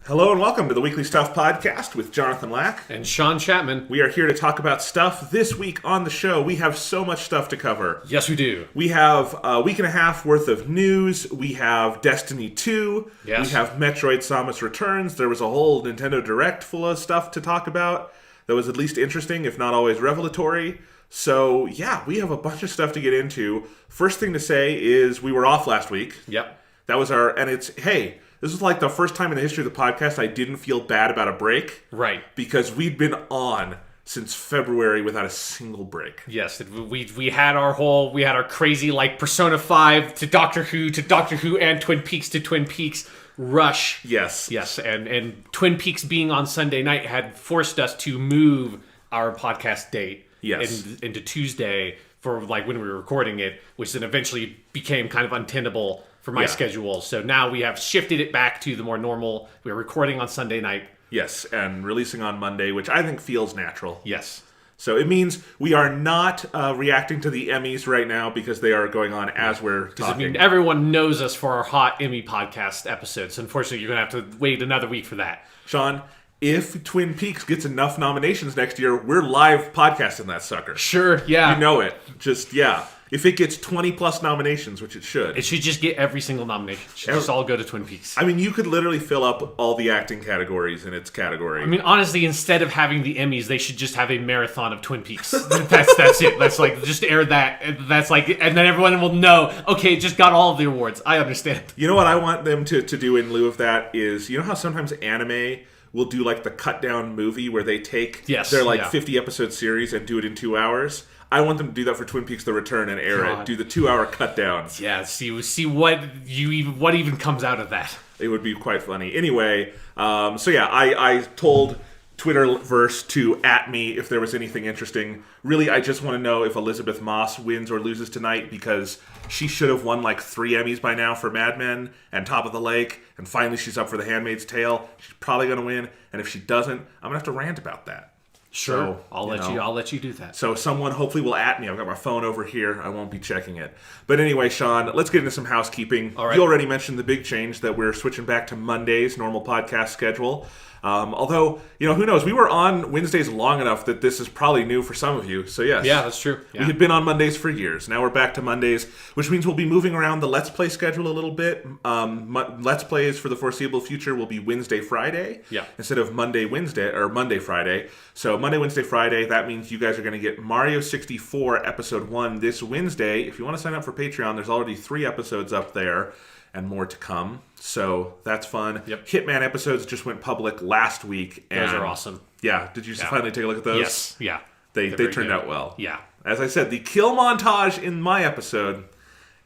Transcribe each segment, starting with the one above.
Hello and welcome to the Weekly Stuff Podcast with Jonathan Lack and Sean Chapman. We are here to talk about stuff. This week on the show, we have so much stuff to cover. Yes, we do. We have a week and a half worth of news. We have Destiny 2. Yes. We have Metroid Samus Returns. There was a whole Nintendo Direct full of stuff to talk about that was at least interesting, if not always revelatory. So, yeah, we have a bunch of stuff to get into. First thing to say is we were off last week. Yep. That was hey, this is like the first time in the history of the podcast I didn't feel bad about a break. Right. Because we'd been on since February without a single break. Yes, we had our crazy like Persona 5 to Doctor Who and Twin Peaks to Twin Peaks rush. Yes. Yes, and Twin Peaks being on Sunday night had forced us to move our podcast date into Tuesday for like when we were recording it, which then eventually became kind of untenable for my schedule. So now we have shifted it back to the more normal. We're recording on Sunday night. Yes, and releasing on Monday, which I think feels natural. Yes. So it means we are not reacting to the Emmys right now because they are going on as we're talking. I mean, everyone knows us for our hot Emmy podcast episodes. Unfortunately, you're going to have to wait another week for that. Sean, if Twin Peaks gets enough nominations next year, we're live podcasting that sucker. Sure, yeah. You know it. Just, yeah. If it gets 20 plus nominations, which it should. It should just get every single nomination. It should just all go to Twin Peaks. I mean, you could literally fill up all the acting categories in its category. I mean, honestly, instead of having the Emmys, they should just have a marathon of Twin Peaks. That's it. That's like, just air that. That's like, and then everyone will know, okay, it just got all of the awards. I understand. You know what I want them to do in lieu of that is, you know how sometimes anime will do like the cut down movie where they take their 50 episode series and do it in 2 hours? I want them to do that for Twin Peaks: The Return and air it. Do the 2 hour cut down. Yeah, see what even comes out of that. It would be quite funny. Anyway, I told Twitterverse to @ me if there was anything interesting. Really, I just want to know if Elizabeth Moss wins or loses tonight because she should have won like 3 Emmys by now for Mad Men and Top of the Lake, and finally she's up for The Handmaid's Tale. She's probably going to win, and if she doesn't, I'm going to have to rant about that. Sure, so, I'll let you do that. So someone hopefully will @ me. I've got my phone over here. I won't be checking it. But anyway, Sean, let's get into some housekeeping. All right. You already mentioned the big change that we're switching back to Monday's normal podcast schedule. Although, who knows? We were on Wednesdays long enough that this is probably new for some of you. So, yes. Yeah, that's true. Yeah. We had been on Mondays for years. Now we're back to Mondays, which means we'll be moving around the Let's Play schedule a little bit. Let's Plays for the foreseeable future will be Wednesday, Friday. Yeah. Instead of Monday, Wednesday, or Monday, Friday. So, Monday, Wednesday, Friday, that means you guys are going to get Mario 64 Episode 1 this Wednesday. If you want to sign up for Patreon, there's already 3 episodes up there and more to come. So that's fun. Yep. Hitman episodes just went public last week. And those are awesome. Yeah. Did you finally take a look at those? Yes. Yeah. They turned out well. Yeah. As I said, the kill montage in my episode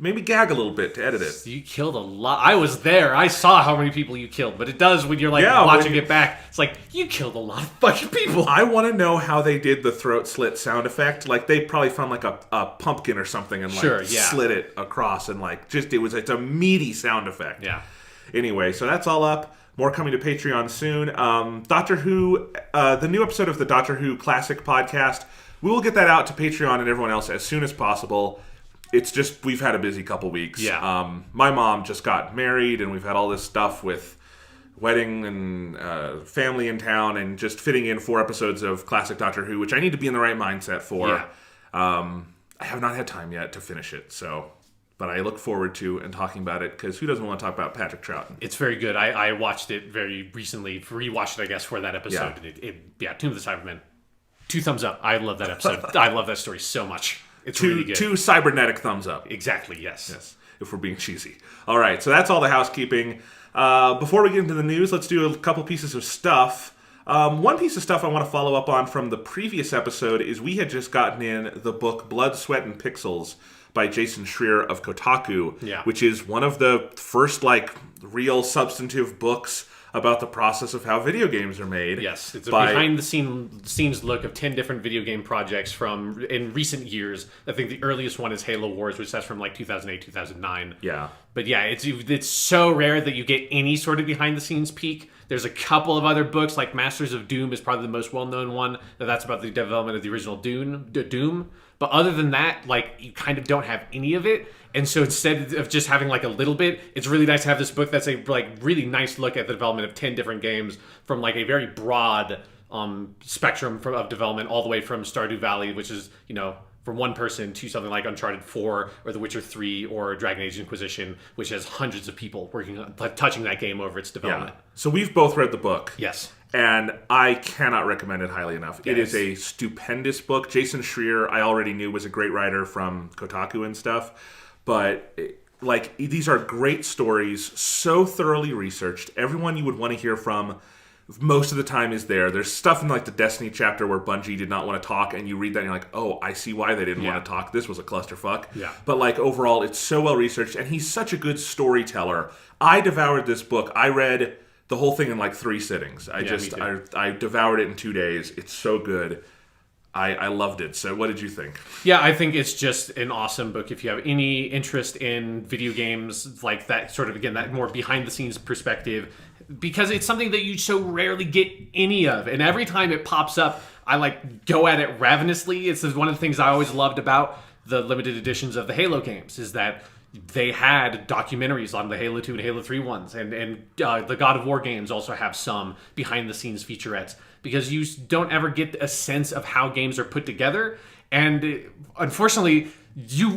made me gag a little bit to edit it. You killed a lot. I was there. I saw how many people you killed. But it does when you're watching it back. It's like, you killed a lot of fucking people. I want to know how they did the throat slit sound effect. Like, they probably found like a pumpkin or something and slit it across. And it's a meaty sound effect. Yeah. Anyway, so that's all up. More coming to Patreon soon. Doctor Who, the new episode of the Doctor Who Classic podcast, we will get that out to Patreon and everyone else as soon as possible. It's just, we've had a busy couple weeks. Yeah. My mom just got married, and we've had all this stuff with wedding and family in town, and just fitting in 4 episodes of classic Doctor Who, which I need to be in the right mindset for. Yeah. I have not had time yet to finish it, but I look forward to and talking about it, because who doesn't want to talk about Patrick Troughton? It's very good. I watched it very recently, rewatched it, I guess, for that episode. Yeah. Tomb of the Cybermen. 2 thumbs up. I love that episode. I love that story so much. It's really good. 2 cybernetic thumbs up. Exactly, yes. Yes, if we're being cheesy. All right, so that's all the housekeeping. Before we get into the news, let's do a couple pieces of stuff. One piece of stuff I want to follow up on from the previous episode is we had just gotten in the book Blood, Sweat, and Pixels by Jason Schreier of Kotaku, Yeah. which is one of the first like real substantive books about the process of how video games are made. Yes, it's a behind-the-scenes look of 10 different video game projects from in recent years. I think the earliest one is Halo Wars, which that's from like 2008, 2009. Yeah. But yeah, it's so rare that you get any sort of behind-the-scenes peek. There's a couple of other books, like Masters of Doom is probably the most well-known one. That's about the development of the original Doom. But other than that, like, you kind of don't have any of it. And so instead of just having like a little bit, it's really nice to have this book that's a like really nice look at the development of 10 different games from like a very broad spectrum of development, all the way from Stardew Valley, which is, you know, from one person, to something like Uncharted 4 or The Witcher 3 or Dragon Age Inquisition, which has hundreds of people working on touching that game over its development. Yeah. So we've both read the book. Yes. And I cannot recommend it highly enough. Yes. It is a stupendous book. Jason Schreier, I already knew, was a great writer from Kotaku and stuff. But, like, these are great stories, so thoroughly researched. Everyone you would want to hear from most of the time is there. There's stuff in, like, the Destiny chapter where Bungie did not want to talk, and you read that and you're like, oh, I see why they didn't want to talk. This was a clusterfuck. Yeah. But, like, overall, it's so well researched, and he's such a good storyteller. I devoured this book. I read the whole thing in, like, 3 sittings. I devoured it in 2 days. It's so good. I loved it. So what did you think? Yeah, I think it's just an awesome book if you have any interest in video games, like that sort of, again, that more behind-the-scenes perspective, because it's something that you so rarely get any of. And every time it pops up, I like go at it ravenously. It's one of the things I always loved about the limited editions of the Halo games, is that they had documentaries on the Halo 2 and Halo 3 ones, and the God of War games also have some behind-the-scenes featurettes, because you don't ever get a sense of how games are put together. And unfortunately, you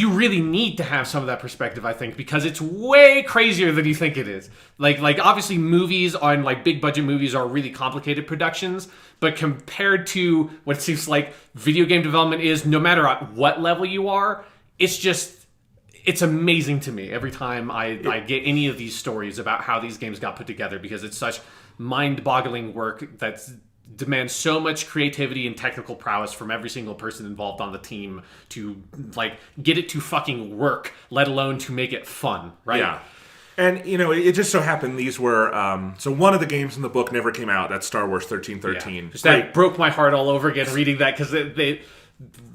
really need to have some of that perspective, I think, because it's way crazier than you think it is. Like obviously movies on like big budget movies are really complicated productions, but compared to what it seems like video game development is, no matter at what level you are, it's amazing to me every time I get any of these stories about how these games got put together, because it's such mind-boggling work that demands so much creativity and technical prowess from every single person involved on the team to like get it to fucking work, let alone to make it fun, right? Yeah. And, you know, it just so happened these were... so one of the games in the book never came out. That's Star Wars 1313. Yeah. That broke my heart all over again reading that, because they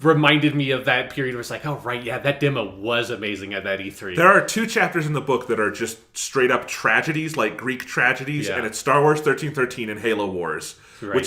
reminded me of that period where it's like, oh, right, yeah, that demo was amazing at that E3. There are 2 chapters in the book that are just straight up tragedies, like Greek tragedies, and it's Star Wars 1313 and Halo Wars. Right,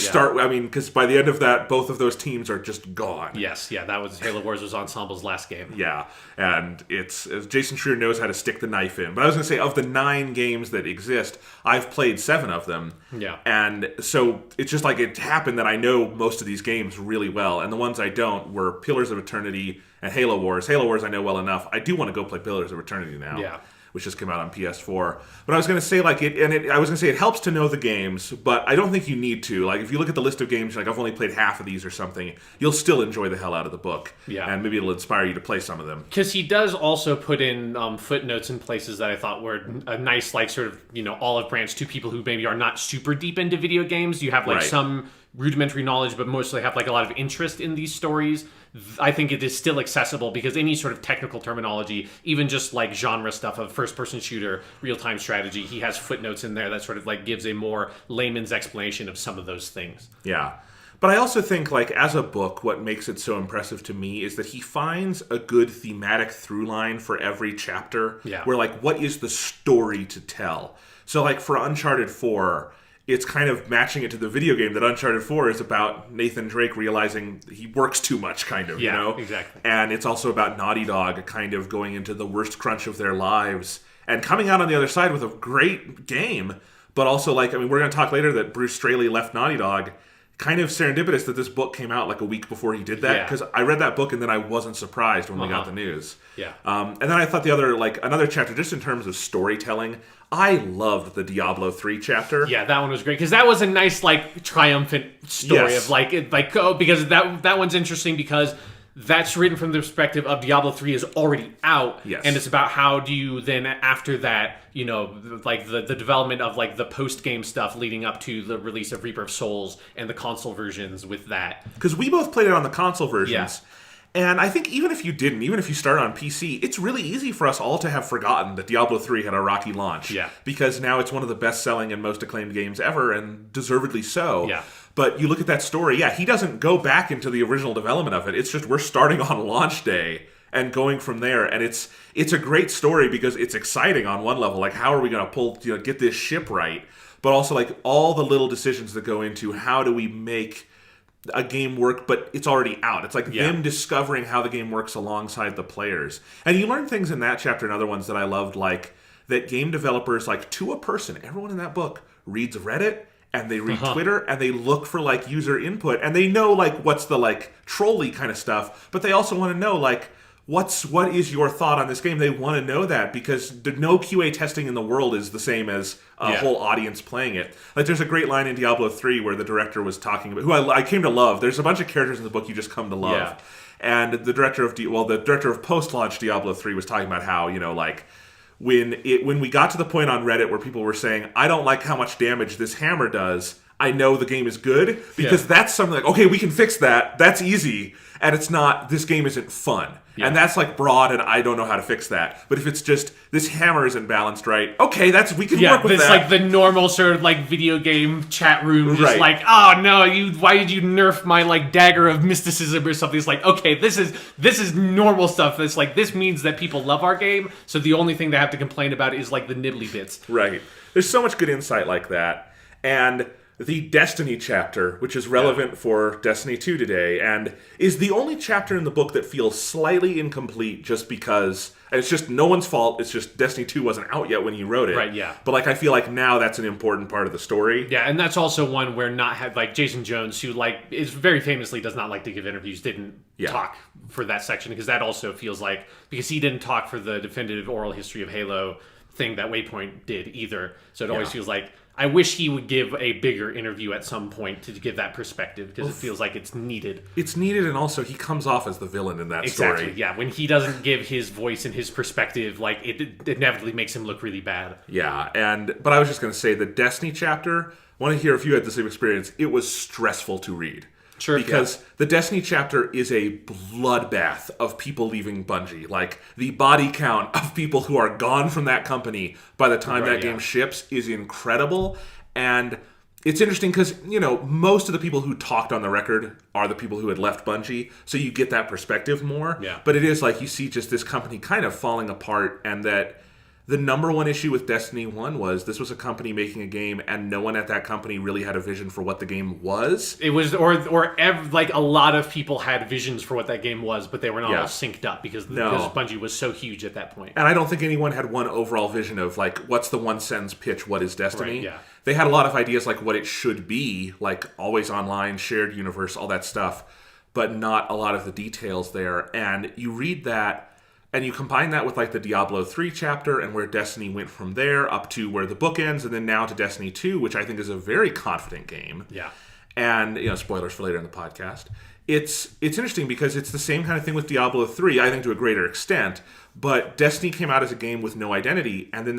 because by the end of that, both of those teams are just gone. Yes, yeah, that was Halo Wars was Ensemble's last game. Yeah, and Jason Schreier knows how to stick the knife in. But I was going to say, of the 9 games that exist, I've played 7 of them. Yeah. And so it's just like it happened that I know most of these games really well, and the ones I don't were Pillars of Eternity and Halo Wars. Halo Wars I know well enough. I do want to go play Pillars of Eternity now. Yeah. Which just came out on PS4. But I was going to say, it helps to know the games, but I don't think you need to. Like, if you look at the list of games, like, I've only played half of these or something, you'll still enjoy the hell out of the book. Yeah. And maybe it'll inspire you to play some of them. Because he does also put in footnotes in places that I thought were a nice, like, sort of, you know, olive branch to people who maybe are not super deep into video games. You have, like, some rudimentary knowledge, but mostly have, like, a lot of interest in these stories. I think it is still accessible, because any sort of technical terminology, even just like genre stuff of first-person shooter, real-time strategy, he has footnotes in there that sort of like gives a more layman's explanation of some of those things. Yeah. But I also think, like, as a book, what makes it so impressive to me is that he finds a good thematic through line for every chapter. Yeah. Where, like, what is the story to tell? So, like, for Uncharted 4... it's kind of matching it to the video game that Uncharted 4 is about Nathan Drake realizing he works too much, kind of, you know? Exactly. And it's also about Naughty Dog kind of going into the worst crunch of their lives and coming out on the other side with a great game, but also, like, I mean, we're going to talk later that Bruce Straley left Naughty Dog. Kind of serendipitous that this book came out like a week before he did that, because I read that book and then I wasn't surprised when we got the news. Yeah. And then I thought another chapter, just in terms of storytelling, I loved the Diablo 3 chapter. Yeah, that one was great, because that was a nice, like, triumphant story of because that one's interesting because that's written from the perspective of Diablo 3 is already out. Yes. And it's about how do you then, after that, you know, like the development of like the post-game stuff leading up to the release of Reaper of Souls and the console versions with that. Because we both played it on the console versions. Yeah. And I think even if you start on PC, it's really easy for us all to have forgotten that Diablo 3 had a rocky launch. Yeah. Because now it's one of the best-selling and most acclaimed games ever, and deservedly so. Yeah. But you look at that story, he doesn't go back into the original development of it. It's just we're starting on launch day and going from there. And it's a great story because it's exciting on one level. Like, how are we going to get this ship right? But also, like, all the little decisions that go into how do we make a game work, but it's already out. It's like them discovering how the game works alongside the players. And you learn things in that chapter and other ones that I loved, like that game developers, like to a person, everyone in that book reads Reddit and they read Twitter and they look for like user input and they know like what's the like trolley kind of stuff, but they also want to know like what is your thought on this game? They want to know that because no QA testing in the world is the same as a whole audience playing it. Like there's a great line in Diablo 3 where the director was talking about, who I came to love. There's a bunch of characters in the book you just come to love. Yeah. And the director of post-launch Diablo 3 was talking about how, like when we got to the point on Reddit where people were saying, I don't like how much damage this hammer does, I know the game is good because that's something like, okay, we can fix that. That's easy. And it's not, this game isn't fun. Yeah. And that's like broad and I don't know how to fix that. But if it's just, this hammer isn't balanced right, okay, we can work with that. Yeah, it's like the normal sort of like video game chat room, just like, oh no, why did you nerf my like dagger of mysticism or something? It's like, okay, this is normal stuff. It's like, this means that people love our game, so the only thing they have to complain about is like the nibbly bits. Right. There's so much good insight like that. And the Destiny chapter, which is relevant for Destiny 2 today, and is the only chapter in the book that feels slightly incomplete just because, and it's just no one's fault, it's just Destiny 2 wasn't out yet when you wrote it. Right, yeah. But like I feel like now that's an important part of the story. Yeah, and that's also one where like Jason Jones, who like is very famously does not like to give interviews, didn't talk for that section, because that also feels like, because he didn't talk for the definitive oral history of Halo thing that Waypoint did either. So it always feels like, I wish he would give a bigger interview at some point to give that perspective, because it feels like it's needed. It's needed, and also he comes off as the villain in that story. Exactly, yeah. When he doesn't give his voice and his perspective, like it inevitably makes him look really bad. Yeah, but I was just going to say, the Destiny chapter, I want to hear if you had the same experience. It was stressful to read. Sure. Because the Destiny chapter is a bloodbath of people leaving Bungie. Like, the body count of people who are gone from that company by the time that game ships is incredible. And it's interesting because, most of the people who talked on the record are the people who had left Bungie. So you get that perspective more. Yeah. But it is like you see just this company kind of falling apart, and that the number one issue with Destiny 1 was this was a company making a game, and no one at that company really had a vision for what the game was. It was, like a lot of people had visions for what that game was, but they were not all synced up because Bungie was so huge at that point. And I don't think anyone had one overall vision of like, what's the one sentence pitch? What is Destiny? Right, yeah. They had a lot of ideas like what it should be, like always online, shared universe, all that stuff, but not a lot of the details there. And you read that, and you combine that with like the Diablo 3 chapter and where Destiny went from there up to where the book ends, and then now to Destiny 2, which I think is a very confident game. Yeah. And, spoilers for later in the podcast. It's interesting because it's the same kind of thing with Diablo 3, I think to a greater extent, but Destiny came out as a game with no identity, and then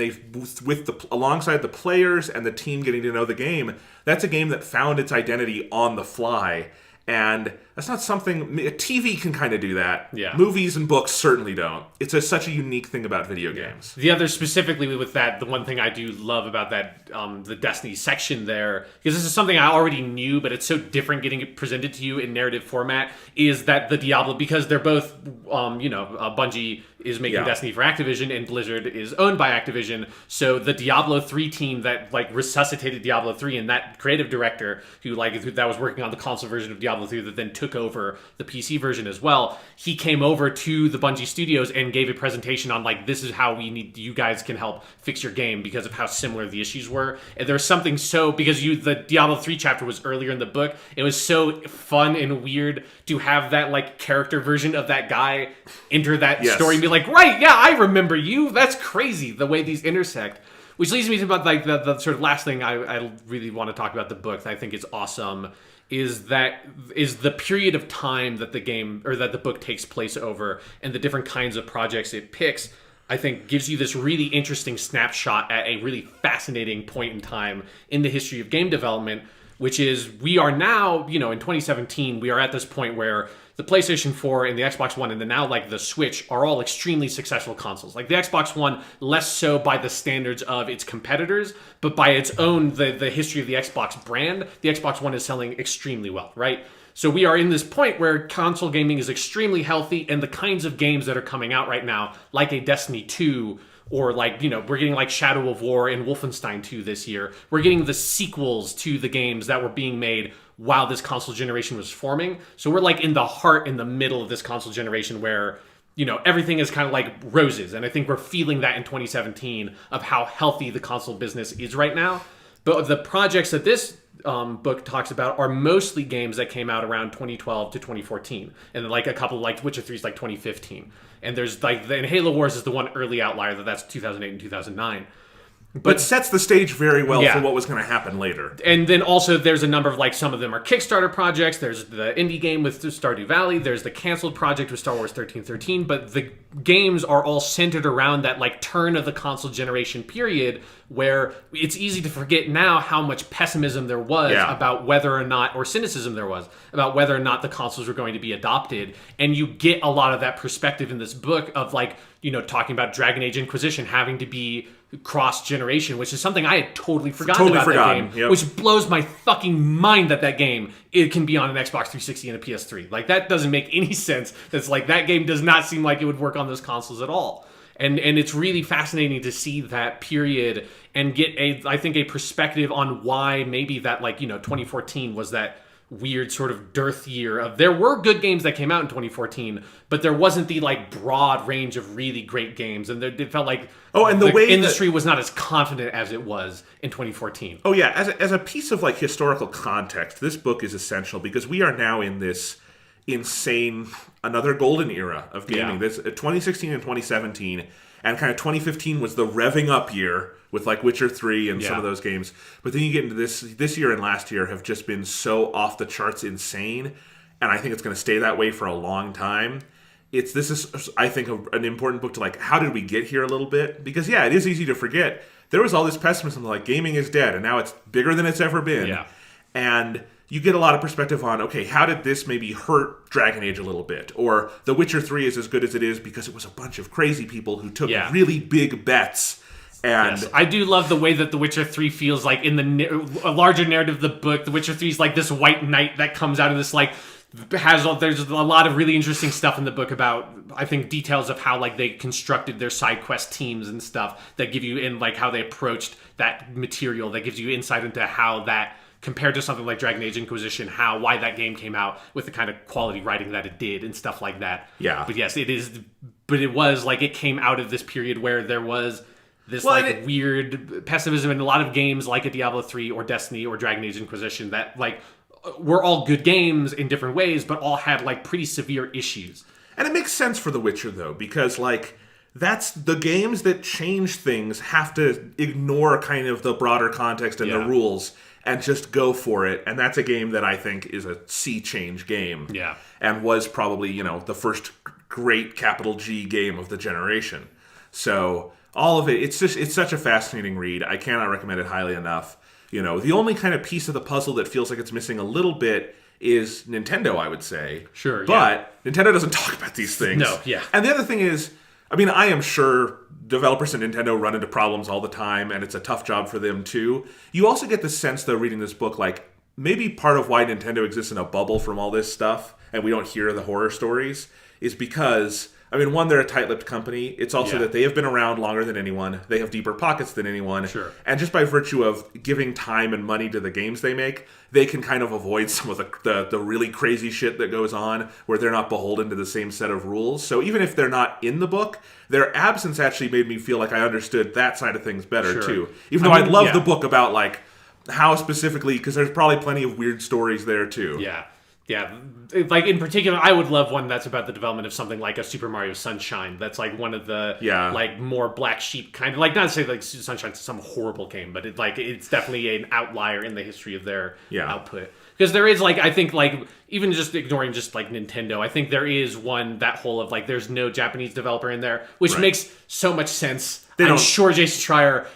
alongside the players and the team getting to know the game, that's a game that found its identity on the fly. And that's not something... TV can kind of do that. Yeah. Movies and books certainly don't. It's such a unique thing about video games. The other, specifically with that, the one thing I do love about that, the Destiny section there, because this is something I already knew, but it's so different getting it presented to you in narrative format, is that the Diablo, because they're both, Bungie is making Destiny for Activision, and Blizzard is owned by Activision, so the Diablo 3 team that, like, resuscitated Diablo 3, and that creative director who that was working on the console version of Diablo 3 that then took over the PC version as well, he came over to the Bungie studios and gave a presentation on, like, this is how you guys can help fix your game because of how similar the issues were. And there's something because the Diablo 3 chapter was earlier in the book, it was so fun and weird to have that, like, character version of that guy enter that story and be like, right, yeah, I remember you. That's crazy, the way these intersect. Which leads me to about like the sort of last thing I really want to talk about the book that I think is awesome is the period of time that the game or that the book takes place over, and the different kinds of projects it picks. I think gives you this really interesting snapshot at a really fascinating point in time in the history of game development, which is we are now, in 2017, we are at this point where the PlayStation 4 and the Xbox One and then now like the Switch are all extremely successful consoles. Like the Xbox One, less so by the standards of its competitors, but by its own, the history of the Xbox brand, the Xbox One is selling extremely well, right? So we are in this point where console gaming is extremely healthy, and the kinds of games that are coming out right now, like a Destiny 2, or like, we're getting like Shadow of War and Wolfenstein 2 this year. We're getting the sequels to the games that were being made while this console generation was forming. So we're like in the middle of this console generation where, everything is kind of like roses. And I think we're feeling that in 2017 of how healthy the console business is right now. But the projects that this book talks about are mostly games that came out around 2012 to 2014. And then like a couple like Witcher 3 is like 2015. And there's like, and Halo Wars is the one early outlier that's 2008 and 2009. But sets the stage very well for what was going to happen later. And then also there's a number of like, some of them are Kickstarter projects. There's the indie game with Stardew Valley. There's the canceled project with Star Wars 1313. But the games are all centered around that like turn of the console generation period where it's easy to forget now how much pessimism there was about whether or not, or cynicism there was, about whether or not the consoles were going to be adopted. And you get a lot of that perspective in this book of like, talking about Dragon Age Inquisition having to be cross-generation, which is something I had totally forgotten about that game, which blows my fucking mind that game, it can be on an Xbox 360 and a PS3. Like, that doesn't make any sense. That's like, that game does not seem like it would work on those consoles at all. And it's really fascinating to see that period and get I think a perspective on why maybe that 2014 was that weird sort of dearth year of there were good games that came out in 2014, but there wasn't the like broad range of really great games, and it felt like the way industry was not as confident as it was in 2014. Oh yeah, as a piece of like historical context, this book is essential because we are now in this insane another golden era of gaming. This 2016 and 2017, and kind of 2015 was the revving up year with like Witcher 3 and some of those games. But then you get into this year and last year have just been so off the charts insane, and I think it's going to stay that way for a long time. This is I think an important book to like, how did we get here a little bit? Because it is easy to forget. There was all this pessimism like gaming is dead and now it's bigger than it's ever been. Yeah. And you get a lot of perspective on, okay, how did this maybe hurt Dragon Age a little bit? Or The Witcher 3 is as good as it is because it was a bunch of crazy people who took really big bets. And I do love the way that The Witcher 3 feels like in a larger narrative of the book. The Witcher 3 is like this white knight that comes out of this like there's a lot of really interesting stuff in the book about, I think, details of how like they constructed their side quest teams and stuff that give you in like how they approached that material, that gives you insight into how that compared to something like Dragon Age Inquisition, why that game came out with the kind of quality writing that it did and stuff like that. Yeah. But yes, it was like it came out of this period where there was this weird pessimism in a lot of games like a Diablo 3 or Destiny or Dragon Age Inquisition that like were all good games in different ways, but all had like pretty severe issues. And it makes sense for The Witcher though, because like that's the games that change things have to ignore kind of the broader context and the rules and just go for it. And that's a game that I think is a sea change game. Yeah. And was probably, the first great capital G game of the generation. So all of it, it's such a fascinating read. I cannot recommend it highly enough. The only kind of piece of the puzzle that feels like it's missing a little bit is Nintendo, I would say. Sure, But Nintendo doesn't talk about these things. No, yeah. And the other thing is, I am sure developers at Nintendo run into problems all the time, and it's a tough job for them too. You also get the sense, though, reading this book, like, maybe part of why Nintendo exists in a bubble from all this stuff, and we don't hear the horror stories, is because, one, they're a tight-lipped company. It's also that they have been around longer than anyone. They have deeper pockets than anyone. Sure. And just by virtue of giving time and money to the games they make, they can kind of avoid some of the really crazy shit that goes on where they're not beholden to the same set of rules. So even if they're not in the book, their absence actually made me feel like I understood that side of things better, too. Even though I love the book about, like, how specifically, because there's probably plenty of weird stories there, too. Yeah. Yeah, like in particular, I would love one that's about the development of something like a Super Mario Sunshine. That's like one of the like more black sheep kind of, like, not to say like Sunshine's some horrible game, but it's definitely an outlier in the history of their output. Because there is, like, I think, like, even just ignoring just, like, Nintendo, I think there is that whole of, like, there's no Japanese developer in there, which makes so much sense. I'm sure Jason Schreier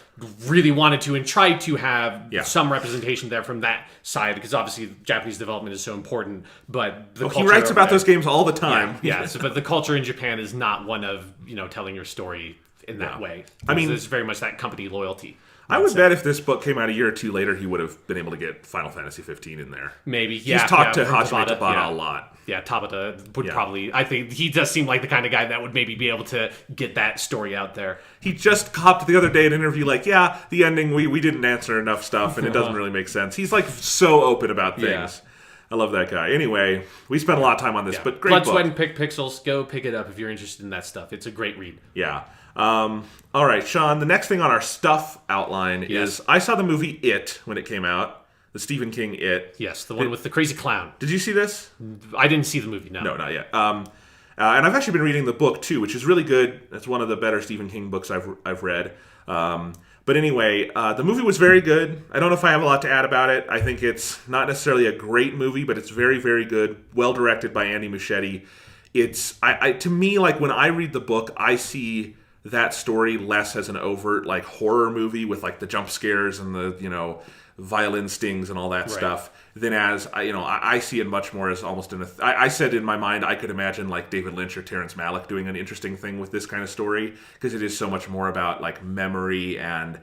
really wanted to and tried to have some representation there from that side, because obviously Japanese development is so important. But he writes about those games all the time. But the culture in Japan is not one of telling your story in that way. I mean, there's very much that company loyalty. I would bet if this book came out a year or two later, he would have been able to get Final Fantasy 15 in there. Maybe, He's talked to Hajime Tabata a lot. Yeah, Tabata would probably... I think he does seem like the kind of guy that would maybe be able to get that story out there. He just hopped the other day in an interview like, the ending, we didn't answer enough stuff, and it doesn't really make sense. He's like so open about things. Yeah. I love that guy. Anyway, we spent a lot of time on this, but great Blood, book. Sweat, and Pixels. Go pick it up if you're interested in that stuff. It's a great read. Yeah. All right, Sean, the next thing on our stuff outline is I saw the movie It when it came out. The Stephen King It. Yes, the one with the crazy clown. Did you see this? I didn't see the movie, no. No, not yet. And I've actually been reading the book, too, which is really good. It's one of the better Stephen King books I've read. But anyway, the movie was very good. I don't know if I have a lot to add about it. I think it's not necessarily a great movie, but it's very, very good. Well directed by Andy Muschietti. It's to me, like when I read the book, I see that story less as an overt like horror movie with like the jump scares and the violin stings and all that stuff, than as I see it much more as almost I said in my mind I could imagine like David Lynch or Terrence Malick doing an interesting thing with this kind of story, because it is so much more about like memory and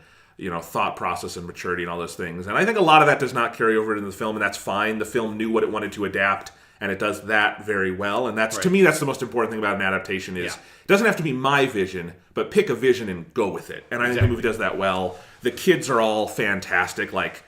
thought process and maturity and all those things. And I think a lot of that does not carry over into the film, and that's fine. The film knew what it wanted to adapt, and it does that very well. And that's to me, that's the most important thing about an adaptation is it doesn't have to be my vision, but pick a vision and go with it. And I think the movie does that well. The kids are all fantastic. Like,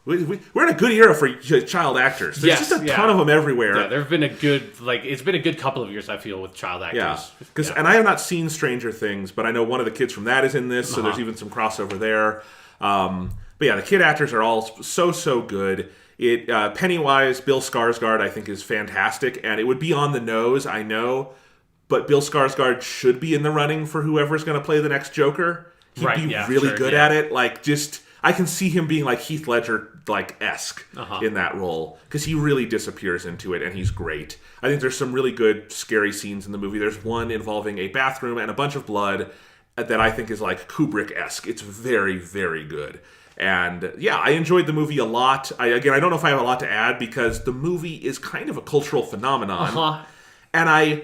we're in a good era for child actors. There's just a ton of them everywhere. Yeah, there have been it's been a good couple of years, I feel, with child actors. Yeah, and I have not seen Stranger Things, but I know one of the kids from that is in this, so there's even some crossover there. But yeah, the kid actors are all so good. Pennywise, Bill Skarsgård, I think is fantastic, and it would be on the nose, I know, but Bill Skarsgård should be in the running for whoever's going to play the next Joker. He'd be really good at it. Like, I can see him being like Heath Ledger, like esque in that role, because he really disappears into it, and he's great. I think there's some really good scary scenes in the movie. There's one involving a bathroom and a bunch of blood that I think is like Kubrick-esque. It's very, very good. And I enjoyed the movie a lot. I don't know if I have a lot to add, because the movie is kind of a cultural phenomenon. And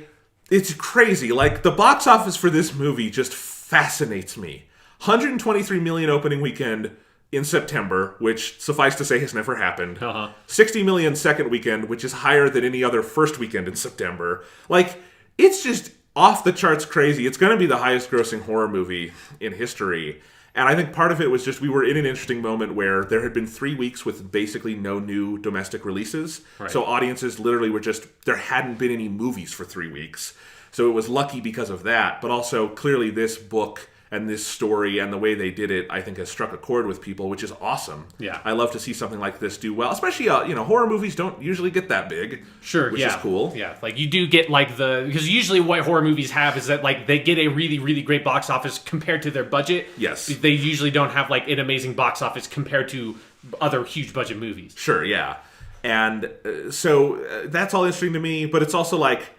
it's crazy. Like, the box office for this movie just fascinates me. 123 million opening weekend in September, which, suffice to say, has never happened. 60 million second weekend, which is higher than any other first weekend in September. Like, it's just off the charts crazy. It's going to be the highest grossing horror movie in history. And I think part of it was just we were in an interesting moment where there had been 3 weeks with basically no new domestic releases. So audiences literally were there hadn't been any movies for 3 weeks. So it was lucky because of that. But also, clearly, this book and this story and the way they did it, I think, has struck a chord with people, which is awesome. Yeah, I love to see something like this do well, especially horror movies don't usually get that big. Which is cool. Yeah, like you do get like because usually what horror movies have is that like they get a really, really great box office compared to their budget. Yes, they usually don't have like an amazing box office compared to other huge budget movies. Sure, yeah, and so that's all interesting to me. But it's also like,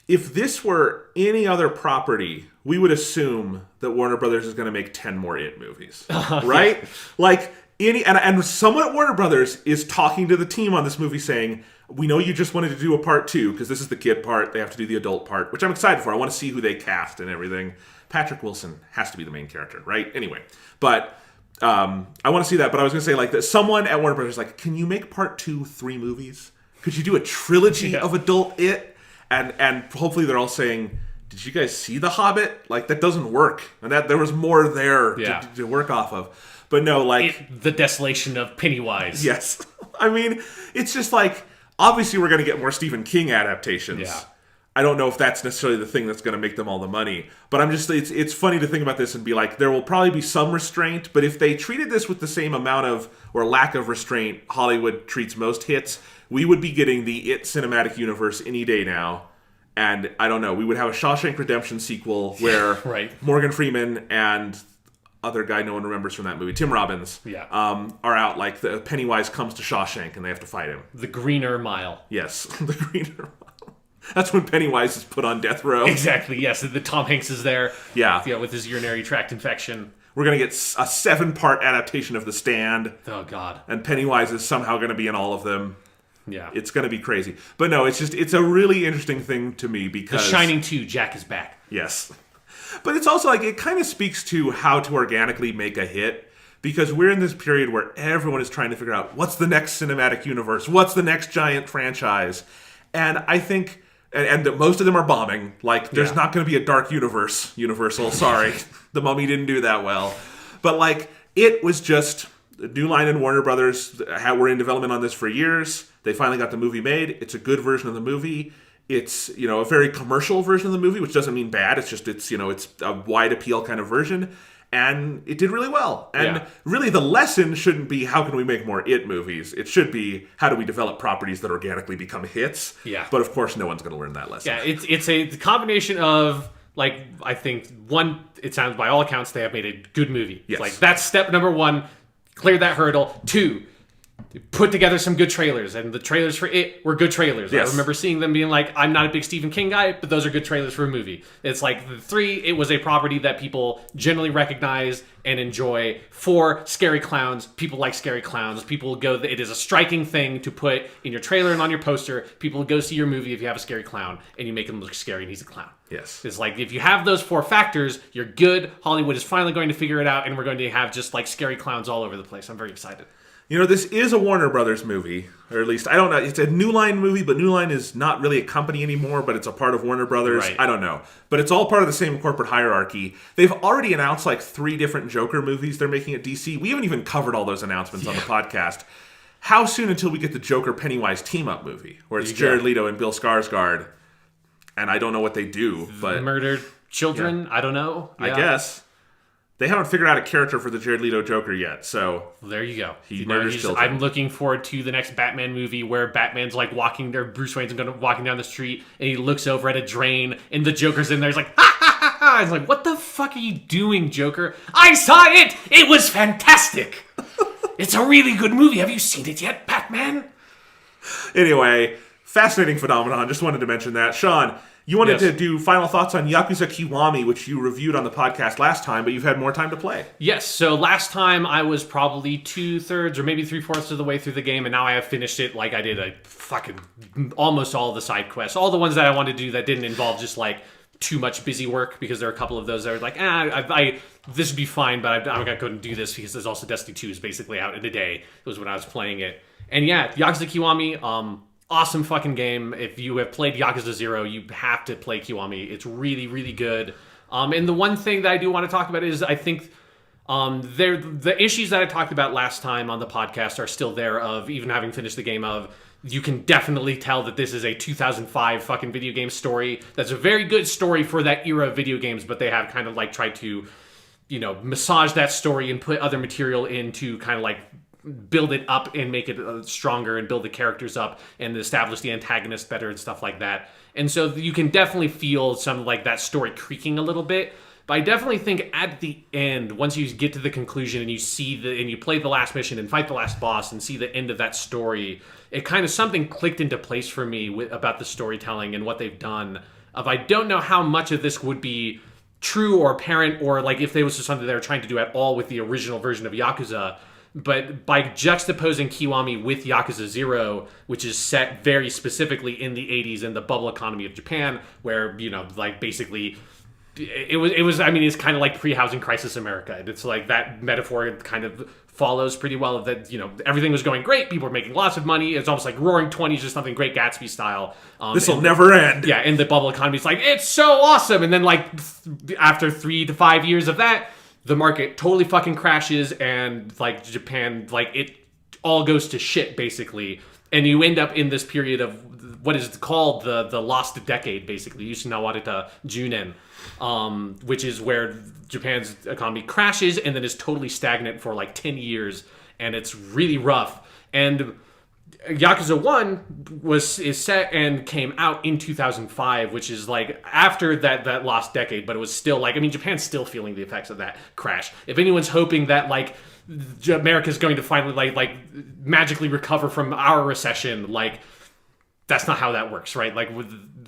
if this were any other property, we would assume that Warner Brothers is going to make 10 more It movies, right? Like, and someone at Warner Brothers is talking to the team on this movie saying, we know you just wanted to do a part 2, because this is the kid part, they have to do the adult part, which I'm excited for. I want to see who they cast and everything. Patrick Wilson has to be the main character, right? Anyway, but I want to see that, but I was going to say, like, that someone at Warner Brothers is like, can you make part 2 3 movies? Could you do a trilogy of adult It? And hopefully they're all saying, did you guys see The Hobbit? Like, that doesn't work. And that there was more there to work off of. But no, like... the desolation of Pennywise. Yes. I mean, it's just like, obviously we're going to get more Stephen King adaptations. Yeah. I don't know if that's necessarily the thing that's going to make them all the money. But I'm just... It's funny to think about this and be like, there will probably be some restraint. But if they treated this with the same amount of, or lack of restraint, Hollywood treats most hits, we would be getting the It cinematic universe any day now. And I don't know, we would have a Shawshank Redemption sequel where Morgan Freeman and other guy no one remembers from that movie, Tim Robbins, are out. Like, the Pennywise comes to Shawshank and they have to fight him. The Greener Mile. Yes, the Greener Mile. That's when Pennywise is put on death row. Exactly, yes. The Tom Hanks is there. Yeah. With his urinary tract infection. We're going to get a 7-part adaptation of The Stand. Oh, God. And Pennywise is somehow going to be in all of them. Yeah. It's going to be crazy. But no, it's a really interesting thing to me because... The Shining 2, Jack is back. Yes. But it's also like, it kind of speaks to how to organically make a hit. Because we're in this period where everyone is trying to figure out what's the next cinematic universe, what's the next giant franchise. And I think, and most of them are bombing. Like, there's not going to be a dark universe, Universal. Sorry, The Mummy didn't do that well. But like, it was just, New Line and Warner Brothers were in development on this for years. They finally got the movie made. It's a good version of the movie. It's, a very commercial version of the movie, which doesn't mean bad. It's just, it's a wide appeal kind of version. And it did really well. And really the lesson shouldn't be how can we make more It movies. It should be how do we develop properties that organically become hits. Yeah. But of course no one's going to learn that lesson. Yeah, it's a combination of, like, I think, one, it sounds by all accounts they have made a good movie. Yes. Like, that's step number one, clear that hurdle. 2, put together some good trailers, and the trailers for It were good trailers. Yes. I remember seeing them being like, I'm not a big Stephen King guy, but those are good trailers for a movie. It's like, 3, it was a property that people generally recognize and enjoy. 4, scary clowns. People like scary clowns. People go, it is a striking thing to put in your trailer and on your poster. People go see your movie if you have a scary clown, and you make him look scary and he's a clown. Yes. It's like, if you have those 4 factors, you're good. Hollywood is finally going to figure it out, and we're going to have just like scary clowns all over the place. I'm very excited. This is a Warner Brothers movie, or at least, I don't know, it's a New Line movie, but New Line is not really a company anymore, but it's a part of Warner Brothers. Right. I don't know. But it's all part of the same corporate hierarchy. They've already announced like 3 different Joker movies they're making at DC. We haven't even covered all those announcements on the podcast. How soon until we get the Joker Pennywise team-up movie, where it's Jared Leto and Bill Skarsgård, and I don't know what they do, but... Murdered children? I don't know. I guess. They haven't figured out a character for the Jared Leto Joker yet, so... Well, there you go. He murders children. I'm looking forward to the next Batman movie where Batman's like walking there, Bruce Wayne's walking down the street, and he looks over at a drain, and the Joker's in there, he's like, ha ha ha ha! It's like, what the fuck are you doing, Joker? I saw it! It was fantastic! It's a really good movie. Have you seen it yet, Batman? Anyway, fascinating phenomenon. Just wanted to mention that. Sean... You wanted to do final thoughts on Yakuza Kiwami, which you reviewed on the podcast last time, but you've had more time to play. Yes, so last time I was probably 2/3 or maybe 3/4 of the way through the game, and now I have finished it. Like, I did a fucking almost all the side quests. All the ones that I wanted to do that didn't involve just, like, too much busy work, because there are a couple of those that are like, this would be fine, but I'm going to go and do this, because there's also Destiny 2 is basically out in a day. It was when I was playing it. And yeah, Yakuza Kiwami, awesome fucking game. If you have played Yakuza 0, you have to play Kiwami. It's really, really good. And the one thing that I do want to talk about is I think the issues that I talked about last time on the podcast are still there, of even having finished the game, of you can definitely tell that this is a 2005 fucking video game story. That's a very good story for that era of video games, but they have kind of like tried to, massage that story and put other material in to kind of like build it up and make it stronger and build the characters up and establish the antagonist better and stuff like that. And so you can definitely feel some like that story creaking a little bit. But I definitely think at the end, once you get to the conclusion and you see and you play the last mission and fight the last boss and see the end of that story, it kind of something clicked into place for me about the storytelling and what they've done. I don't know how much of this would be true or apparent, or like if there was just something they were trying to do at all with the original version of Yakuza. But by juxtaposing Kiwami with Yakuza 0, which is set very specifically in the 80s in the bubble economy of Japan, where, like basically it was I mean, it's kind of like pre-housing crisis America. And it's like that metaphor kind of follows pretty well, that, everything was going great. People were making lots of money. It's almost like Roaring Twenties or something, Great Gatsby style. This will never end. Yeah, in the bubble economy, it's like, it's so awesome. And then like after 3 to 5 years of that, the market totally fucking crashes, and like Japan, like it all goes to shit basically, and you end up in this period of what is called the lost decade, basically, Yusinawarita Junen, which is where Japan's economy crashes and then is totally stagnant for like 10 years, and it's really rough. And Yakuza 1 is set and came out in 2005, which is like after that lost decade, but it was still like, I mean, Japan's still feeling the effects of that crash. If anyone's hoping that like America's going to finally like magically recover from our recession, like that's not how that works, right? Like,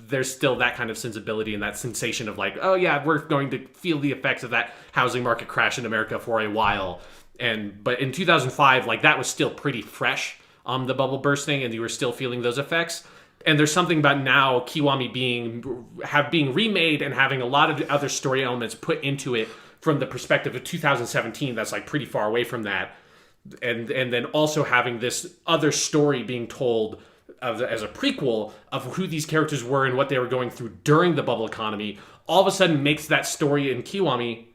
there's still that kind of sensibility and that sensation of like, oh yeah, we're going to feel the effects of that housing market crash in America for a while. But in 2005, like, that was still pretty fresh, the bubble bursting, and you were still feeling those effects. And there's something about now Kiwami being remade and having a lot of other story elements put into it from the perspective of 2017 that's like pretty far away from that. And then also having this other story being told as a prequel of who these characters were and what they were going through during the bubble economy, all of a sudden makes that story in Kiwami,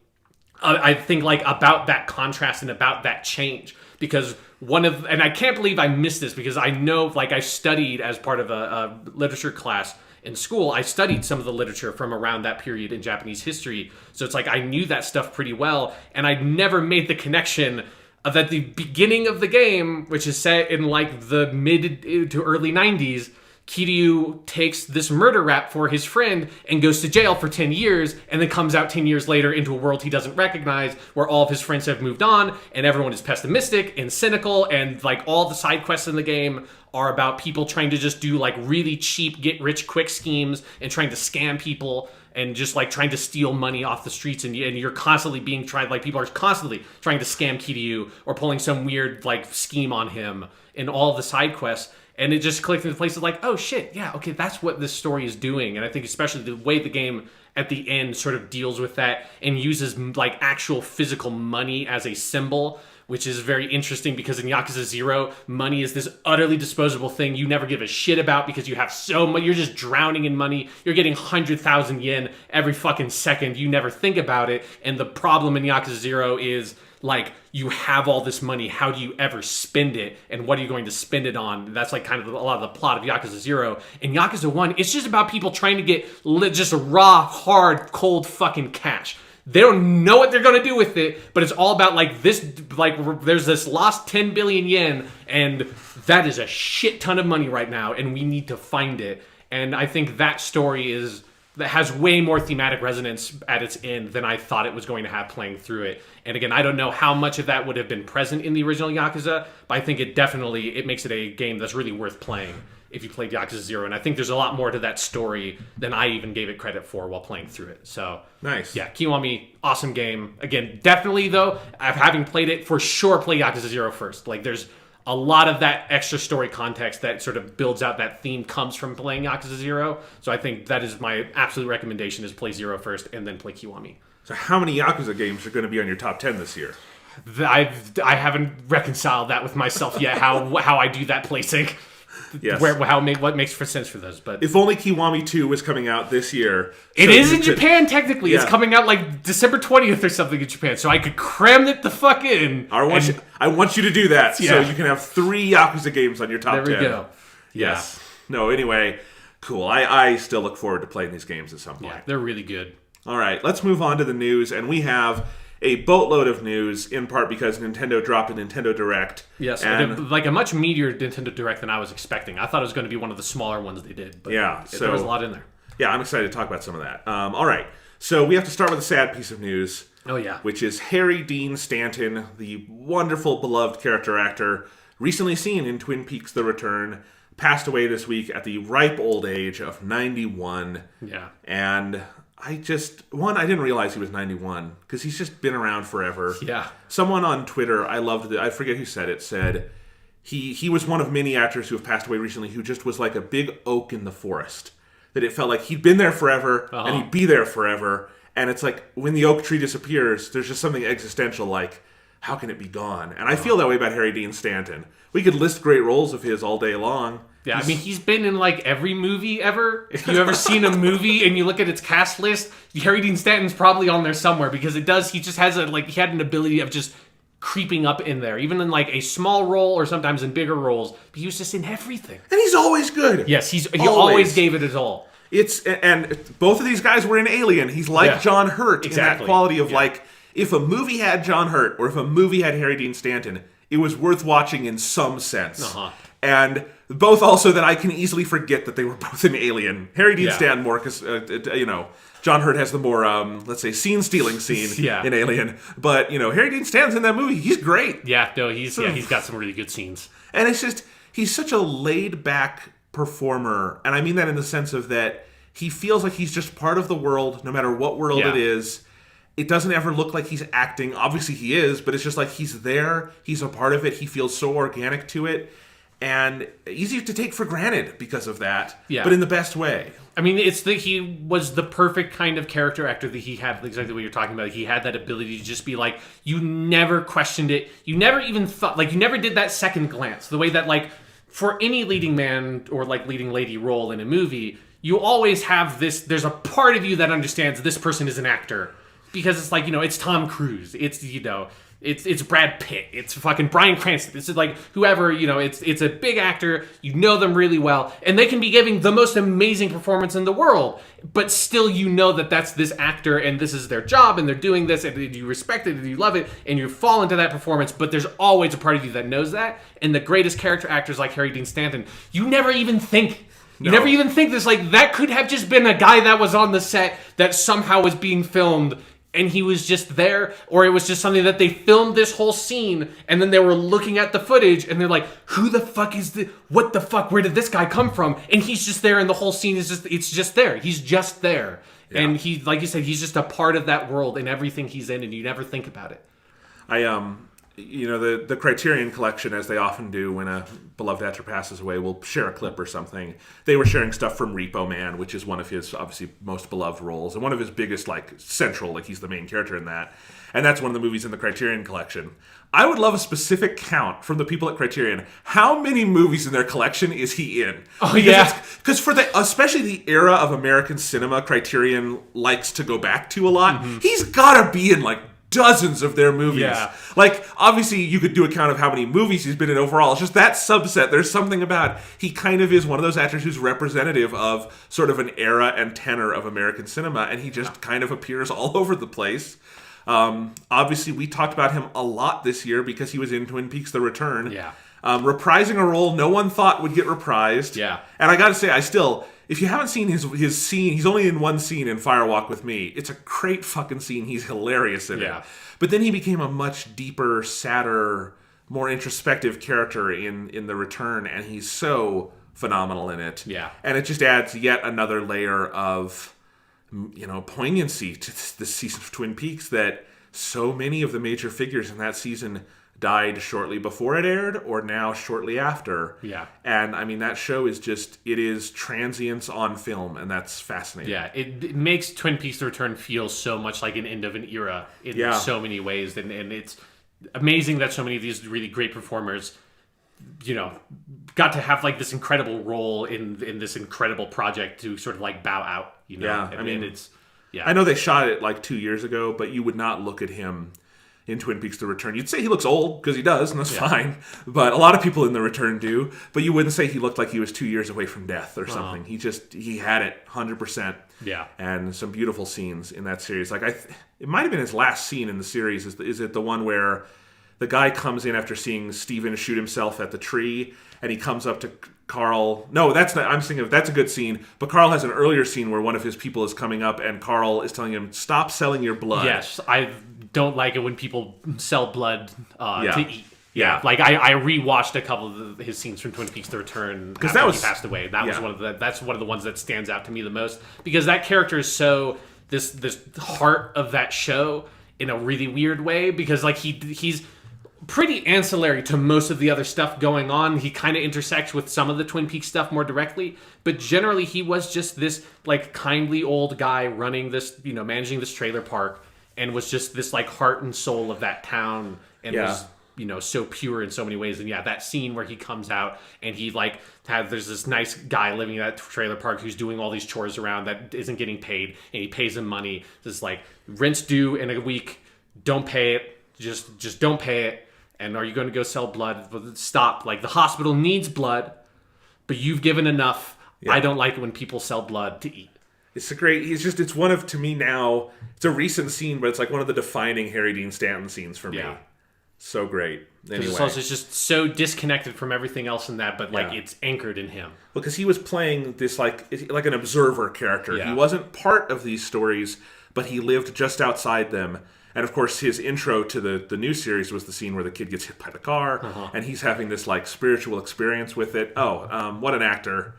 I think, like, about that contrast and about that change. Because and I can't believe I missed this, because I know, like, I studied as part of a literature class in school. I studied some of the literature from around that period in Japanese history. So it's like I knew that stuff pretty well, and I never made the connection of at the beginning of the game, which is set in like the mid to early 90s, Kiryu takes this murder rap for his friend and goes to jail for 10 years, and then comes out 10 years later into a world he doesn't recognize, where all of his friends have moved on, and everyone is pessimistic and cynical, and like all the side quests in the game are about people trying to just do like really cheap get-rich-quick schemes and trying to scam people and just like trying to steal money off the streets, and you're constantly being tried, like people are constantly trying to scam Kiryu or pulling some weird like scheme on him in all of the side quests. And it just clicked into place of like, oh shit, yeah, okay, that's what this story is doing. And I think especially the way the game at the end sort of deals with that and uses like actual physical money as a symbol, which is very interesting, because in Yakuza 0, money is this utterly disposable thing you never give a shit about because you have so much, you're just drowning in money. You're getting 100,000 yen every fucking second. You never think about it. And the problem in Yakuza 0 is, like, you have all this money, how do you ever spend it, and what are you going to spend it on? That's like kind of a lot of the plot of Yakuza 0. In Yakuza 1, it's just about people trying to get just raw, hard, cold fucking cash. They don't know what they're going to do with it, but it's all about like this, like there's this lost 10 billion yen, and that is a shit ton of money right now, and we need to find it. And I think that story that has way more thematic resonance at its end than I thought it was going to have playing through it. And again, I don't know how much of that would have been present in the original Yakuza, but I think it makes it a game that's really worth playing if you played Yakuza 0. And I think there's a lot more to that story than I even gave it credit for while playing through it. So, nice. Yeah, Kiwami, awesome game. Again, definitely, though, having played it, for sure play Yakuza 0 first. Like, there's a lot of that extra story context that sort of builds out that theme comes from playing Yakuza 0. So I think that is my absolute recommendation, is play 0 first and then play Kiwami. So how many Yakuza games are going to be on your top 10 this year? I haven't reconciled that with myself yet, how I do that placing. Yes. What makes for sense for those, but if only Kiwami 2 was coming out this year. It is in Japan, technically. Yeah. It's coming out like December 20th or something in Japan, so I could cram it the fuck in. I want you to do that, so you can have 3 Yakuza games on your top 10. There we go. Yes. Yeah. No, anyway, cool. I still look forward to playing these games at some point. Yeah, they're really good. All right, let's move on to the news, and we have a boatload of news, in part because Nintendo dropped a Nintendo Direct. Yes, and like a much meatier Nintendo Direct than I was expecting. I thought it was going to be one of the smaller ones they did, but there was a lot in there. Yeah, I'm excited to talk about some of that. All right, so we have to start with a sad piece of news. Oh, yeah. Which is Harry Dean Stanton, the wonderful, beloved character actor, recently seen in Twin Peaks: The Return, passed away this week at the ripe old age of 91. Yeah. And I didn't realize he was 91, because he's just been around forever. Yeah. Someone on Twitter, I forget who said it, said he was one of many actors who have passed away recently who just was like a big oak in the forest. That it felt like he'd been there forever, and he'd be there forever. And it's like, when the oak tree disappears, there's just something existential like, how can it be gone? And I feel that way about Harry Dean Stanton. We could list great roles of his all day long. Yeah, I mean, he's been in like every movie ever. If you've ever seen a movie and you look at its cast list, Harry Dean Stanton's probably on there somewhere, because he just has he had an ability of just creeping up in there, even in like a small role or sometimes in bigger roles. But he was just in everything. And he's always good. Yes, he always gave it his all. And both of these guys were in Alien. He's like John Hurt in that quality of like, if a movie had John Hurt or if a movie had Harry Dean Stanton, it was worth watching in some sense. And both also that I can easily forget that they were both in Alien. Harry Dean Stanton more because, John Hurt has the more, let's say, scene-stealing scene in Alien. But, Harry Dean Stanton's in that movie. He's great. Yeah, no, he's got some really good scenes. And it's just, he's such a laid-back performer, and I mean that in the sense of that he feels like he's just part of the world, no matter what world it is. It doesn't ever look like he's acting. Obviously he is, but it's just like he's there. He's a part of it. He feels so organic to it. And easy to take for granted because of that, but in the best way. I mean, he was the perfect kind of character actor that he had, exactly what you're talking about. He had that ability to just be like, you never questioned it. You never even thought, like, you never did that second glance. The way that, like, for any leading man or, like, leading lady role in a movie, you always have this, there's a part of you that understands this person is an actor. Because it's like, it's Tom Cruise. It's, it's Brad Pitt. It's fucking Bryan Cranston. This is like whoever, it's a big actor. You know them really well. And they can be giving the most amazing performance in the world. But still that that's this actor and this is their job and they're doing this and you respect it and you love it and you fall into that performance. But there's always a part of you that knows that. And the greatest character actors like Harry Dean Stanton, you never even think... You never even think this, like, that could have just been a guy that was on the set that somehow was being filmed and he was just there, or it was just something that they filmed this whole scene and then they were looking at the footage and they're like, who the fuck is this? What the fuck? Where did this guy come from? And he's just there and the whole scene it's just there. He's just there. Yeah. And he, like you said, he's just a part of that world and everything he's in and you never think about it. The Criterion Collection, as they often do when a beloved actor passes away, will share a clip or something. They were sharing stuff from Repo Man, which is one of his, obviously, most beloved roles, and one of his biggest, like, central, like, he's the main character in that. And that's one of the movies in the Criterion Collection. I would love a specific count from the people at Criterion. How many movies in their collection is he in? Oh, yeah. Because for especially the era of American cinema Criterion likes to go back to a lot, he's got to be in, like, dozens of their movies. Yeah. Like, obviously, you could do a count of how many movies he's been in overall. It's just that subset. There's something about... He kind of is one of those actors who's representative of sort of an era and tenor of American cinema, and he just kind of appears all over the place. Obviously, we talked about him a lot this year because he was in Twin Peaks: The Return. Yeah. Reprising a role no one thought would get reprised. Yeah. And I gotta say, if you haven't seen his scene, he's only in one scene in Fire Walk with Me. It's a great fucking scene. He's hilarious in it. But then he became a much deeper, sadder, more introspective character in The Return, and he's so phenomenal in it. Yeah. And it just adds yet another layer of, poignancy to this season of Twin Peaks that so many of the major figures in that season died shortly before it aired or now shortly after. Yeah. And I mean, that show is it is transience on film, and that's fascinating. Yeah, it makes Twin Peaks: The Return feel so much like an end of an era in so many ways. And it's amazing that so many of these really great performers, got to have like this incredible role in this incredible project to sort of like bow out, Yeah. I mean, it's... Yeah. I know they shot it like 2 years ago, but you would not look at him in Twin Peaks: The Return. You'd say he looks old, because he does, and that's fine. But a lot of people in The Return do. But you wouldn't say he looked like he was 2 years away from death or something. He had it 100%. Yeah. And some beautiful scenes in that series. Like it might have been his last scene in the series. Is it the one where the guy comes in after seeing Steven shoot himself at the tree, and he comes up to Carl? No, that's not. I'm thinking that's a good scene. But Carl has an earlier scene where one of his people is coming up, and Carl is telling him, "Stop selling your blood." Yes, I don't like it when people sell blood to eat. Yeah. Like I rewatched a couple of his scenes from Twin Peaks: The Return after he passed away. That was that's one of the ones that stands out to me the most, because that character is so this heart of that show in a really weird way, because like he's pretty ancillary to most of the other stuff going on. He kind of intersects with some of the Twin Peaks stuff more directly, but generally he was just this like kindly old guy running this, managing this trailer park, and was just this like heart and soul of that town, and was so pure in so many ways. And that scene where he comes out and he like there's this nice guy living in that trailer park who's doing all these chores around that isn't getting paid, and he pays him money. This like rent's due in a week, don't pay it, just don't pay it. And are you going to go sell blood? Stop. Like, the hospital needs blood, but you've given enough. I don't like it when people sell blood to eat. It's one of, to me now, it's a recent scene, but it's like one of the defining Harry Dean Stanton scenes for me. So great. Anyway. It's just so disconnected from everything else in that, but like it's anchored in him. Because he was playing this like an observer character. Yeah. He wasn't part of these stories, but he lived just outside them. And of course, his intro to the new series was the scene where the kid gets hit by the car, and he's having this like spiritual experience with it. What an actor!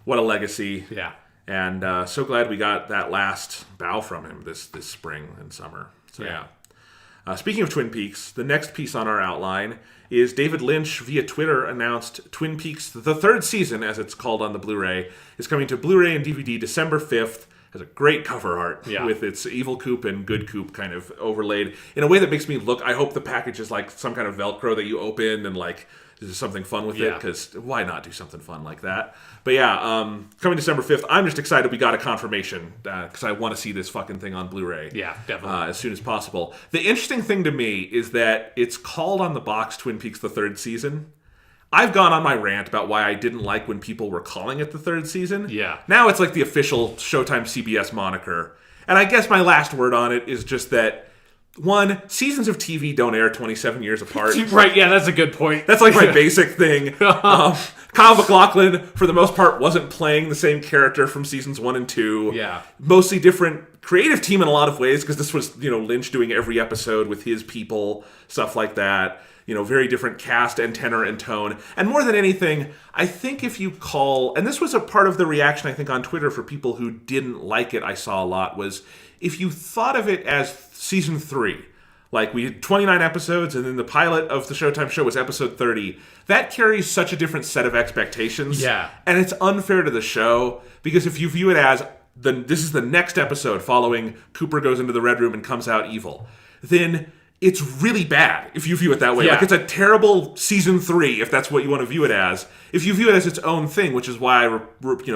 What a legacy! Yeah. And so glad we got that last bow from him this spring and summer. So yeah. Speaking of Twin Peaks, the next piece on our outline is David Lynch via Twitter announced Twin Peaks, the third season, as it's called on the Blu-ray, is coming to Blu-ray and DVD December 5th. Has a great cover art with its evil coop and good coop kind of overlaid in a way that makes me look. I hope the package is like some kind of Velcro that you open and like there's something fun with it, because why not do something fun like that? But coming December 5th, I'm just excited we got a confirmation because I want to see this fucking thing on Blu-ray. Yeah, definitely. As soon as possible. The interesting thing to me is that it's called on the box Twin Peaks the third season. I've gone on my rant about why I didn't like when people were calling it the third season. Yeah. Now it's like the official Showtime CBS moniker. And I guess my last word on it is just that, one, seasons of TV don't air 27 years apart. Right, yeah, that's a good point. That's like my basic thing. Kyle MacLachlan, for the most part, wasn't playing the same character from seasons 1 and 2. Yeah. Mostly different creative team in a lot of ways, because this was, Lynch doing every episode with his people, stuff like that. Very different cast and tenor and tone. And more than anything, I think if you call... And this was a part of the reaction, I think, on Twitter for people who didn't like it, I saw a lot, was if you thought of it as season 3, like we had 29 episodes, and then the pilot of the Showtime show was episode 30, that carries such a different set of expectations. Yeah. And it's unfair to the show, because if you view it as, this is the next episode following Cooper goes into the Red Room and comes out evil, then... it's really bad if you view it that way. Yeah. Like, it's a terrible season 3, if that's what you want to view it as. If you view it as its own thing, which is why I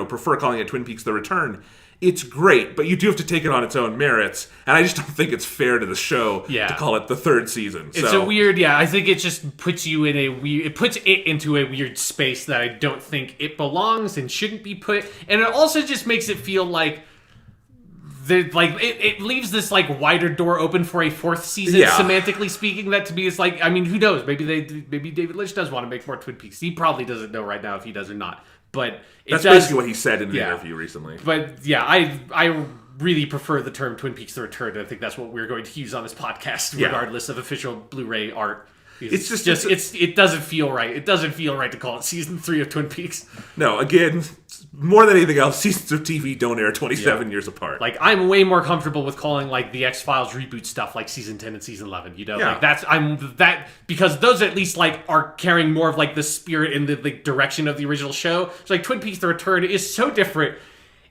prefer calling it Twin Peaks The Return, it's great, but you do have to take it on its own merits, and I just don't think it's fair to the show to call it the third season. It's a weird, I think it just puts you in it puts it into a weird space that I don't think it belongs and shouldn't be put, and it also just makes it feel like it leaves this like wider door open for a fourth season. Semantically speaking, that to me is like, I mean, who knows? Maybe David Lynch does want to make more Twin Peaks. He probably doesn't know right now if he does or not. But that's basically what he said in the interview recently. But I really prefer the term Twin Peaks: The Return. I think that's what we're going to use on this podcast, regardless of official Blu-ray art. It doesn't feel right. It doesn't feel right to call it season 3 of Twin Peaks. No, again, more than anything else, seasons of TV don't air 27 years apart. Like, I'm way more comfortable with calling like the X-Files reboot stuff like season 10 and season 11. Like because those at least like are carrying more of like the spirit and the direction of the original show. So like Twin Peaks: The Return is so different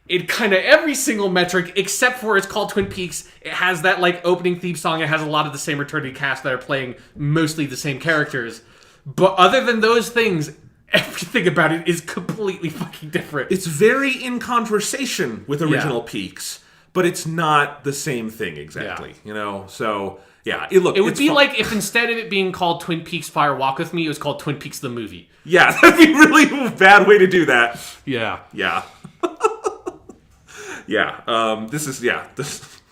in kind of every single metric, except for it's called Twin Peaks. It has that like opening theme song. It has a lot of the same returning cast that are playing mostly the same characters. But other than those things, everything about it is completely fucking different. It's very in conversation with original Peaks, but it's not the same thing exactly. So it would be like if instead of it being called Twin Peaks: Fire Walk With Me, it was called Twin Peaks the Movie. Yeah, that'd be a really bad way to do that. Yeah.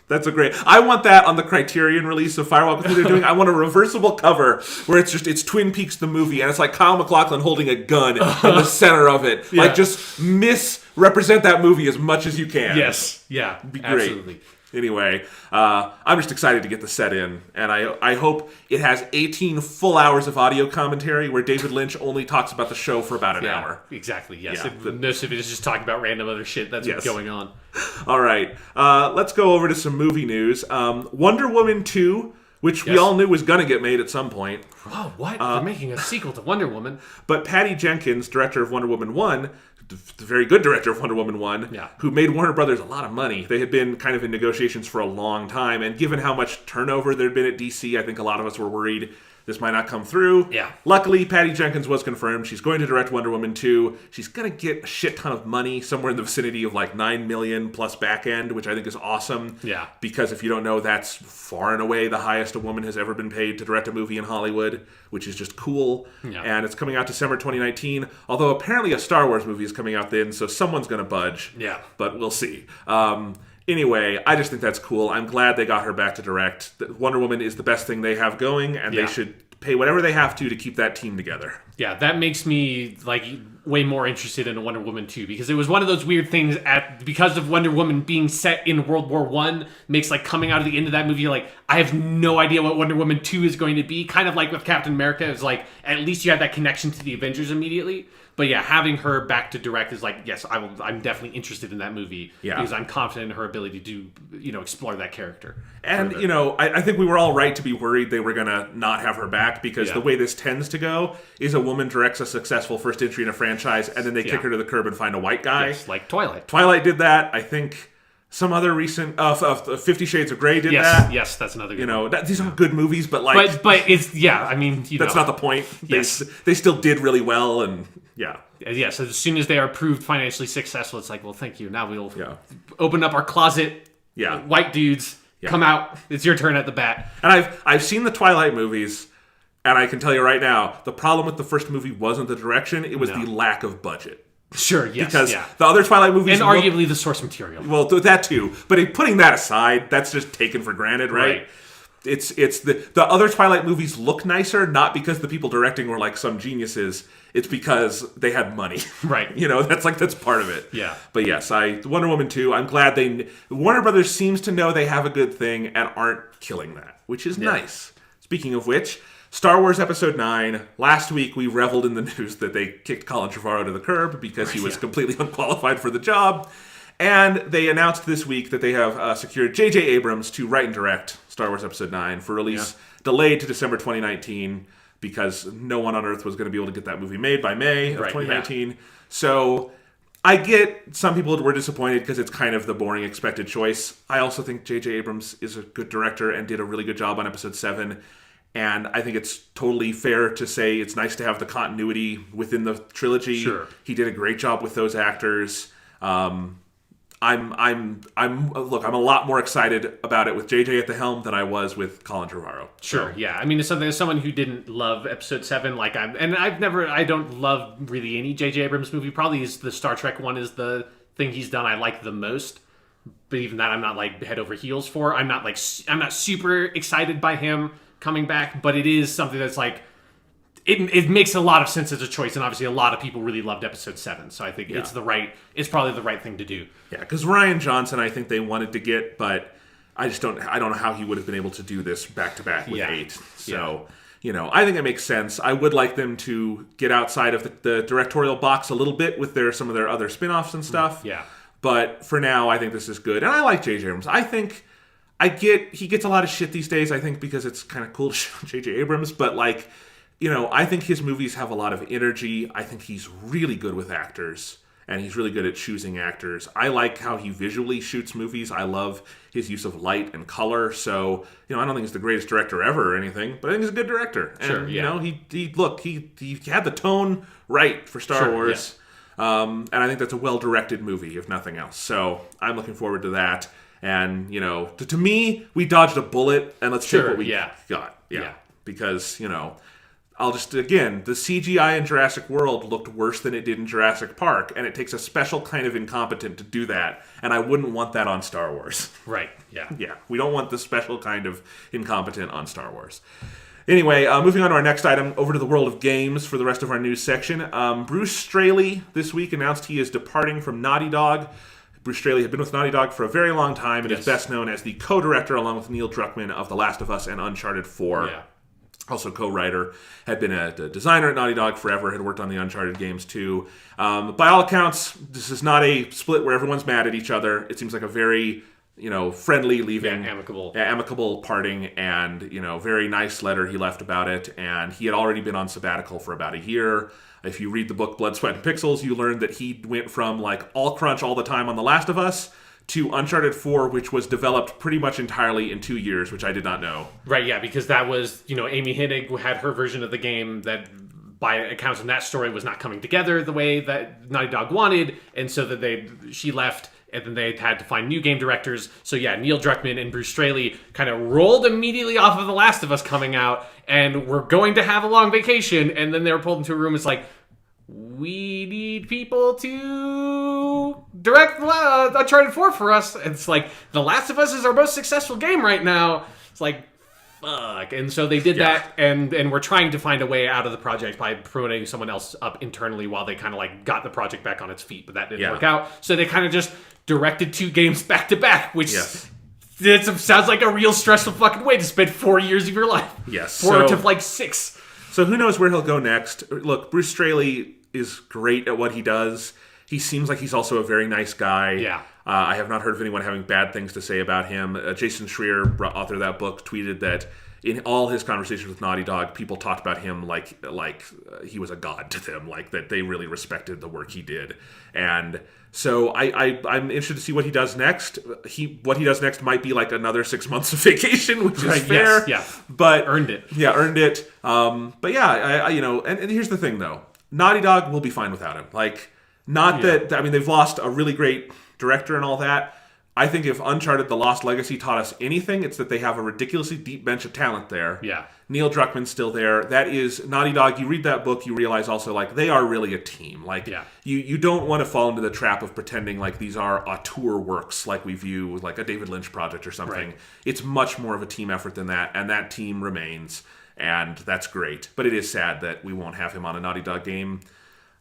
That's a great... I want that on the Criterion release of Firewalk with Me they're doing. I want a reversible cover where it's Twin Peaks the movie, and it's like Kyle MacLachlan holding a gun in the center of it. Yeah. Like, just misrepresent that movie as much as you can. Yes. Yeah. It'd be great. Absolutely. Anyway, I'm just excited to get the set in, and I hope it has 18 full hours of audio commentary where David Lynch only talks about the show for about an hour. Exactly, yes. Most of it is just talking about random other shit that's going on. All right, let's go over to some movie news. Wonder Woman 2, which we all knew was going to get made at some point. Oh, what? They're making a sequel to Wonder Woman. But Patty Jenkins, director of Wonder Woman 1... the very good director of Wonder Woman 1, who made Warner Brothers a lot of money. They had been kind of in negotiations for a long time, and given how much turnover there had been at DC, I think a lot of us were worried this might not come through. Yeah. Luckily, Patty Jenkins was confirmed. She's going to direct Wonder Woman 2. She's going to get a shit ton of money, somewhere in the vicinity of like $9 million plus back end, which I think is awesome. Yeah. Because if you don't know, that's far and away the highest a woman has ever been paid to direct a movie in Hollywood, which is just cool. Yeah. And it's coming out December 2019, although apparently a Star Wars movie is coming out then, so someone's going to budge. Yeah. But we'll see. Anyway, I just think that's cool. I'm glad they got her back to direct. Wonder Woman is the best thing they have going, and they should pay whatever they have to keep that team together. Yeah, that makes me, like, way more interested in a Wonder Woman 2, because it was one of those weird things because of Wonder Woman being set in World War One makes like coming out of the end of that movie, you're like, I have no idea what Wonder Woman 2 is going to be. Kind of like with Captain America, it's like at least you have that connection to the Avengers immediately. But yeah, having her back to direct is like, yes, I'm definitely interested in that movie because I'm confident in her ability to, explore that character. And, I think we were all right to be worried they were going to not have her back, because the way this tends to go is a woman directs a successful first entry in a franchise and then they kick her to the curb and find a white guy. Yes, like Twilight. Twilight did that. I think some other recent 50 Shades of Grey did that. Yes, that's another good one. These aren't good movies, but like... But it's, that's not the point. Yes. They still did really well, and Yes, as soon as they are proved financially successful, it's like, well, thank you. Now we'll open up our closet. White dudes, come out. It's your turn at the bat. And I've seen the Twilight movies, and I can tell you right now, the problem with the first movie wasn't the direction, it was the lack of budget. Sure, yes. Because the other Twilight movies... And arguably the source material. Well, that too. But putting that aside, that's just taken for granted, right? It's the other Twilight movies look nicer, not because the people directing were like some geniuses. It's because they had money. Right. That's part of it. Yeah. But yes, Wonder Woman 2, I'm glad Warner Brothers seems to know they have a good thing and aren't killing that, which is nice. Speaking of which, Star Wars Episode 9, last week we reveled in the news that they kicked Colin Trevorrow to the curb because he was completely unqualified for the job. And they announced this week that they have secured J.J. Abrams to write and direct Star Wars Episode 9 for release delayed to December 2019 because no one on Earth was going to be able to get that movie made by May of 2019. Yeah. So I get some people were disappointed because it's kind of the boring expected choice. I also think J.J. Abrams is a good director and did a really good job on Episode 7. And I think it's totally fair to say it's nice to have the continuity within the trilogy. Sure. He did a great job with those actors. I'm a lot more excited about it with JJ at the helm than I was with Colin Trevorrow. Sure, yeah. I mean, as someone who didn't love Episode 7, I don't love really any J.J. Abrams movie. Probably the Star Trek one is the thing he's done I like the most. But even that, I'm not like head over heels for. I'm not super excited by him coming back. But it is something that's like. It makes a lot of sense as a choice, and obviously a lot of people really loved Episode 7, so I think it's probably the right thing to do. Yeah, because Rian Johnson, I think they wanted to get, but I don't know how he would have been able to do this back to back with 8. So, I think it makes sense. I would like them to get outside of the directorial box a little bit with some of their other spin-offs and stuff. Yeah. But for now, I think this is good, and I like J.J. Abrams. I think he gets a lot of shit these days. I think because it's kind of cool to show J.J. Abrams, but like. I think his movies have a lot of energy. I think he's really good with actors, and he's really good at choosing actors. I like how he visually shoots movies. I love his use of light and color. So, I don't think he's the greatest director ever or anything, but I think he's a good director. And, sure, yeah. He had the tone right for Star Wars. Yeah. And I think that's a well-directed movie, if nothing else. So I'm looking forward to that. And, to me, we dodged a bullet, and let's take what we got. Yeah. Because, I'll just, again, the CGI in Jurassic World looked worse than it did in Jurassic Park, and it takes a special kind of incompetent to do that, and I wouldn't want that on Star Wars. Right, yeah. Yeah, we don't want the special kind of incompetent on Star Wars. Anyway, moving on to our next item, over to the world of games for the rest of our news section. Bruce Straley this week announced he is departing from Naughty Dog. Bruce Straley had been with Naughty Dog for a very long time and is best known as the co-director, along with Neil Druckmann, of The Last of Us and Uncharted 4. Yeah. Also co-writer, had been a designer at Naughty Dog forever, had worked on the Uncharted games too. By all accounts, this is not a split where everyone's mad at each other. It seems like a very, friendly leaving. Amicable parting, and, very nice letter he left about it. And he had already been on sabbatical for about a year. If you read the book Blood, Sweat, and Pixels, you learn that he went from like all crunch all the time on The Last of Us to Uncharted 4, which was developed pretty much entirely in 2 years, which I did not know. Right, yeah, because that was, Amy Hennig had her version of the game that, by accounts in that story, was not coming together the way that Naughty Dog wanted, and so that she left, and then they had to find new game directors. So yeah, Neil Druckmann and Bruce Straley kind of rolled immediately off of The Last of Us coming out, and were going to have a long vacation, and then they were pulled into a room. It's like, we need people to direct Uncharted 4 for us. And it's like, The Last of Us is our most successful game right now. It's like, fuck. And so they did that, and we're trying to find a way out of the project by promoting someone else up internally while they kind of like got the project back on its feet, but that didn't work out. So they kind of just directed 2 games back to back, which it sounds like a real stressful fucking way to spend 4 years of your life. Yes. 4 to like 6. So who knows where he'll go next? Look, Bruce Straley is great at what he does. He seems like he's also a very nice guy. Yeah. I have not heard of anyone having bad things to say about him. Jason Schreier, author of that book, tweeted that in all his conversations with Naughty Dog, people talked about him like he was a god to them, like that they really respected the work he did. And so I'm interested to see what he does next. What he does next might be like another 6 months of vacation, which is fair. But earned it. Yeah, earned it. But yeah, and here's the thing though, Naughty Dog will be fine without him. Like, not that I mean they've lost a really great director and all that. I think if Uncharted: The Lost Legacy taught us anything, it's that they have a ridiculously deep bench of talent there. Yeah. Neil Druckmann's still there. That is Naughty Dog. You read that book, you realize also like they are really a team. Like you don't want to fall into the trap of pretending like these are auteur works like we view like a David Lynch project or something. Right. It's much more of a team effort than that, and that team remains, and that's great. But it is sad that we won't have him on a Naughty Dog game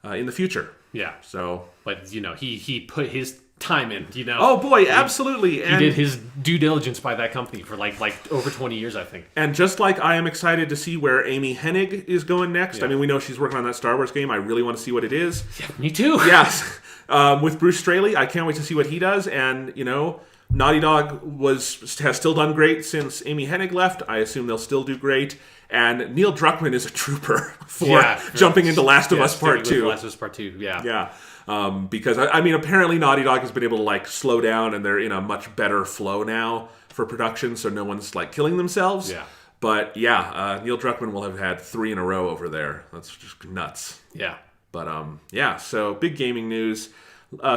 in the future. Yeah. So, but he put his time in, Oh boy, absolutely. He did his due diligence by that company for like over 20 years, I think. And just like I am excited to see where Amy Hennig is going next. Yeah. I mean, we know she's working on that Star Wars game. I really want to see what it is. Yeah, me too. Yes. With Bruce Straley, I can't wait to see what he does. And, Naughty Dog has still done great since Amy Hennig left. I assume they'll still do great. And Neil Druckmann is a trooper for jumping into Last of Us Part 2. Last of Us Part 2, yeah. Yeah. Because, I mean, apparently Naughty Dog has been able to, like, slow down, and they're in a much better flow now for production, so no one's, like, killing themselves. Yeah. But, Neil Druckmann will have had 3 in a row over there. That's just nuts. Yeah. But, so big gaming news.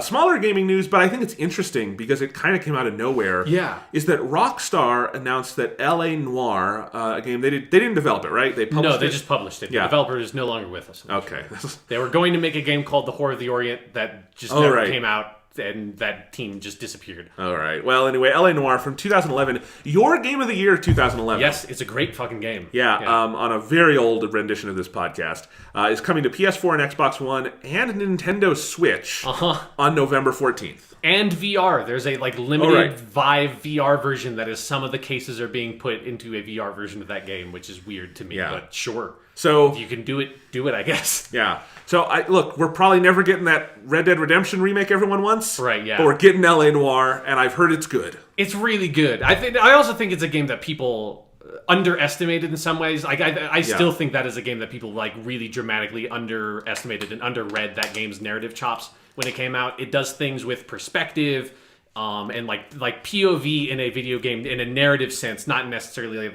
Smaller gaming news, but I think it's interesting because it kind of came out of nowhere. Yeah, is that Rockstar announced that L.A. Noire, a game they didn't develop it, right? They published they just published it. The developer is no longer with us. Okay, they were going to make a game called The Horror of the Orient that just never came out. And that team just disappeared. All right. Well, anyway, L.A. Noire from 2011. Your game of the year, 2011. Yes, it's a great fucking game. Yeah. On a very old rendition of this podcast. Is coming to PS4 and Xbox One and Nintendo Switch on November 14th. And VR. There's a limited Vive VR version that is some of the cases are being put into a VR version of that game, which is weird to me, but sure. So if you can do it, I guess. Yeah. So look, we're probably never getting that Red Dead Redemption remake everyone wants. Right, yeah. But we're getting L.A. Noire, and I've heard it's good. It's really good. I also think it's a game that people underestimated in some ways. I still think that is a game that people really dramatically underestimated and underread that game's narrative chops when it came out. It does things with perspective, and like POV in a video game in a narrative sense, not necessarily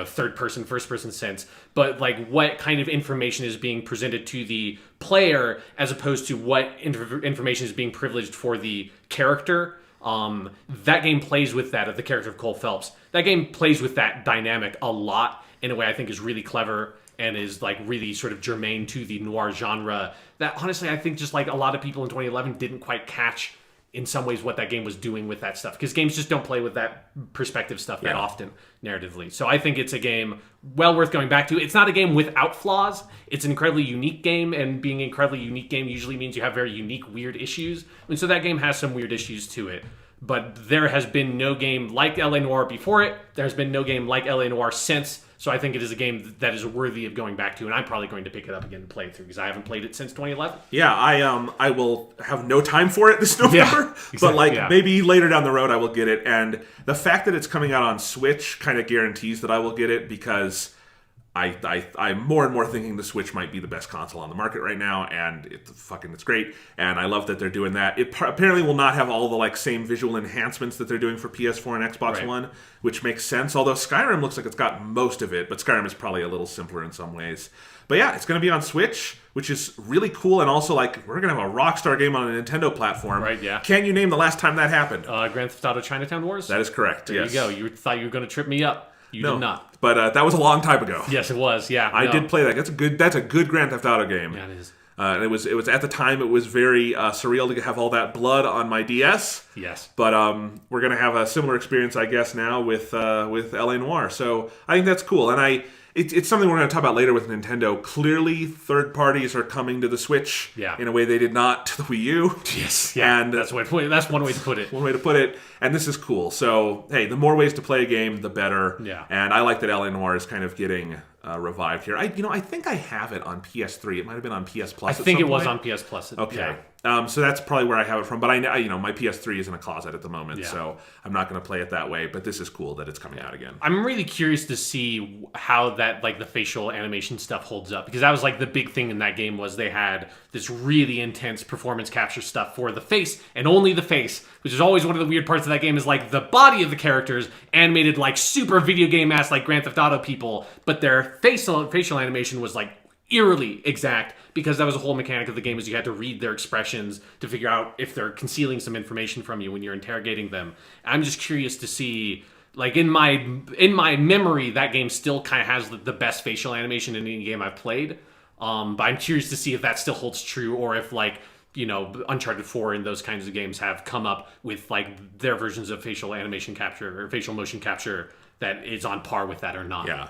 third person, first person sense, but what kind of information is being presented to the player as opposed to what information is being privileged for the character. That game plays with that, of the character of Cole Phelps. That game plays with that dynamic a lot in a way I think is really clever and is really sort of germane to the noir genre that honestly I think just a lot of people in 2011 didn't quite catch in some ways what that game was doing with that stuff, because games just don't play with that perspective stuff that often narratively. So I think it's a game well worth going back to. It's not a game without flaws. It's an incredibly unique game, and being an incredibly unique game usually means you have very unique, weird issues. And so that game has some weird issues to it. But there has been no game like L.A. Noire before it. There's been no game like L.A. Noire since. So I think it is a game that is worthy of going back to, and I'm probably going to pick it up again and play it through, because I haven't played it since 2011. Yeah, I will have no time for it this November, but maybe later down the road I will get it. And the fact that it's coming out on Switch kind of guarantees that I will get it, because I'm more and more thinking the Switch might be the best console on the market right now, and it's great, and I love that they're doing that. It apparently will not have all the same visual enhancements that they're doing for PS4 and Xbox One, which makes sense, although Skyrim looks like it's got most of it, but Skyrim is probably a little simpler in some ways. But yeah, it's going to be on Switch, which is really cool, and also we're going to have a Rockstar game on a Nintendo platform. Right, yeah. Can you name the last time that happened? Grand Theft Auto Chinatown Wars? That is correct, There you go. You thought you were going to trip me up. You did not. But that was a long time ago. Yes, it was. Yeah, I did play that. That's a good Grand Theft Auto game. Yeah, it is. And it was at the time, it was very surreal to have all that blood on my DS. Yes. But we're going to have a similar experience, I guess, now with L.A. Noire. So I think that's cool. And it's something we're going to talk about later with Nintendo. Clearly, third parties are coming to the Switch in a way they did not to the Wii U. Yes. Yeah, and that's one way to put it. One way to put it. And this is cool. So, hey, the more ways to play a game, the better. Yeah. And I like that L.A. Noire is kind of getting revived here. I think I have it on PS3. It might have been on PS Plus. I think it was on PS Plus. Okay. Yeah. So that's probably where I have it from. But I my PS3 is in a closet at the moment, so I'm not going to play it that way. But this is cool that it's coming out again. I'm really curious to see how that the facial animation stuff holds up, because that was the big thing in that game was they had this really intense performance capture stuff for the face and only the face, which is always one of the weird parts of that game is the body of the characters animated super video game ass Grand Theft Auto people, but their facial animation was eerily exact, because that was a whole mechanic of the game is you had to read their expressions to figure out if they're concealing some information from you when you're interrogating them. I'm just curious to see, in my memory, that game still kind of has the best facial animation in any game I've played. But I'm curious to see if that still holds true, or if Uncharted 4 and those kinds of games have come up with their versions of facial animation capture or facial motion capture that is on par with that or not. Yeah.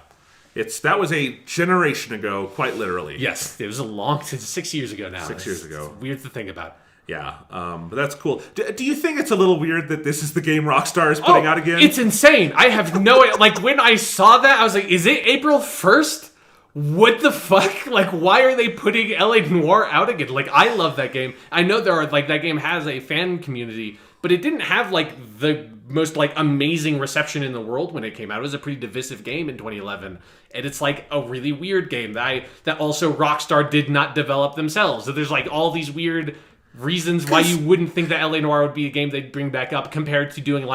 That was a generation ago, quite literally. Yes, it was 6 years ago now. 6 years ago. It's weird to think about. Yeah, but that's cool. Do you think it's a little weird that this is the game Rockstar is putting out again? It's insane. I have no idea. When I saw that, I was like, is it April 1st? What the fuck? Why are they putting L.A. Noire out again? I love that game. I know there are, that game has a fan community, but it didn't have, the most, amazing reception in the world when it came out. It was a pretty divisive game in 2011. And it's, a really weird game that also Rockstar did not develop themselves. So there's, all these weird reasons why you wouldn't think that L.A. Noire would be a game they'd bring back up compared to doing,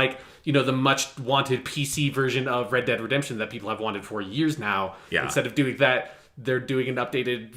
the much-wanted PC version of Red Dead Redemption that people have wanted for years now. Yeah. Instead of doing that, they're doing an updated,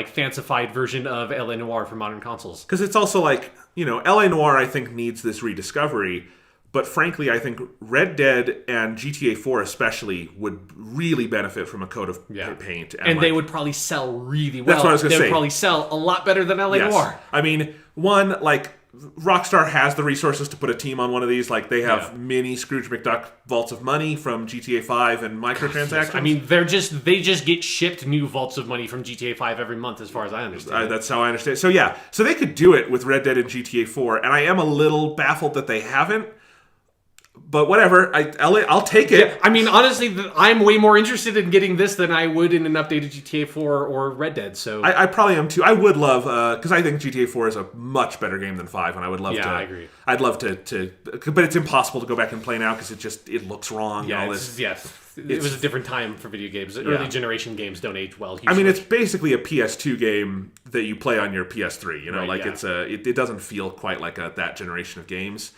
fancified version of L.A. Noire for modern consoles. Because it's also L.A. Noire, I think, needs this rediscovery. But frankly, I think Red Dead and GTA 4 especially would really benefit from a coat of paint. And they would probably sell really well. That's what I was going to say. They would probably sell a lot better than L.A. Noire. I mean, Rockstar has the resources to put a team on one of these. They have mini Scrooge McDuck vaults of money from GTA 5 and microtransactions. Yes. I mean, they just get shipped new vaults of money from GTA 5 every month, as far as I understand. That's how I understand. So they could do it with Red Dead and GTA 4, and I am a little baffled that they haven't. But whatever, I'll take it. Yeah, I mean, honestly, I'm way more interested in getting this than I would in an updated GTA 4 or Red Dead. So I probably am too. I would love, because I think GTA 4 is a much better game than 5, and I would love to. Yeah, I agree. I'd love to, but it's impossible to go back and play now because it looks wrong. Yeah, and all this. It was a different time for video games. Early generation games don't age well. Usually. I mean, it's basically a PS2 game that you play on your PS3. It doesn't feel quite like that generation of games.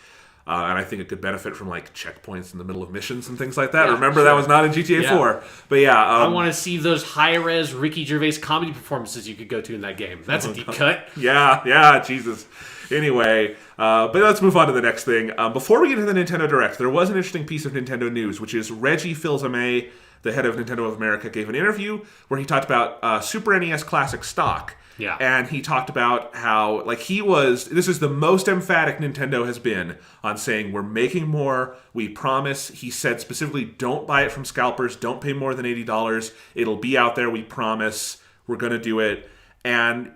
And I think it could benefit from checkpoints in the middle of missions and things like that. Yeah, Remember, that was not in GTA 4. But I want to see those high-res Ricky Gervais comedy performances you could go to in that game. That's a deep cut. Yeah, Jesus. Anyway, but let's move on to the next thing. Before we get into the Nintendo Direct, there was an interesting piece of Nintendo news, which is Reggie Fils-Aimé, the head of Nintendo of America, gave an interview where he talked about Super NES Classic stock. Yeah. And he talked about how, this is the most emphatic Nintendo has been on saying, we're making more, we promise. He said specifically, don't buy it from scalpers, don't pay more than $80. It'll be out there, we promise. We're going to do it. And,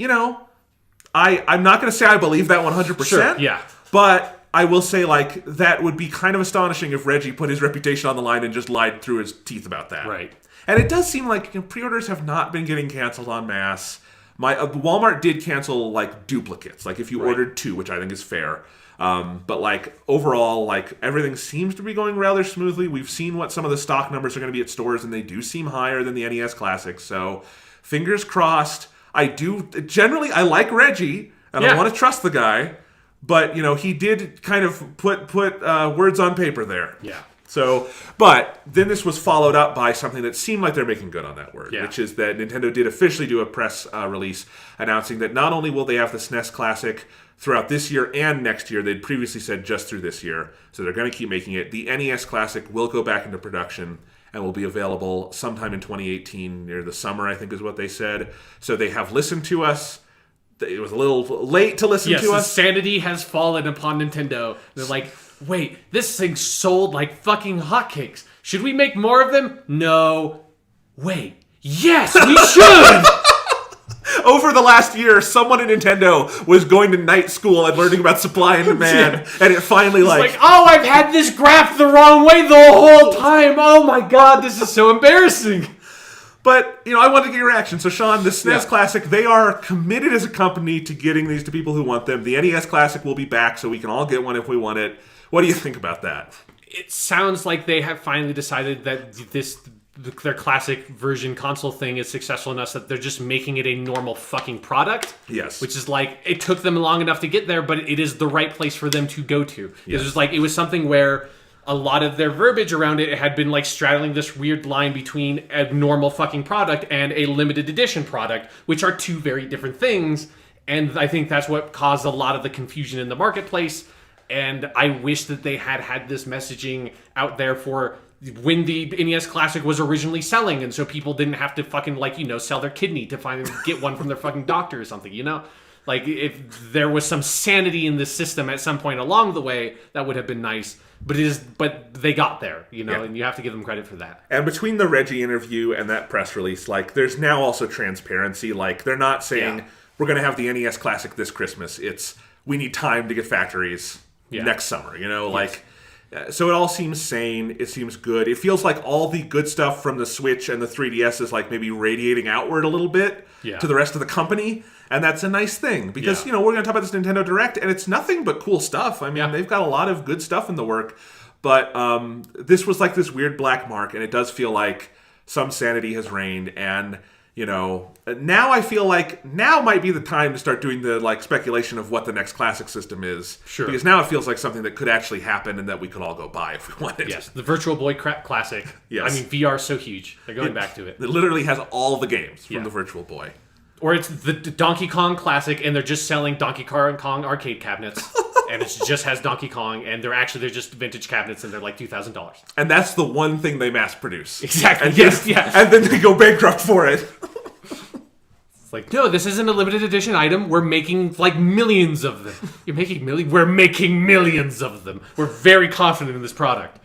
I'm not going to say I believe that 100%. Sure, yeah. But I will say, that would be kind of astonishing if Reggie put his reputation on the line and just lied through his teeth about that. Right. And it does seem like pre-orders have not been getting canceled en masse. Walmart did cancel duplicates, if you ordered 2, which I think is fair. But overall, everything seems to be going rather smoothly. We've seen what some of the stock numbers are going to be at stores, and they do seem higher than the NES Classic. So fingers crossed. I like Reggie, and I want to trust the guy. But he did kind of put words on paper there. Yeah. So, but then this was followed up by something that seemed like they're making good on that word, which is that Nintendo did officially do a press release announcing that not only will they have the SNES Classic throughout this year and next year, they'd previously said just through this year, so they're going to keep making it. The NES Classic will go back into production and will be available sometime in 2018 near the summer, I think is what they said. So they have listened to us. It was a little late to listen to us. Sanity has fallen upon Nintendo. They're like, wait, this thing sold like fucking hotcakes. Should we make more of them? No. Wait. Yes, we should! Over the last year, someone at Nintendo was going to night school and learning about supply and demand, and it finally like, oh, I've had this graph the wrong way the whole time. Oh my god, this is so embarrassing. But, I wanted to get your reaction. So, Sean, the SNES Classic, they are committed as a company to getting these to people who want them. The NES Classic will be back, so we can all get one if we want it. What do you think about that? It sounds like they have finally decided that their classic version console thing is successful enough that they're just making it a normal fucking product. Yes. Which is like, it took them long enough to get there, but it is the right place for them to go to. Yes. It was something where a lot of their verbiage around it had been like straddling this weird line between a normal fucking product and a limited edition product, which are two very different things. And I think that's what caused a lot of the confusion in the marketplace. And I wish that they had this messaging out there for when the NES Classic was originally selling, and so people didn't have to fucking sell their kidney to finally get one from their fucking doctor or something, Like, if there was some sanity in this system at some point along the way, that would have been nice. But they got there, and you have to give them credit for that. And between the Reggie interview and that press release, there's now also transparency. They're not saying, we're going to have the NES Classic this Christmas. It's, we need time to get factories next summer, Yes. So it all seems sane. It seems good. It feels like all the good stuff from the Switch and the 3DS is maybe radiating outward a little bit to the rest of the company. And that's a nice thing because, we're going to talk about this Nintendo Direct and it's nothing but cool stuff. I mean, they've got a lot of good stuff in the work. But this was this weird black mark, and it does feel like some sanity has reigned. And, now I feel like now might be the time to start doing the speculation of what the next classic system is. Sure. Because now it feels like something that could actually happen and that we could all go buy if we wanted. Yes, the Virtual Boy Classic. Yes. I mean, VR is so huge. They're going back to it. It literally has all the games from the Virtual Boy. Or it's the Donkey Kong Classic, and they're just selling Donkey Kong arcade cabinets. And it just has Donkey Kong, and they're just vintage cabinets, and they're like $2,000. And that's the one thing they mass produce. Exactly. And and then they go bankrupt for it. It's like, no, this isn't a limited edition item. We're making millions of them. You're making millions? We're making millions of them. We're very confident in this product.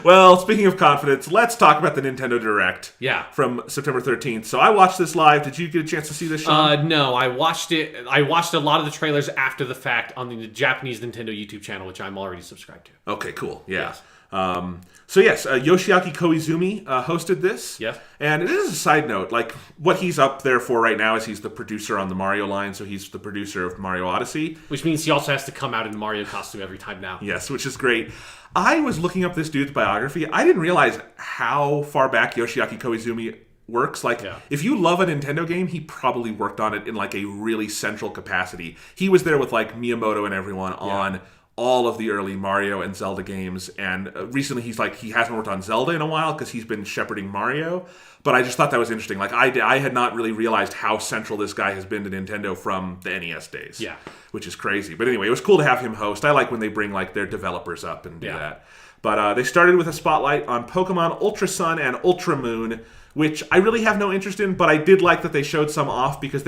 Well, speaking of confidence, let's talk about the Nintendo Direct. Yeah. From September 13th. So I watched this live. Did you get a chance to see this, Sean? No, I watched it. I watched a lot of the trailers after the fact on the Japanese Nintendo YouTube channel, which I'm already subscribed to. Okay, cool. Yeah. Yes. Yoshiaki Koizumi hosted this. Yeah. And it is a side note. What he's up there for right now is he's the producer on the Mario line, so he's the producer of Mario Odyssey. Which means he also has to come out in Mario costume every time now. Yes, which is great. I was looking up this dude's biography. I didn't realize how far back Yoshiaki Koizumi works. If you love a Nintendo game, he probably worked on it in a really central capacity. He was there with Miyamoto and everyone on all of the early Mario and Zelda games, and recently he hasn't worked on Zelda in a while because he's been shepherding Mario, but I just thought that was interesting. I had not really realized how central this guy has been to Nintendo from the NES days, which is crazy. But anyway, it was cool to have him host. I like when they bring their developers up and do that. But they started with a spotlight on Pokemon Ultra Sun and Ultra Moon, which I really have no interest in, but I did like that they showed some off because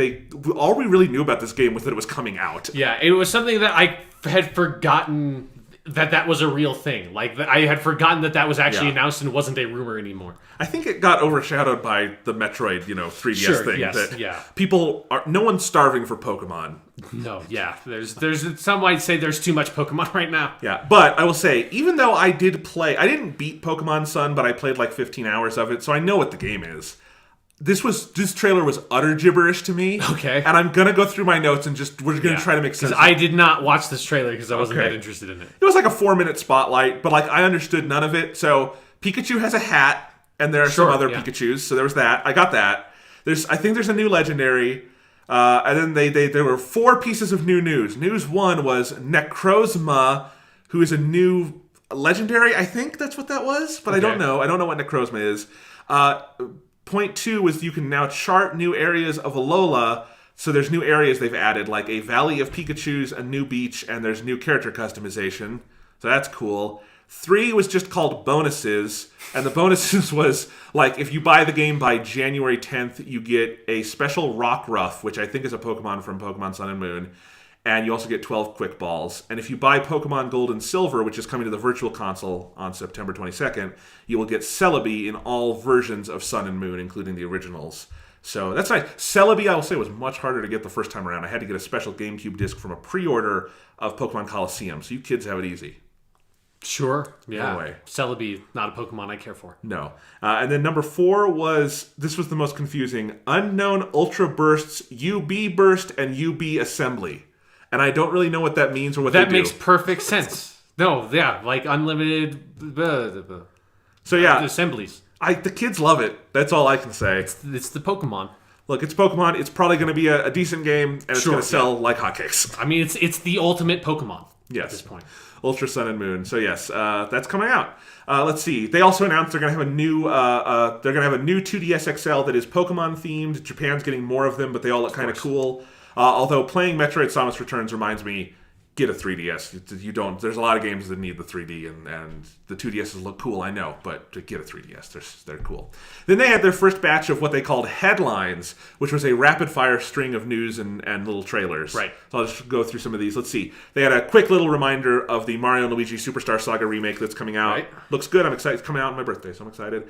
all we really knew about this game was that it was coming out. Yeah, it was something that I had forgotten that was a real thing. I had forgotten that was actually announced and wasn't a rumor anymore. I think it got overshadowed by the Metroid, 3DS thing. Yes, no one's starving for Pokemon. No, yeah. There's some might say there's too much Pokemon right now. Yeah, but I will say, even though I didn't beat Pokemon Sun, but I played 15 hours of it, so I know what the game is. This trailer was utter gibberish to me. Okay. And I'm gonna go through my notes and we're gonna try to make sense. Because I did not watch this trailer because I wasn't that interested in it. It was a 4-minute spotlight, but I understood none of it. So Pikachu has a hat, and there are some other Pikachus. So there was that. I got that. I think there's a new legendary. And then there were 4 pieces of new news. News 1 was Necrozma, who is a new legendary. I think that's what that was, but I don't know. I don't know what Necrozma is. Point 2 was you can now chart new areas of Alola. So there's new areas they've added, a Valley of Pikachus, a new beach, and there's new character customization. So that's cool. 3 was just called bonuses, and the bonuses was like if you buy the game by January 10th, you get a special Rockruff, which I think is a Pokemon from Pokemon Sun and Moon, and you also get 12 Quick Balls. And if you buy Pokemon Gold and Silver, which is coming to the Virtual Console on September 22nd, you will get Celebi in all versions of Sun and Moon, including the originals. So that's nice. Celebi, I will say, was much harder to get the first time around. I had to get a special GameCube disc from a pre-order of Pokemon Coliseum, so you kids have it easy. Sure. Yeah. Anyway. Celebi, not a Pokemon I care for. No. And then number 4 was, this was the most confusing, Unknown Ultra Bursts, UB Burst, and UB Assembly. And I don't really know what that means or what that they do. Makes perfect sense. No, yeah, like unlimited so yeah, assemblies. The kids love it. That's all I can say. It's the Pokemon. Look, it's Pokemon. It's probably going to be a decent game, and it's going to sell like hotcakes. I mean, it's the ultimate Pokemon at this point. Ultra Sun and Moon. So yes, that's coming out. Let's see. They also announced they're going to have a new 2DS XL that is Pokemon themed. Japan's getting more of them, but they all look kind of cool. Although playing Metroid Samus Returns reminds me, get a 3DS. You don't. There's a lot of games that need the 3D, and the 2DSs look cool, I know, but to get a 3DS, they're cool. Then they had their first batch of what they called headlines, which was a rapid-fire string of news and little trailers. Right. So I'll just go through some of these. Let's see. They had a quick little reminder of the Mario & Luigi Superstar Saga remake that's coming out. Right. Looks good. I'm excited. It's coming out on my birthday, so I'm excited.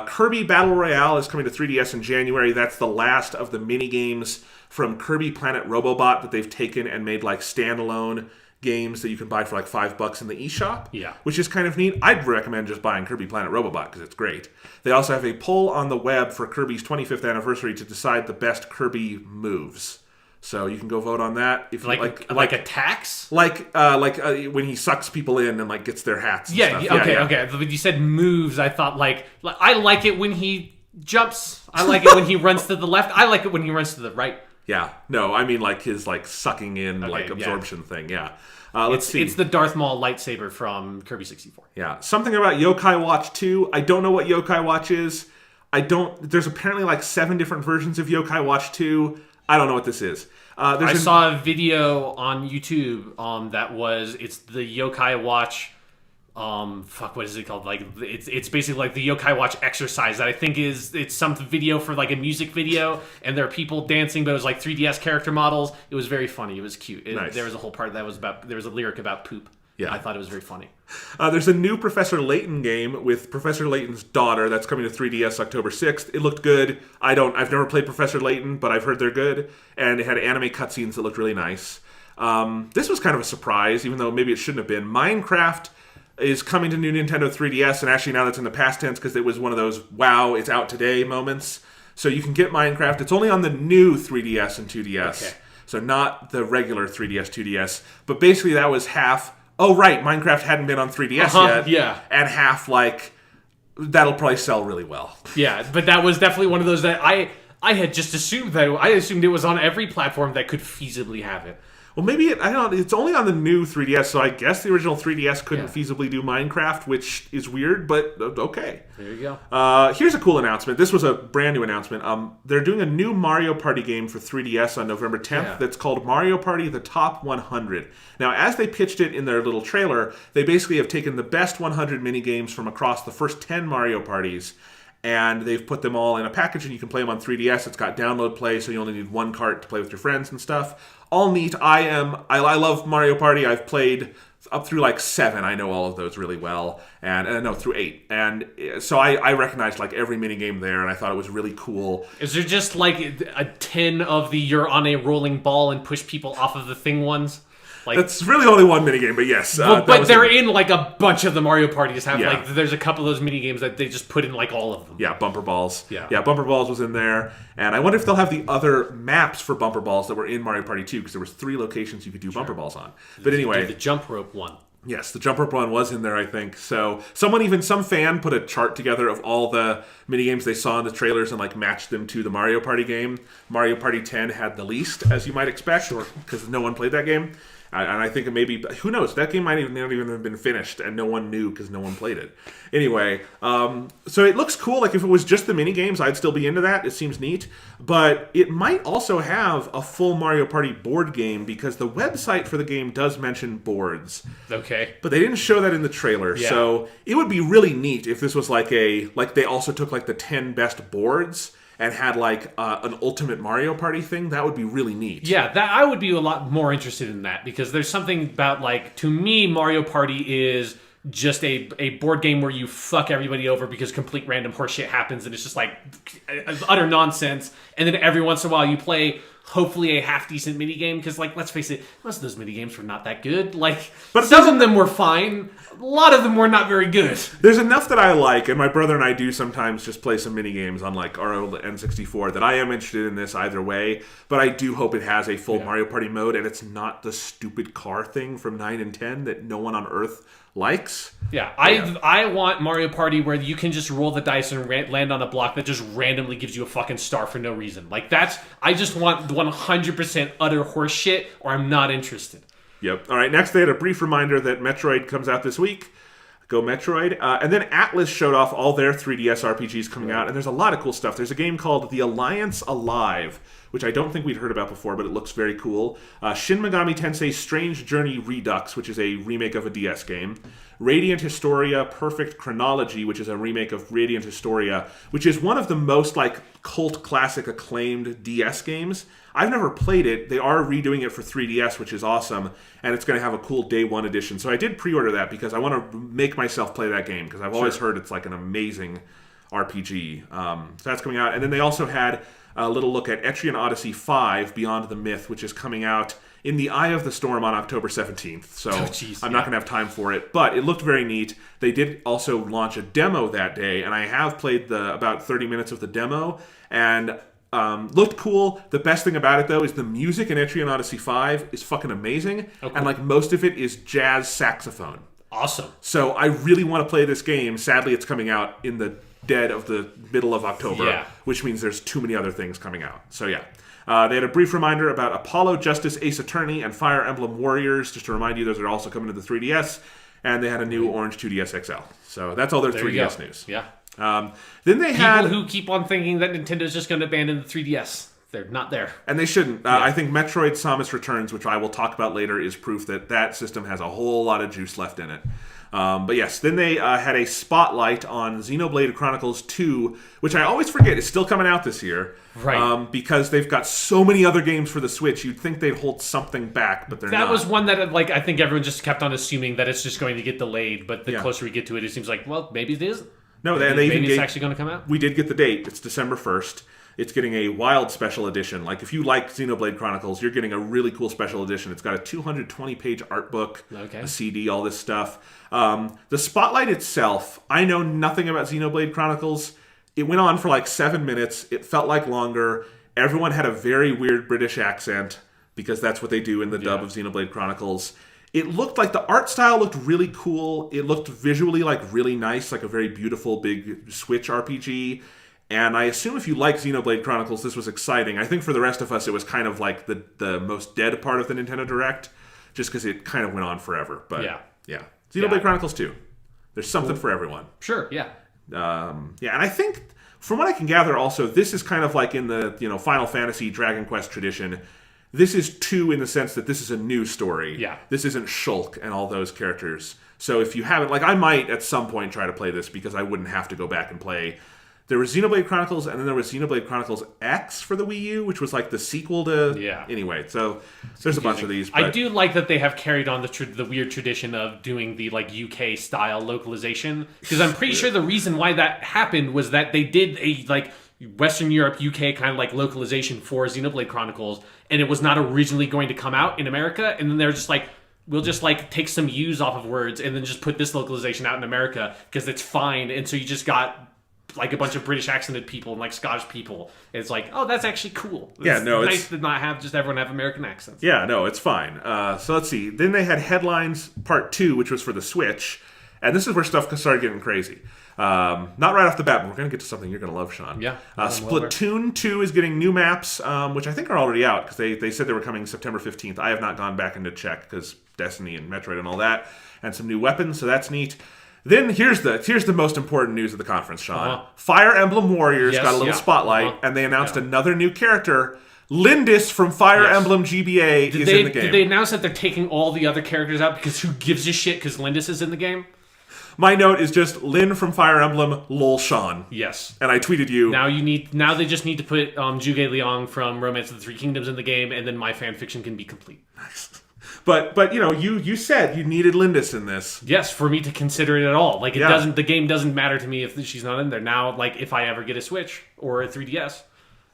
Kirby Battle Royale is coming to 3DS in January. That's the last of the mini-games from Kirby Planet Robobot that they've taken and made like standalone games that you can buy for like $5 in the eShop. Yeah. Which is kind of neat. I'd recommend just buying Kirby Planet Robobot because it's great. They also have a poll on the web for Kirby's 25th anniversary to decide the best Kirby moves. So you can go vote on that. If like attacks? Like when he sucks people in and like gets their hats and stuff. Okay. When you said moves, I thought like I like it when he jumps. I like it when he runs to the left. I like it when he runs to the right. Yeah, no, I mean like his like sucking in absorption thing. Yeah, let's see. It's the Darth Maul lightsaber from Kirby 64. Yeah, something about Yokai Watch 2. I don't know what Yokai Watch is. There's apparently like 7 different versions of Yokai Watch 2. I don't know what this is. I saw a video on YouTube it's the Yokai Watch. What is it called? Like it's basically like the Yokai Watch exercise that I think it's some video for like a music video, and there are people dancing, but it was like 3DS character models. It was very funny. It was cute. Nice. There was a whole part that was there was a lyric about poop. Yeah, I thought it was very funny. There's a new Professor Layton game with Professor Layton's daughter that's coming to 3DS October 6th. It looked good. I've never played Professor Layton, but I've heard they're good, and it had anime cutscenes that looked really nice. This was kind of a surprise, even though maybe it shouldn't have been. Minecraft is coming to new Nintendo 3DS, and actually now that's in the past tense because it was one of those, wow, it's out today moments. So you can get Minecraft. It's only on the new 3DS and 2DS. Okay. So not the regular 3DS, 2DS. But basically that was half, oh right, Minecraft hadn't been on 3DS yet. Yeah. And half like, that'll probably sell really well. Yeah, but that was definitely one of those that I had just assumed I assumed it was on every platform that could feasibly have it. Well, maybe it's only on the new 3DS, so I guess the original 3DS couldn't feasibly do Minecraft, which is weird, but okay. There you go. Here's a cool announcement. This was a brand new announcement. They're doing a new Mario Party game for 3DS on November 10th that's called Mario Party The Top 100. Now, as they pitched it in their little trailer, they basically have taken the best 100 minigames from across the first 10 Mario Parties, and they've put them all in a package, and you can play them on 3DS. It's got download play, so you only need one cart to play with your friends and stuff. All neat. I love Mario Party. I've played up through like 7. I know all of those really well, and no, through 8. And so I recognized like every minigame there, and I thought it was really cool. Is there just like a 10 of the you're on a rolling ball and push people off of the thing ones? Like, that's really only one minigame, but yes. But they're in like a bunch of the Mario Parties have like there's a couple of those minigames that they just put in like all of them. Yeah, Bumper Balls. Yeah, Bumper Balls was in there. And I wonder if they'll have the other maps for Bumper Balls that were in Mario Party 2, because there was 3 locations you could do Bumper Balls on. But anyway, the jump rope one. Yes, the jump rope one was in there, I think. So some fan put a chart together of all the minigames they saw in the trailers and like matched them to the Mario Party game. Mario Party 10 had the least, as you might expect, because no one played that game. And I think maybe, who knows, that game might not even have been finished and no one knew because no one played it. Anyway, so it looks cool. Like if it was just the mini games, I'd still be into that. It seems neat. But it might also have a full Mario Party board game because the website for the game does mention boards. Okay. But they didn't show that in the trailer. Yeah. So it would be really neat if this was like they also took like the 10 best boards and had like an Ultimate Mario Party thing. That would be really neat. Yeah, that I would be a lot more interested in that because there's something about like, to me, Mario Party is just a board game where you fuck everybody over because complete random horseshit happens and it's just like utter nonsense. And then every once in a while you play hopefully a half decent mini game because, like, let's face it, most of those mini games were not that good. Like, but some of them were fine. A lot of them were not very good. There's enough that I like, and my brother and I do sometimes just play some mini games on like our old N64 that I am interested in this either way. But I do hope it has a full Mario Party mode and it's not the stupid car thing from 9 and 10 that no one on Earth likes. Yeah, I want Mario Party where you can just roll the dice and land on a block that just randomly gives you a fucking star for no reason. Like I just want 100% utter horse shit, or I'm not interested. Yep. All right, next they had a brief reminder that Metroid comes out this week. Go Metroid. And then Atlas showed off all their 3DS RPGs coming out, and there's a lot of cool stuff. There's a game called The Alliance Alive, which I don't think we'd heard about before, but it looks very cool. Shin Megami Tensei Strange Journey Redux, which is a remake of a DS game. Radiant Historia Perfect Chronology, which is a remake of Radiant Historia, which is one of the most like cult classic acclaimed DS games. I've never played it. They are redoing it for 3DS, which is awesome, and it's going to have a cool Day 1 edition. So I did pre-order that because I want to make myself play that game because I've always heard it's like an amazing RPG. So that's coming out. And then they also had a little look at Etrian Odyssey 5 Beyond the Myth, which is coming out in the eye of the storm on October 17th. So I'm not going to have time for it, but it looked very neat. They did also launch a demo that day, and I have played about 30 minutes of the demo, and looked cool. The best thing about it, though, is the music in Etrian Odyssey 5 is fucking amazing, and like most of it is jazz saxophone. Awesome. So I really want to play this game. Sadly, it's coming out in the dead of the middle of October, which means there's too many other things coming out. So yeah. They had a brief reminder about Apollo Justice Ace Attorney and Fire Emblem Warriors, just to remind you those are also coming to the 3DS. And they had a new Orange 2DS XL. So that's all their 3DS news. Yeah. Then they had people who keep on thinking that Nintendo's just going to abandon the 3DS. They're not there. And they shouldn't. I think Metroid Samus Returns, which I will talk about later, is proof that that system has a whole lot of juice left in it. But yes, then they had a spotlight on Xenoblade Chronicles 2, which I always forget is still coming out this year. Right. Because they've got so many other games for the Switch, you'd think they'd hold something back, but they're not. That was one that like I think everyone just kept on assuming that it's just going to get delayed, but the closer we get to it, it seems like, well, maybe it is. No, maybe it's actually going to come out. We did get the date. It's December 1st. It's getting a wild special edition. Like, if you like Xenoblade Chronicles, you're getting a really cool special edition. It's got a 220-page art book, a CD, all this stuff. The spotlight itself, I know nothing about Xenoblade Chronicles. It went on for like 7 minutes. It felt like longer. Everyone had a very weird British accent, because that's what they do in the dub of Xenoblade Chronicles. It looked like the art style looked really cool. It looked visually like really nice, like a very beautiful big Switch RPG. And I assume if you like Xenoblade Chronicles, this was exciting. I think for the rest of us, it was kind of like the most dead part of the Nintendo Direct, just because it kind of went on forever. But yeah. Xenoblade Chronicles 2. There's something for everyone. Sure, yeah. And I think, from what I can gather also, this is kind of like in the Final Fantasy Dragon Quest tradition. This is 2 in the sense that this is a new story. Yeah. This isn't Shulk and all those characters. So if you haven't, like, I might at some point try to play this because I wouldn't have to go back and play. There was Xenoblade Chronicles, and then there was Xenoblade Chronicles X for the Wii U, which was like the sequel to... Yeah. Anyway, so there's a bunch of these. But I do like that they have carried on the weird tradition of doing the like UK-style localization, because I'm pretty sure the reason why that happened was that they did a like Western Europe, UK kind of like localization for Xenoblade Chronicles, and it was not originally going to come out in America, and then they're just like, we'll just like take some U's off of words and then just put this localization out in America because it's fine, and so you just got like a bunch of British accented people and like Scottish people. It's like, oh, that's actually cool. It's nice to not have just everyone have American accents. Yeah, no, it's fine. So let's see. Then they had Headlines Part 2, which was for the Switch. And this is where stuff started getting crazy. Not right off the bat, but we're going to get to something you're going to love, Sean. Yeah. Splatoon 2 is getting new maps, which I think are already out because they said they were coming September 15th. I have not gone back into check because Destiny and Metroid and all that, and some new weapons, so that's neat. Then here's the most important news of the conference, Sean. Fire Emblem Warriors got a little spotlight, and they announced another new character. Lindis from Fire Emblem GBA is in the game. Did they announce that they're taking all the other characters out because who gives a shit because Lindis is in the game? My note is just Lyn from Fire Emblem, lol Sean. Yes. And I tweeted you. Now they just need to put Zhuge Liang from Romance of the Three Kingdoms in the game, and then my fanfiction can be complete. Nice. But you know, you said you needed Lindis in this. Yes, for me to consider it at all. Like the game doesn't matter to me if she's not in there. Now, like if I ever get a Switch or a 3DS.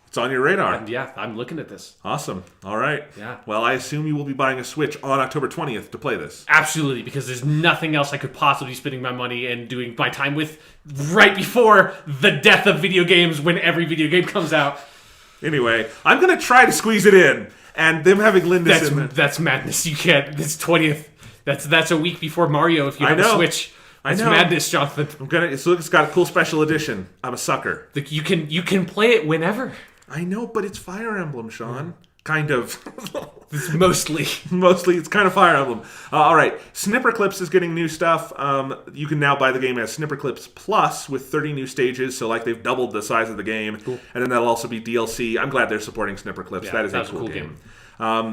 It's on your radar. And I'm looking at this. Awesome. All right. Yeah. Well, I assume you will be buying a Switch on October 20th to play this. Absolutely, because there's nothing else I could possibly be spending my money and doing my time with right before the death of video games when every video game comes out. Anyway, I'm going to try to squeeze it in. And them having Lindis in there. That's madness. You can't. It's 20th. That's a week before Mario if you have a Switch. That's madness, Jonathan. It's got a cool special edition. I'm a sucker. You can play it whenever. I know, but it's Fire Emblem, Sean. Kind of. It's mostly. Mostly, it's kind of Fire Emblem. All right, Snipper Clips is getting new stuff. You can now buy the game as Snipper Clips Plus with 30 new stages, so like they've doubled the size of the game. Cool. And then that'll also be DLC. I'm glad they're supporting Snipper Clips. That is a cool game.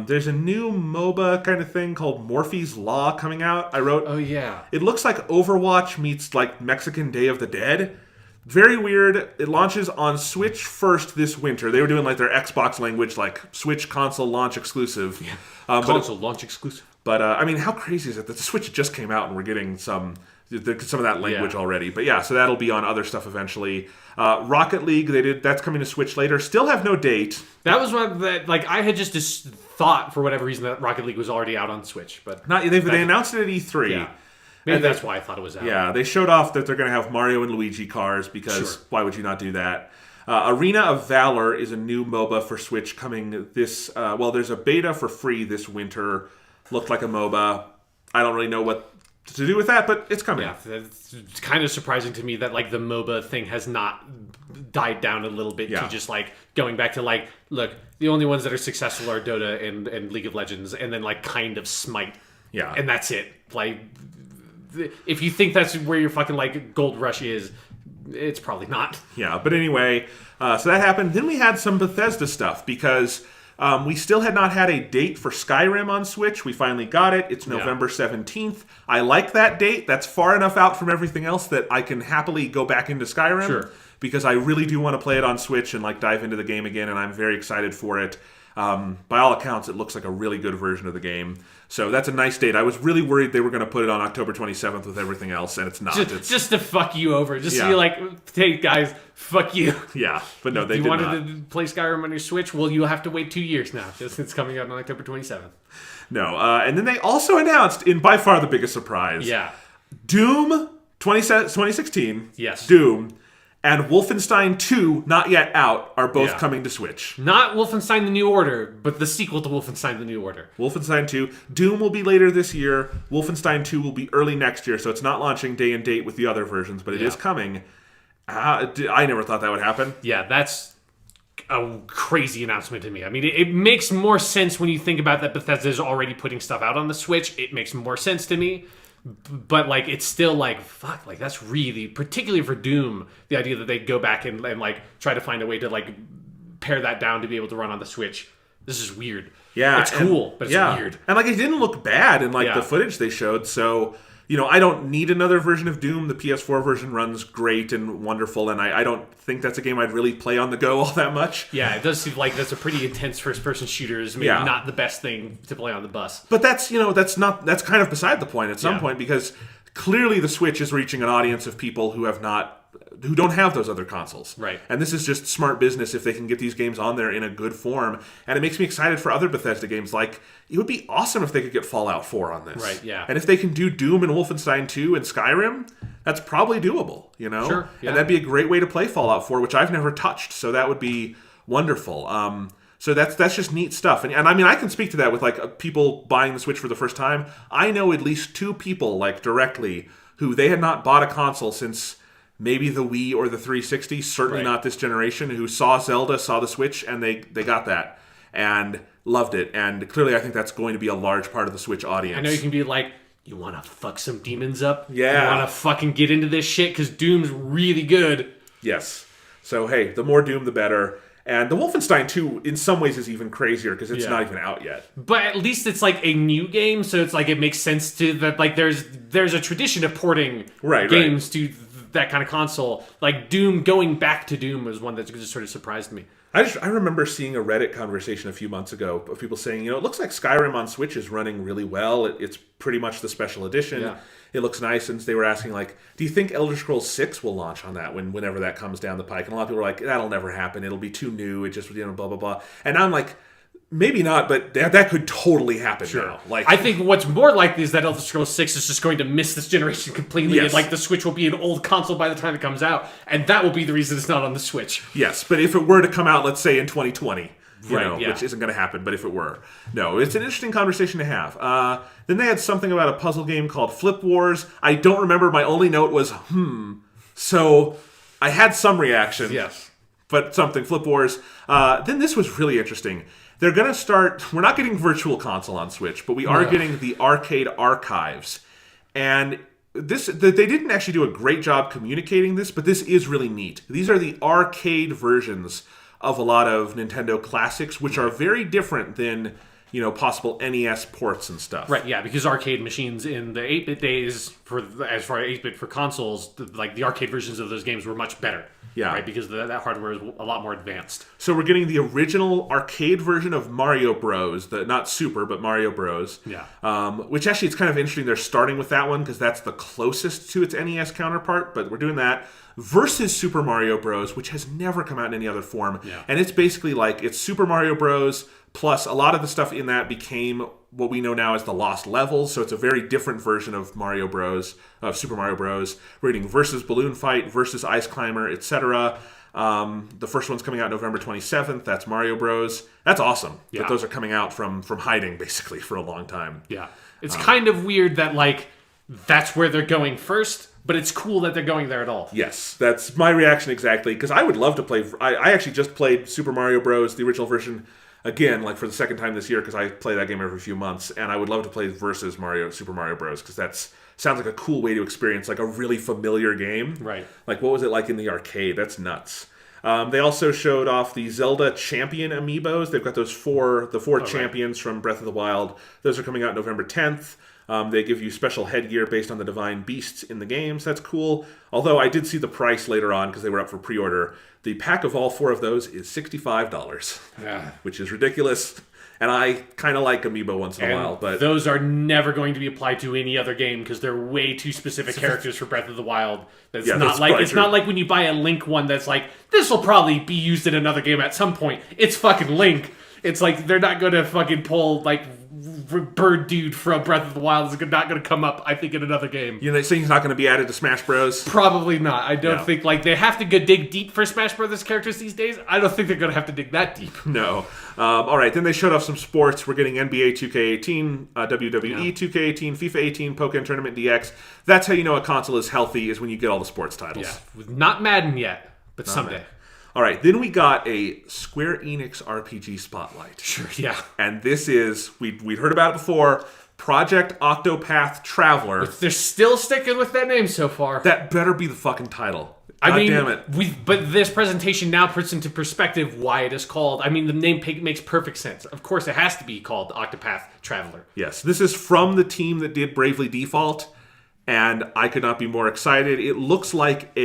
There's a new MOBA kind of thing called Morphe's Law coming out. I wrote. Oh, yeah. It looks like Overwatch meets like Mexican Day of the Dead. Very weird. It launches on Switch first this winter. They were doing like their Xbox language, like Switch console launch exclusive. Yeah. Console launch exclusive. But I mean, how crazy is it that the Switch just came out and we're getting some of that language already? But yeah, so that'll be on other stuff eventually. Rocket League, that's coming to Switch later. Still have no date. That was one that like I had just thought for whatever reason that Rocket League was already out on Switch, but they announced it at E3. Yeah. Maybe that's why I thought it was out. Yeah, they showed off that they're going to have Mario and Luigi cars because why would you not do that? Arena of Valor is a new MOBA for Switch coming this... there's a beta for free this winter. Looked like a MOBA. I don't really know what to do with that, but it's coming. Yeah, it's kind of surprising to me that like the MOBA thing has not died down a little bit to just like going back to like, look, the only ones that are successful are Dota and League of Legends and then like kind of Smite. Yeah. And that's it. Like... If you think that's where your fucking like gold rush is, it's probably not. Yeah, but anyway, so that happened. Then we had some Bethesda stuff because we still had not had a date for Skyrim on Switch. We finally got it. It's November 17th. I like that date. That's far enough out from everything else that I can happily go back into Skyrim. Sure. Because I really do want to play it on Switch and like dive into the game again, and I'm very excited for it. By all accounts, it looks like a really good version of the game. So that's a nice date. I was really worried they were going to put it on October 27th with everything else, and it's not. Just to fuck you over. Just to be like, hey, guys, fuck you. Yeah, but no, they did not. You wanted to play Skyrim on your Switch? Well, you'll have to wait 2 years now. It's coming out on October 27th. No, and then they also announced, in by far the biggest surprise, Doom 2016, Doom, and Wolfenstein 2, not yet out, are both coming to Switch. Not Wolfenstein The New Order, but the sequel to Wolfenstein The New Order. Wolfenstein 2. Doom will be later this year. Wolfenstein 2 will be early next year, so it's not launching day and date with the other versions, but it is coming. I never thought that would happen. Yeah, that's a crazy announcement to me. I mean, it makes more sense when you think about that Bethesda is already putting stuff out on the Switch. It makes more sense to me. But, like, it's still, like, fuck, like, that's really, particularly for Doom, the idea that they go back and like, try to find a way to, like, pare that down to be able to run on the Switch. This is weird. Yeah. It's cool, but it's weird. And, like, it didn't look bad in, like, the footage they showed, so... You know, I don't need another version of Doom. The PS4 version runs great and wonderful, and I don't think that's a game I'd really play on the go all that much. Yeah, it does seem like that's a pretty intense first-person shooter. Is maybe not the best thing to play on the bus. But that's that's kind of beside the point at some point, because clearly the Switch is reaching an audience of people who don't have those other consoles. Right. And this is just smart business if they can get these games on there in a good form. And it makes me excited for other Bethesda games. Like, it would be awesome if they could get Fallout 4 on this. Right, yeah. And if they can do Doom and Wolfenstein 2 and Skyrim, that's probably doable, you know? Sure, yeah. And that'd be a great way to play Fallout 4, which I've never touched. So that would be wonderful. So that's just neat stuff. And I mean, I can speak to that with, like, people buying the Switch for the first time. I know at least 2 people, like, directly, who they had not bought a console since maybe the Wii or the 360, certainly not this generation, who saw Zelda, saw the Switch, and they got that and loved it. And clearly I think that's going to be a large part of the Switch audience. I know you can be like, you want to fuck some demons up? Yeah. You want to fucking get into this shit? Because Doom's really good. Yes. So, hey, the more Doom, the better. And the Wolfenstein 2, in some ways, is even crazier because it's not even out yet. But at least it's like a new game, so it's like it makes sense to that. Like there's a tradition of porting games to that kind of console. Like Doom, going back to Doom was one that just sort of surprised me. I remember seeing a Reddit conversation a few months ago of people saying, it looks like Skyrim on Switch is running really well. It's pretty much the special edition. Yeah. It looks nice. And they were asking, like, do you think Elder Scrolls 6 will launch on that whenever that comes down the pike? And a lot of people were like, that'll never happen. It'll be too new. It just, blah, blah, blah. And now I'm like, maybe not, but that could totally happen now. Like, I think what's more likely is that Elder Scrolls 6 is just going to miss this generation completely. Yes. And like the Switch will be an old console by the time it comes out, and that will be the reason it's not on the Switch. Yes, but if it were to come out, let's say in 2020, which isn't going to happen, but if it were. No, it's an interesting conversation to have. Then they had something about a puzzle game called Flip Wars. I don't remember. My only note was, So I had some reaction. Yes. But something, Flip Wars. Then this was really interesting. They're going to start... We're not getting Virtual Console on Switch, but we are getting the Arcade Archives. And they didn't actually do a great job communicating this, but this is really neat. These are the arcade versions of a lot of Nintendo classics, which are very different than... possible NES ports and stuff. Right, yeah, because arcade machines in the 8-bit days, as far as 8-bit for consoles, like the arcade versions of those games were much better. Yeah. Right, because that hardware is a lot more advanced. So we're getting the original arcade version of Mario Bros. Not Super, but Mario Bros. Yeah. Which actually, it's kind of interesting they're starting with that one because that's the closest to its NES counterpart, but we're doing that. Versus Super Mario Bros., which has never come out in any other form. Yeah. And it's basically like, it's Super Mario Bros., plus a lot of the stuff in that became what we know now as the Lost Levels, so it's a very different version of Mario Bros., of Super Mario Bros. We're getting versus Balloon Fight, versus Ice Climber, etc. The first one's coming out November 27th. That's Mario Bros. That's awesome. Yeah. That those are coming out from hiding, basically, for a long time. Yeah. It's kind of weird that, like, that's where they're going first, but it's cool that they're going there at all. Yes, that's my reaction exactly, because I would love to play... I actually just played Super Mario Bros., the original version, again, like for the second time this year, because I play that game every few months, and I would love to play versus Super Mario Bros., because that's sounds like a cool way to experience like a really familiar game. Right. Like, what was it like in the arcade? That's nuts. They also showed off the Zelda Champion amiibos. They've got those four champions from Breath of the Wild. Those are coming out November 10th. They give you special headgear based on the divine beasts in the games. That's cool. Although I did see the price later on because they were up for pre-order. The pack of all four of those is $65, which is ridiculous. And I kind of like amiibo once in a while, but those are never going to be applied to any other game because they're way too specific characters for Breath of the Wild. That's not like when you buy a Link one that's like, this will probably be used in another game at some point. It's fucking Link. It's like they're not going to fucking pull like Bird Dude from Breath of the Wild is not going to come up, I think, in another game. You know, he's not going to be added to Smash Bros? Probably not. I don't think, like, they have to go dig deep for Smash Brothers characters these days. I don't think they're going to have to dig that deep. No. All right, then they showed off some sports. We're getting NBA 2K18, WWE 2K18, FIFA 18, Pokken Tournament DX. That's how you know a console is healthy, is when you get all the sports titles. Yeah. Not Madden yet, but someday. All right, then we got a Square Enix RPG Spotlight. Sure, yeah. And this is, we'd heard about it before, Project Octopath Traveler. They're still sticking with that name so far. That better be the fucking title. God damn it. But this presentation now puts into perspective why it is called. I mean, the name makes perfect sense. Of course, it has to be called Octopath Traveler. Yes, this is from the team that did Bravely Default. And I could not be more excited. It looks like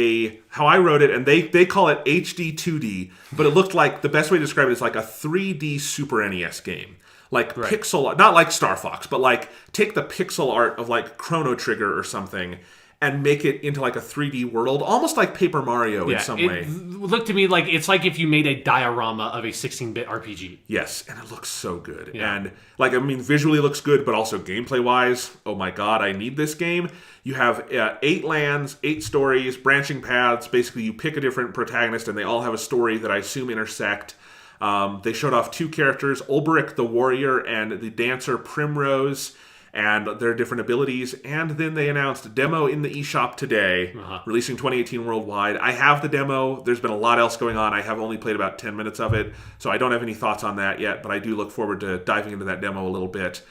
how I wrote it, and they call it HD 2D, but it looked like, the best way to describe it is like a 3D Super NES game. Like pixel art, not like Star Fox, but like take the pixel art of like Chrono Trigger or something and make it into like a 3D world, almost like Paper Mario in some way. Looked to me like it's like if you made a diorama of a 16-bit RPG. Yes, and it looks so good. Yeah. And like, I mean, visually looks good, but also gameplay-wise, oh my god, I need this game. You have 8 lands, 8 stories, branching paths. Basically, you pick a different protagonist, and they all have a story that I assume intersect. They showed off 2 characters, Ulbrich the Warrior and the dancer Primrose. and their different abilities. And then they announced a demo in the eShop today, releasing 2018 worldwide. I have the demo. There's been a lot else going on. I have only played about 10 minutes of it, so I don't have any thoughts on that yet, but I do look forward to diving into that demo a little bit.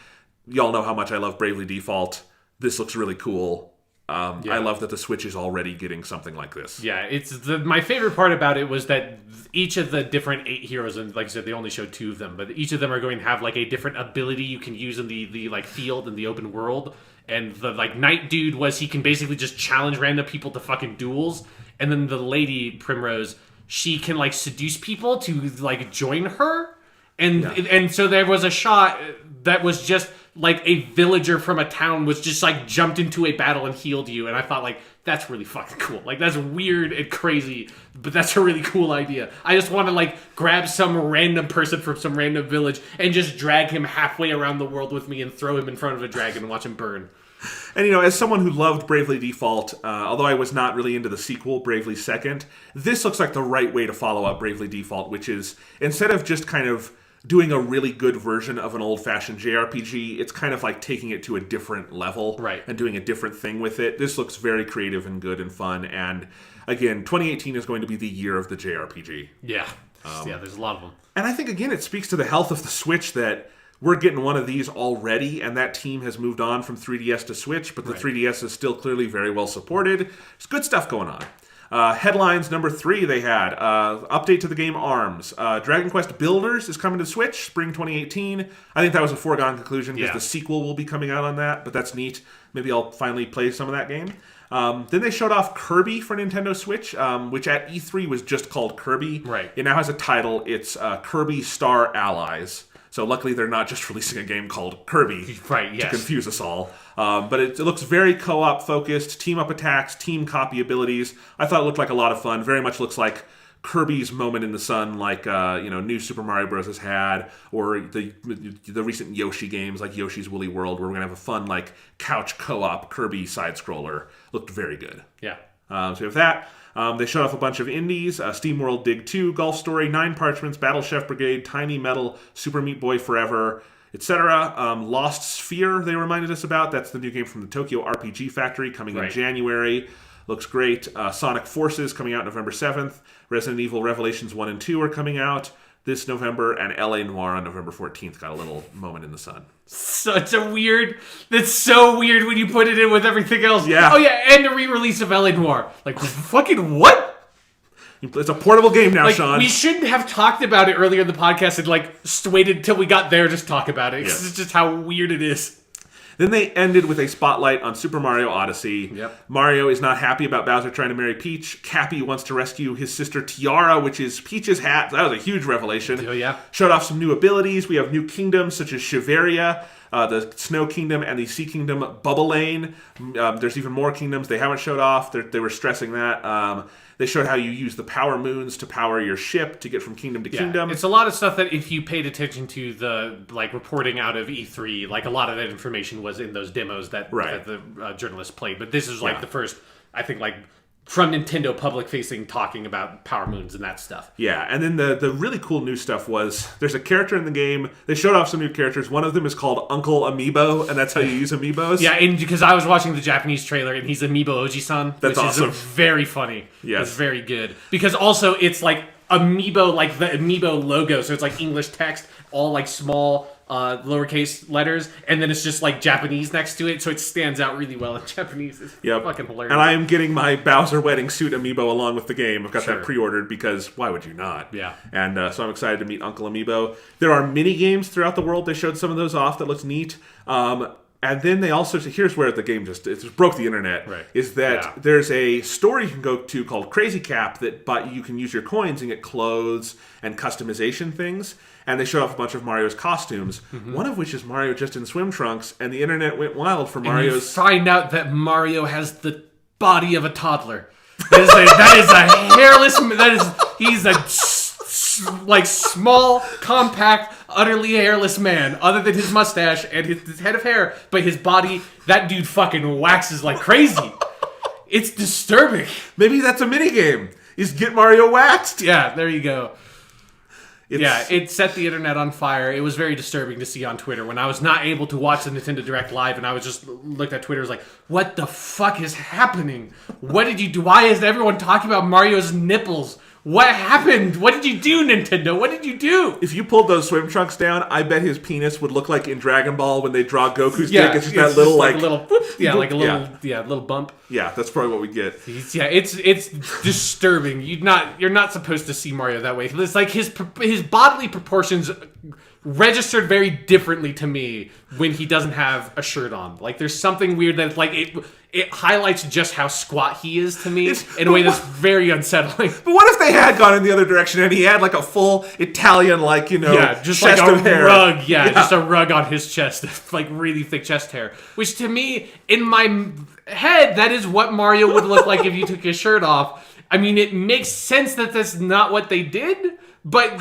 Y'all know how much I love Bravely Default. This looks really cool. I love that the Switch is already getting something like this. Yeah, my favorite part about it was that each of the different 8 heroes, and like I said, they only showed 2 of them, but each of them are going to have like a different ability you can use in the like field in the open world. And the like Knight dude he can basically just challenge random people to fucking duels, and then the lady Primrose, she can like seduce people to like join her, and so there was a shot that was just like a villager from a town was just like jumped into a battle and healed you, and I thought like that's really fucking cool. Like that's weird and crazy, but that's a really cool idea. I just want to like grab some random person from some random village and just drag him halfway around the world with me and throw him in front of a dragon and watch him burn. And, as someone who loved Bravely Default, although I was not really into the sequel, Bravely Second, this looks like the right way to follow up Bravely Default, which is, instead of just kind of doing a really good version of an old-fashioned JRPG, it's kind of like taking it to a different level and doing a different thing with it. This looks very creative and good and fun, and again, 2018 is going to be the year of the JRPG. Yeah. There's a lot of them. And I think, again, it speaks to the health of the Switch that we're getting one of these already, and that team has moved on from 3DS to Switch, but the 3DS is still clearly very well supported. There's good stuff going on. Headlines number 3 they had. Update to the game ARMS. Dragon Quest Builders is coming to Switch, spring 2018. I think that was a foregone conclusion because the sequel will be coming out on that, but that's neat. Maybe I'll finally play some of that game. Then they showed off Kirby for Nintendo Switch, which at E3 was just called Kirby. Right. It now has a title. It's Kirby Star Allies. So luckily they're not just releasing a game called Kirby to confuse us all. But it looks very co-op focused, team-up attacks, team copy abilities. I thought it looked like a lot of fun. Very much looks like Kirby's moment in the sun, like New Super Mario Bros. Has had, or the recent Yoshi games like Yoshi's Woolly World, where we're going to have a fun like couch co-op Kirby side-scroller. Looked very good. Yeah. So we have that. They showed off a bunch of indies, SteamWorld Dig 2, Golf Story, 9 Parchments, Battle Chef Brigade, Tiny Metal, Super Meat Boy Forever, etc. Lost Sphere, they reminded us about. That's the new game from the Tokyo RPG Factory coming in January. Looks great. Sonic Forces coming out November 7th. Resident Evil Revelations 1 and 2 are coming out this November, and LA Noire on November 14th got a little moment in the sun. That's so weird when you put it in with everything else. Yeah. Oh yeah, and the re-release of LA Noire. Like, fucking what? It's a portable game now, Sean. We shouldn't have talked about it earlier in the podcast and waited until we got there just talk about it. It's just how weird it is. Then they ended with a spotlight on Super Mario Odyssey. Yep. Mario is not happy about Bowser trying to marry Peach. Cappy wants to rescue his sister Tiara, which is Peach's hat. That was a huge revelation. Oh, yeah. Showed off some new abilities. We have new kingdoms such as Shiveria, the Snow Kingdom, and the Sea Kingdom Bubble Lane. There's even more kingdoms they haven't showed off. They were stressing that. They showed how you use the power moons to power your ship to get from kingdom to kingdom. It's a lot of stuff that if you paid attention to the reporting out of E3, a lot of that information was in those demos that the journalists played. But this is the first, I think, from Nintendo public-facing talking about power moons and that stuff. Yeah, and then the really cool new stuff was there's a character in the game. They showed off some new characters. One of them is called Uncle Amiibo, and that's how you use amiibos. Yeah, and because I was watching the Japanese trailer, and he's Amiibo Oji-san. That's awesome. Is very funny. Yes. It's very good. Because also, it's Amiibo, the Amiibo logo, so it's English text, all small lowercase letters, and then it's just Japanese next to it, so it stands out really well in Japanese. It's fucking hilarious. And I am getting my Bowser wedding suit amiibo along with the game. I've got that pre-ordered because why would you not? Yeah. And so I'm excited to meet Uncle Amiibo. There are mini games throughout the world. They showed some of those off that looks neat. And then they also, here's where the game just broke the internet, is that there's a store you can go to called Crazy Cap but you can use your coins and get clothes and customization things. And they showed off a bunch of Mario's costumes, one of which is Mario just in swim trunks, and the internet went wild for Mario's... And you find out that Mario has the body of a toddler. That is a hairless... He's a small, compact, utterly hairless man, other than his mustache and his head of hair, but his body, that dude fucking waxes like crazy. It's disturbing. Maybe that's a minigame. Is get Mario waxed. Yeah, there you go. It set the internet on fire. It was very disturbing to see on Twitter when I was not able to watch the Nintendo Direct live, and I was just looked at Twitter, was like, what the fuck is happening? What did you do? Why is everyone talking about Mario's nipples? What happened? What did you do, Nintendo? What did you do? If you pulled those swim trunks down, I bet his penis would look like in Dragon Ball when they draw Goku's dick. It's just that little, like a little, whoop, little bump. Yeah, that's probably what we get. Yeah, it's disturbing. You're not supposed to see Mario that way. It's like his bodily proportions registered very differently to me when he doesn't have a shirt on. Like there's something weird that like it highlights just how squat he is to me in a way that's very unsettling. But what if they had gone in the other direction and he had like a full Italian, like, just chest like a of hair. Rug, just a rug on his chest, like really thick chest hair. Which to me, in my head, that is what Mario would look like if you took his shirt off. I mean, it makes sense that that's not what they did, but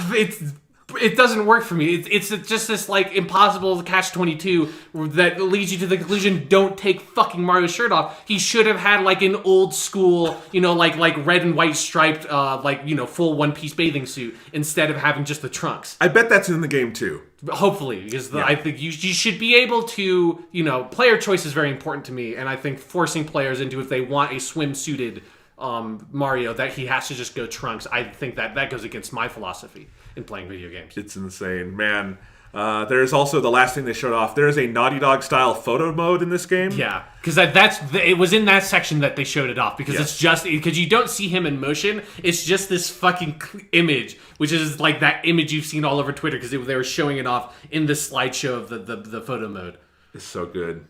it doesn't work for me. It's just this like impossible catch-22 that leads you to the conclusion: don't take fucking Mario's shirt off. He should have had like an old school, like red and white striped, full one-piece bathing suit instead of having just the trunks. I bet that's in the game too. Hopefully, because I think you should be able to, player choice is very important to me, and I think forcing players into, if they want a swimsuited Mario, that he has to just go trunks. I think that goes against my philosophy in playing video games. It's insane, man. There's also the last thing they showed off. There is a Naughty Dog style photo mode in this game. Yeah, because it was in that section that they showed it off, because it's just because you don't see him in motion. It's just this fucking image, which is like that image you've seen all over Twitter, because they were showing it off in the slideshow of the photo mode. It's so good,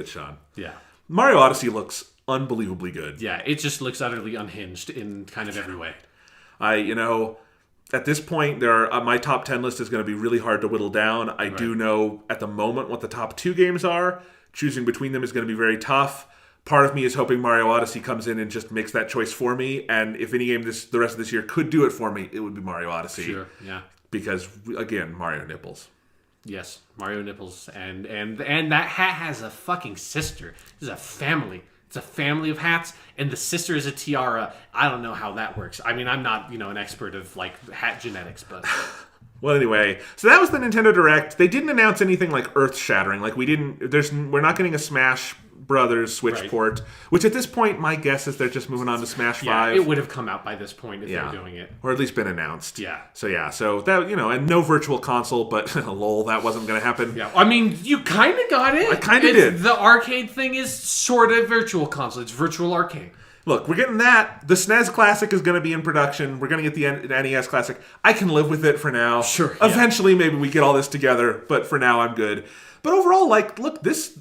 Sean. Yeah, Mario Odyssey looks unbelievably good. Yeah, it just looks utterly unhinged in kind of every way. At this point, my top 10 list is going to be really hard to whittle down. I do know at the moment what the top 2 games are. Choosing between them is going to be very tough. Part of me is hoping Mario Odyssey comes in and just makes that choice for me. And if any game the rest of this year could do it for me, it would be Mario Odyssey. Sure, yeah. Because, again, Mario nipples. Yes, Mario nipples. And that hat has a fucking sister. This is a family. It's a family of hats, and the sister is a tiara. I don't know how that works. I mean, I'm not, an expert of like hat genetics, but well, anyway, so that was the Nintendo Direct. They didn't announce anything like earth-shattering. Like we're not getting a Smash Brothers Switch port, which at this point, my guess is they're just moving on to Smash 5. It would have come out by this point if they're doing it, or at least been announced. Yeah. So that and no virtual console, but lol, that wasn't going to happen. Yeah. I mean, you kind of got it. I kind of did. The arcade thing is sort of virtual console. It's virtual arcade. Look, we're getting that. The SNES Classic is going to be in production. We're going to get the NES Classic. I can live with it for now. Sure. Eventually, maybe we get all this together, but for now, I'm good. But overall, look, this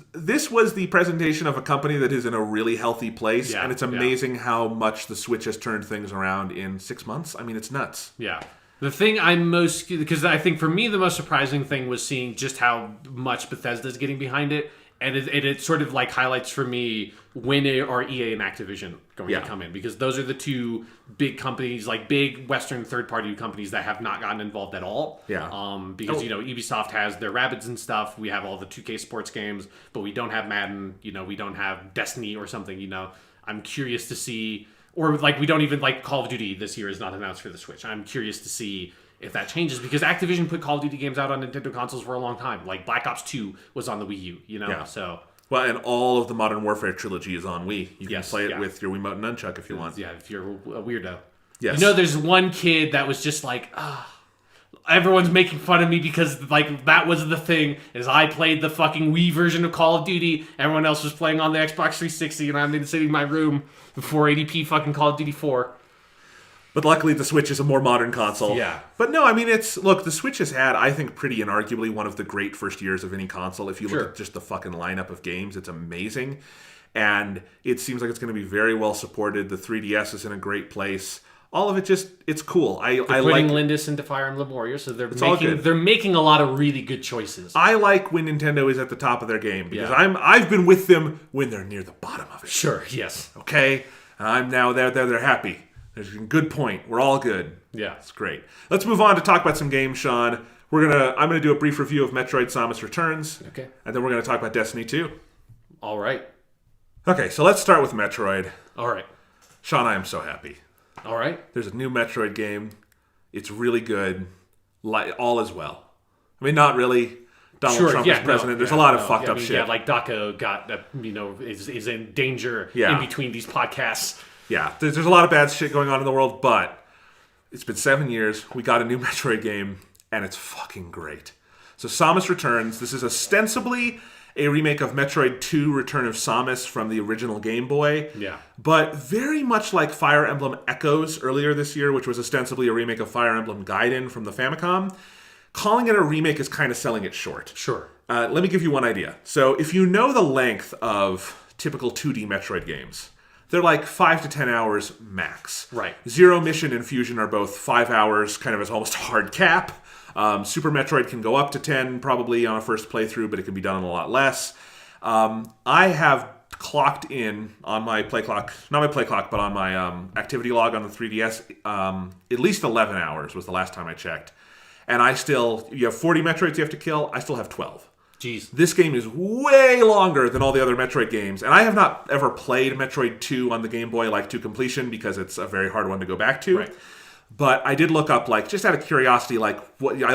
was the presentation of a company that is in a really healthy place, and it's amazing how much the Switch has turned things around in 6 months. I mean, it's nuts. Yeah. The thing because I think for me the most surprising thing was seeing just how much Bethesda's getting behind it. And it sort of like highlights for me when are EA and Activision going to come in, because those are the two big companies, like big Western third-party companies that have not gotten involved at all. Yeah. Because Ubisoft has their Rabbids and stuff. We have all the 2K sports games, but we don't have Madden. We don't have Destiny or something. I'm curious to see, or like we don't even like Call of Duty this year is not announced for the Switch. I'm curious to see if that changes, because Activision put Call of Duty games out on Nintendo consoles for a long time. Like Black Ops 2 was on the Wii U, Yeah. So well, and all of the Modern Warfare trilogy is on Wii. You can play it with your Wiimote and Nunchuck if you want. Yeah, if you're a weirdo. Yes. There's one kid that was just like, everyone's making fun of me because like that was the thing, is I played the fucking Wii version of Call of Duty. Everyone else was playing on the Xbox 360, and I'm sitting in my room before 80p fucking Call of Duty 4. But luckily, the Switch is a more modern console. Yeah. But no, I mean, the Switch has had, I think, pretty and arguably one of the great first years of any console. If you look at just the fucking lineup of games, it's amazing. And it seems like it's going to be very well supported. The 3DS is in a great place. All of it it's cool. They're putting Lindis into Fire Emblem Warriors, so they're making a lot of really good choices. I like when Nintendo is at the top of their game, because I've been with them when they're near the bottom of it. Sure, yes. Okay? And I'm now they're happy. There's a good point. We're all good. Yeah. It's great. Let's move on to talk about some games, Sean. I'm gonna do a brief review of Metroid Samus Returns. Okay. And then we're gonna talk about Destiny 2. All right. Okay, so let's start with Metroid. All right. Sean, I am so happy. All right. There's a new Metroid game. It's really good. all is well. I mean, not really. Donald Trump is president. There's a lot of fucked up shit. Yeah, like Daco got, is in danger in between these podcasts. Yeah, there's a lot of bad shit going on in the world, but it's been 7 years. We got a new Metroid game, and it's fucking great. So Samus Returns. This is ostensibly a remake of Metroid 2 Return of Samus from the original Game Boy. Yeah. But very much like Fire Emblem Echoes earlier this year, which was ostensibly a remake of Fire Emblem Gaiden from the Famicom, calling it a remake is kind of selling it short. Sure. Let me give you one idea. So if you know the length of typical 2D Metroid games, they're like 5 to 10 hours max. Right. Zero Mission and Fusion are both 5 hours, kind of as almost a hard cap. Super Metroid can go up to 10 probably on a first playthrough, but it can be done in a lot less. I have clocked in on my play clock, not my play clock, but on my activity log on the 3DS, at least 11 hours was the last time I checked. And you have 40 Metroids you have to kill, I still have 12. Jeez. This game is way longer than all the other Metroid games. And I have not ever played Metroid 2 on the Game Boy to completion because it's a very hard one to go back to. Right. But I did look up, just out of curiosity, I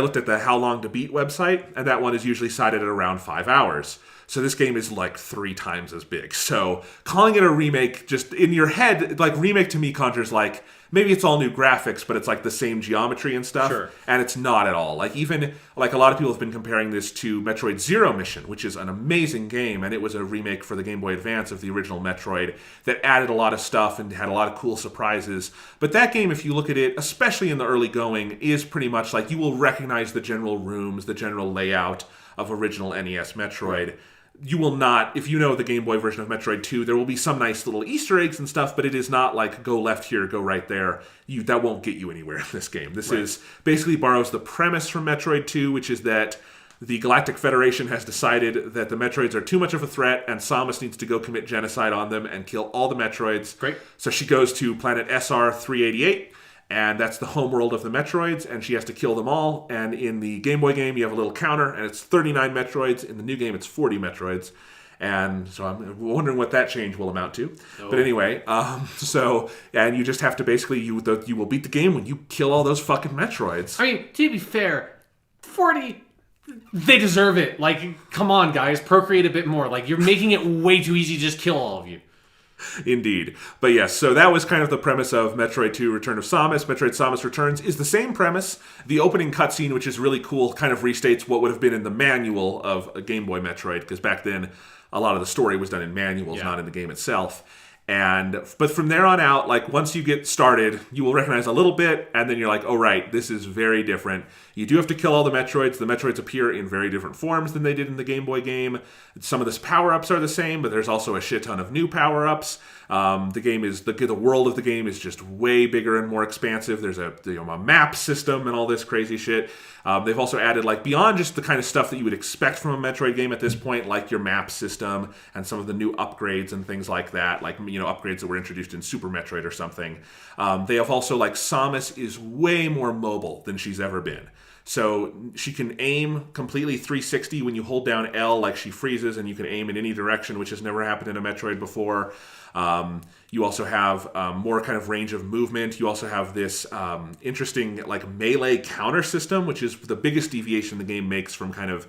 looked at the How Long to Beat website, and that one is usually cited at around 5 hours. So this game is 3 times as big. So calling it a remake, just in your head, remake to me conjures maybe it's all new graphics, but it's the same geometry and stuff. Sure. And it's not at all. Even a lot of people have been comparing this to Metroid Zero Mission, which is an amazing game, and it was a remake for the Game Boy Advance of the original Metroid that added a lot of stuff and had a lot of cool surprises. But that game, if you look at it, especially in the early going, is pretty much you will recognize the general rooms, the general layout of original NES Metroid. You will not, if you know the Game Boy version of Metroid 2, there will be some nice little Easter eggs and stuff, but it is not go left here, go right there. That won't get you anywhere in this game. This is basically borrows the premise from Metroid 2, which is that the Galactic Federation has decided that the Metroids are too much of a threat, and Samus needs to go commit genocide on them and kill all the Metroids. Great. So she goes to planet SR-388, and that's the homeworld of the Metroids, and she has to kill them all. And in the Game Boy game, you have a little counter, and it's 39 Metroids. In the new game, it's 40 Metroids. And so I'm wondering what that change will amount to. Oh. But anyway, and you just have to basically, you will beat the game when you kill all those fucking Metroids. I mean, to be fair, 40... They deserve it. Come on, guys. Procreate a bit more. You're making it way too easy to just kill all of you. Indeed. But yes, so that was kind of the premise of Metroid 2 Return of Samus. Metroid Samus Returns is the same premise. The opening cutscene, which is really cool, kind of restates what would have been in the manual of a Game Boy Metroid, because back then a lot of the story was done in manuals, not in the game itself. But from there on out, once you get started, you will recognize a little bit, and then you're oh right, this is very different. You do have to kill all the Metroids. The Metroids appear in very different forms than they did in the Game Boy game. Some of the power-ups are the same, but there's also a shit ton of new power-ups. The game is the world of the game is just way bigger and more expansive. There's a map system and all this crazy shit. They've also added beyond just the kind of stuff that you would expect from a Metroid game at this point, your map system and some of the new upgrades and things like that, upgrades that were introduced in Super Metroid or something. They have also Samus is way more mobile than she's ever been. So she can aim completely 360 when you hold down L, she freezes, and you can aim in any direction, which has never happened in a Metroid before. You also have more kind of range of movement. You also have this interesting melee counter system, which is the biggest deviation the game makes from kind of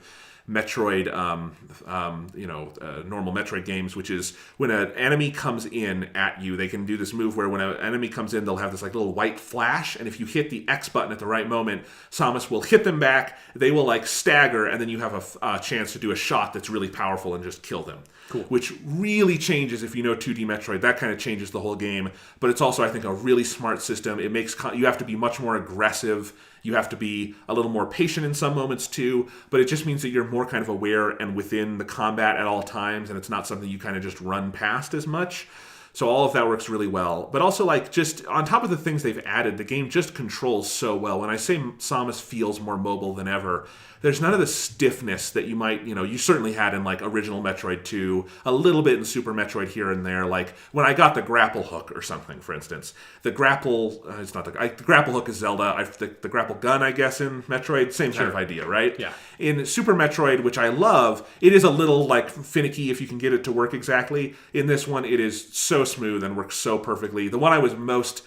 Metroid, normal Metroid games, which is when an enemy comes in at you, they can do this move where when an enemy comes in, they'll have this little white flash, and if you hit the X button at the right moment, Samus will hit them back, they will stagger, and then you have a chance to do a shot that's really powerful and just kill them. Cool. Which really changes, if you know 2D Metroid, that kind of changes the whole game, but it's also, I think, a really smart system. It makes you have to be much more aggressive. You have to be a little more patient in some moments too, but it just means that you're more kind of aware and within the combat at all times, and it's not something you kind of just run past as much. So all of that works really well. But also, just on top of the things they've added, the game just controls so well. When I say Samus feels more mobile than ever, there's none of the stiffness that you might, you certainly had in original Metroid 2, a little bit in Super Metroid here and there. When I got the grapple hook or something, for instance, the grapple, it's not the grapple hook is Zelda, the grapple gun, I guess, in Metroid, same kind of idea, right? Yeah. In Super Metroid, which I love, it is a little finicky if you can get it to work exactly. In this one, it is so smooth and works so perfectly. The one I was most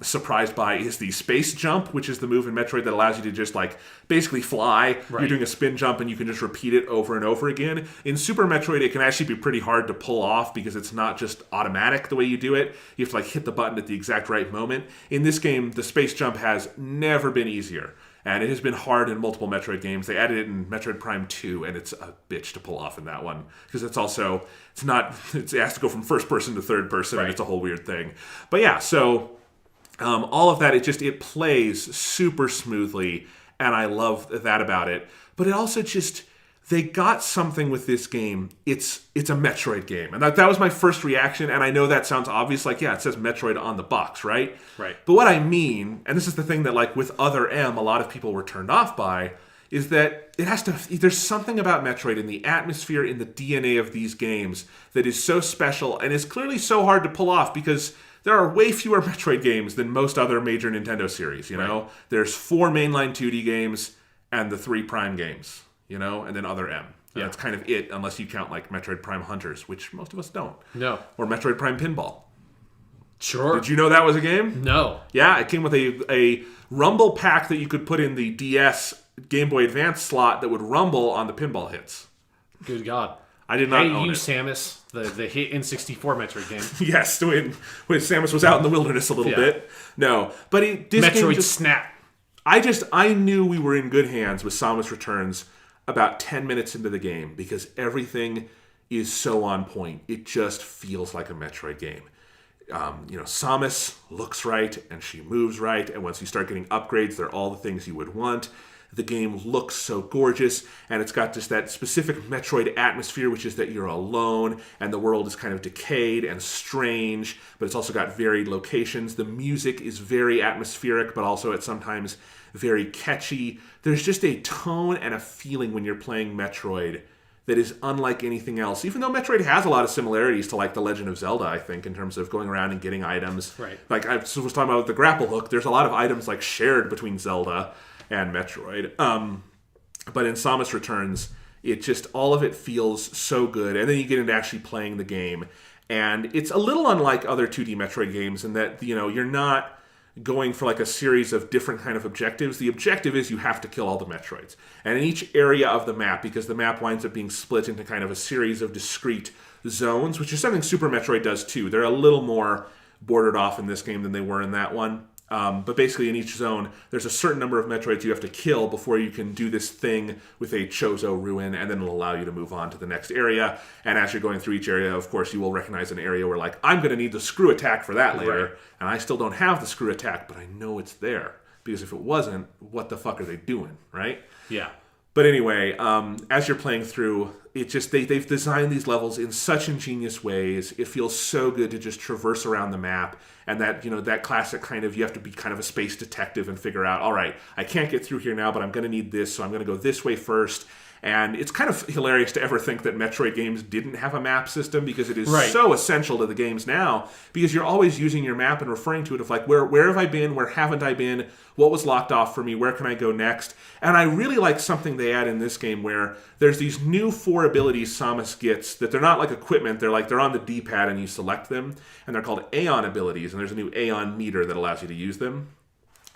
surprised by is the space jump, which is the move in Metroid that allows you to just like basically fly. Right. You're doing a spin jump and you can just repeat it over and over again. In Super Metroid, it can actually be pretty hard to pull off because it's not just automatic the way you do it. You have to like hit the button at the exact right moment. In this game, the space jump has never been easier. And it has been hard in multiple Metroid games. They added it in Metroid Prime 2, and it's a bitch to pull off in that one. Because it has to go from first person to third person, right. And it's a whole weird thing. But yeah, so all of that, it plays super smoothly, and I love that about it. But it also they got something with this game. It's a Metroid game. And that was my first reaction, and I know that sounds obvious, like, yeah, it says Metroid on the box, right? Right. But what I mean, and this is the thing that, like, with Other M, a lot of people were turned off by, is that there's something about Metroid in the atmosphere, in the DNA of these games that is so special and is clearly so hard to pull off because there are way fewer Metroid games than most other major Nintendo series, you know? There's 4 mainline 2D games and the 3 Prime games. You know, and then Other M. Yeah, that's kind of it, unless you count like Metroid Prime Hunters, which most of us don't. No. Or Metroid Prime Pinball. Sure. Did you know that was a game? No. Yeah, it came with a rumble pack that you could put in the DS Game Boy Advance slot that would rumble on the pinball hits. Good God. I did not own it. Samus, the hit N64 Metroid game. Yes, when Samus was out in the wilderness a little bit. No, but this Metroid game Snap. I knew we were in good hands with Samus Returns about 10 minutes into the game because everything is so on point. It just feels like a Metroid game. Samus looks right and she moves right, and once you start getting upgrades, they're all the things you would want. The game looks so gorgeous, and it's got just that specific Metroid atmosphere, which is that you're alone, and the world is kind of decayed and strange, but it's also got varied locations. The music is very atmospheric, but also at sometimes very catchy. There's just a tone and a feeling when you're playing Metroid that is unlike anything else, even though Metroid has a lot of similarities to like The Legend of Zelda, I think, in terms of going around and getting items. Right. Like I was talking about with the grapple hook, there's a lot of items like shared between Zelda and Metroid. But in Samus Returns, all of it feels so good. And then you get into actually playing the game. And it's a little unlike other 2D Metroid games in that, you're not going for like a series of different kind of objectives. The objective is you have to kill all the Metroids. And in each area of the map, because the map winds up being split into kind of a series of discrete zones, which is something Super Metroid does too. They're a little more bordered off in this game than they were in that one. But basically in each zone, there's a certain number of Metroids you have to kill before you can do this thing with a Chozo ruin, and then it'll allow you to move on to the next area. And as you're going through each area, of course, you will recognize an area where, like, I'm going to need the screw attack for that later, right. And I still don't have the screw attack, but I know it's there. Because if it wasn't, what the fuck are they doing, right? Yeah. But anyway, as you're playing through, they've designed these levels in such ingenious ways. It feels so good to just traverse around the map, and that classic kind of, you have to be kind of a space detective and figure out, all right, I can't get through here now, but I'm going to need this, so I'm going to go this way first. And it's kind of hilarious to ever think that Metroid games didn't have a map system, because it is so essential to the games now, because you're always using your map and referring to it of like, where have I been? Where haven't I been? What was locked off for me? Where can I go next? And I really like something they add in this game where there's these new 4 abilities Samus gets that they're not like equipment. They're on the D-pad and you select them. And they're called Aeon abilities. And there's a new Aeon meter that allows you to use them.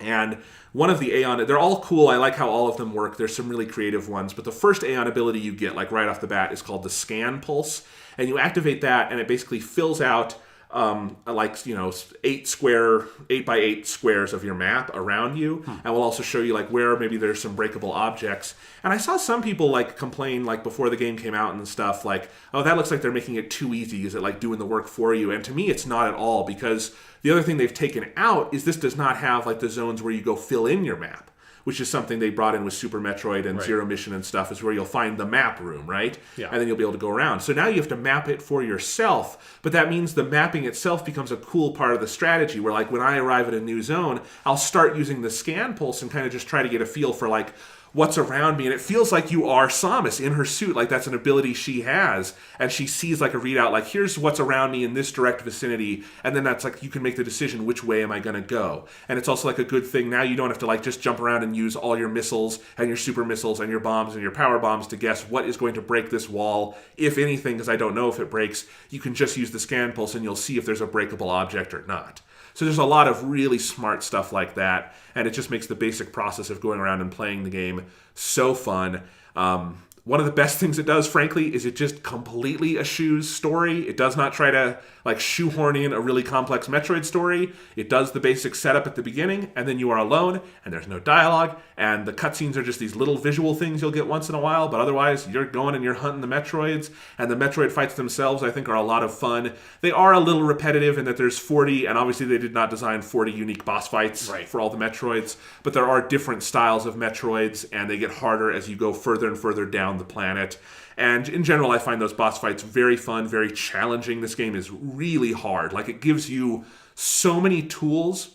And one of the Aeon, they're all cool. I like how all of them work. There's some really creative ones. But the first Aeon ability you get, like right off the bat, is called the Scan Pulse. And you activate that, and it basically fills out 8 by 8 squares of your map around you, and will also show you like where maybe there's some breakable objects. And I saw some people like complain like before the game came out and stuff like, oh, that looks like they're making it too easy. Is it like doing the work for you? And to me, it's not at all, because the other thing they've taken out is this does not have like the zones where you go fill in your map, which is something they brought in with Super Metroid and Zero Mission and stuff, is where you'll find the map room, right? Yeah. And then you'll be able to go around. So now you have to map it for yourself, but that means the mapping itself becomes a cool part of the strategy, where like when I arrive at a new zone, I'll start using the Scan Pulse and kind of just try to get a feel for like what's around me, and it feels like you are Samus in her suit, like that's an ability she has, and she sees like a readout, like here's what's around me in this direct vicinity, and then that's like you can make the decision, which way am I going to go? And it's also like a good thing now, you don't have to like just jump around and use all your missiles and your super missiles and your bombs and your power bombs to guess what is going to break this wall, if anything, because I don't know if it breaks. You can just use the Scan Pulse and you'll see if there's a breakable object or not. So there's a lot of really smart stuff like that, and it just makes the basic process of going around and playing the game so fun. One of the best things it does, frankly, is it just completely eschews story. It does not try to shoehorn in a really complex Metroid story. It does the basic setup at the beginning, and then you are alone, and there's no dialogue, and the cutscenes are just these little visual things you'll get once in a while, but otherwise you're going and you're hunting the Metroids, and the Metroid fights themselves, I think, are a lot of fun. They are a little repetitive in that there's 40, and obviously they did not design 40 unique boss fights for all the Metroids, but there are different styles of Metroids, and they get harder as you go further and further down the planet. And in general, I find those boss fights very fun, very challenging. This game is really hard. It gives you so many tools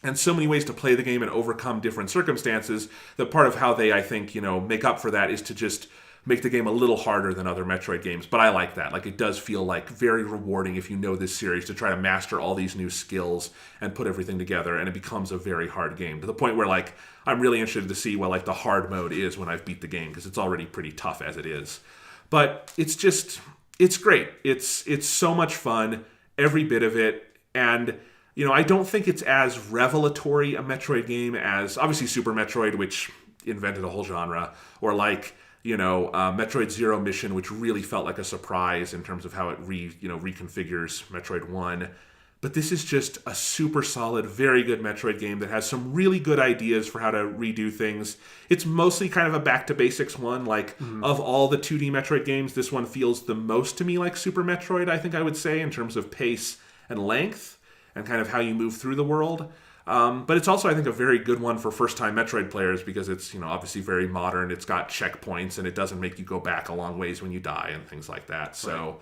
and so many ways to play the game and overcome different circumstances that part of how they, I think, make up for that is to just make the game a little harder than other Metroid games. But I like that. It does feel very rewarding if you know this series to try to master all these new skills and put everything together, and it becomes a very hard game to the point where I'm really interested to see what the hard mode is when I've beat the game, because it's already pretty tough as it is. But it's great. It's so much fun, every bit of it, and I don't think it's as revelatory a Metroid game as obviously Super Metroid, which invented a whole genre, or Metroid Zero Mission, which really felt like a surprise in terms of how it reconfigures Metroid 1. But this is just a super solid, very good Metroid game that has some really good ideas for how to redo things. It's mostly kind of a back-to-basics one. Of all the 2D Metroid games, this one feels the most to me like Super Metroid, I think I would say, in terms of pace and length and kind of how you move through the world. But it's also, I think, a very good one for first-time Metroid players because it's, obviously very modern. It's got checkpoints, and it doesn't make you go back a long ways when you die and things like that. So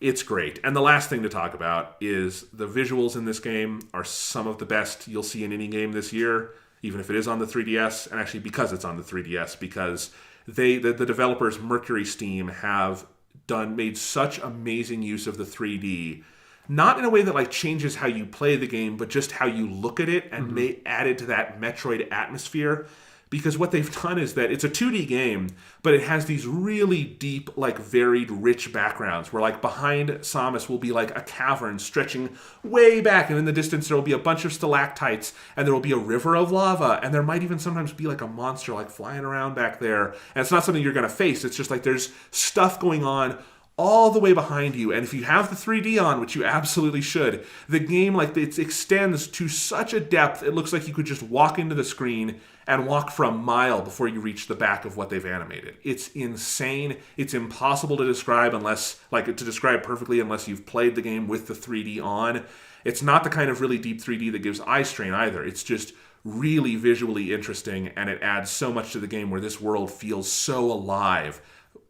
it's great. And the last thing to talk about is the visuals in this game are some of the best you'll see in any game this year, even if it is on the 3DS, and actually because it's on the 3DS, because the developers, Mercury Steam, have made such amazing use of the 3D. Not in a way that changes how you play the game, but just how you look at it and may add it to that Metroid atmosphere. Because what they've done is that it's a 2D game, but it has these really deep, varied, rich backgrounds where behind Samus will be a cavern stretching way back, and in the distance there will be a bunch of stalactites, and there will be a river of lava, and there might even sometimes be a monster flying around back there. And it's not something you're going to face. It's just there's stuff going on all the way behind you, and if you have the 3D on, which you absolutely should, the game it extends to such a depth it looks like you could just walk into the screen and walk for a mile before you reach the back of what they've animated. It's insane. It's impossible to describe perfectly unless you've played the game with the 3D on. It's not the kind of really deep 3D that gives eye strain either. It's just really visually interesting, and it adds so much to the game where this world feels so alive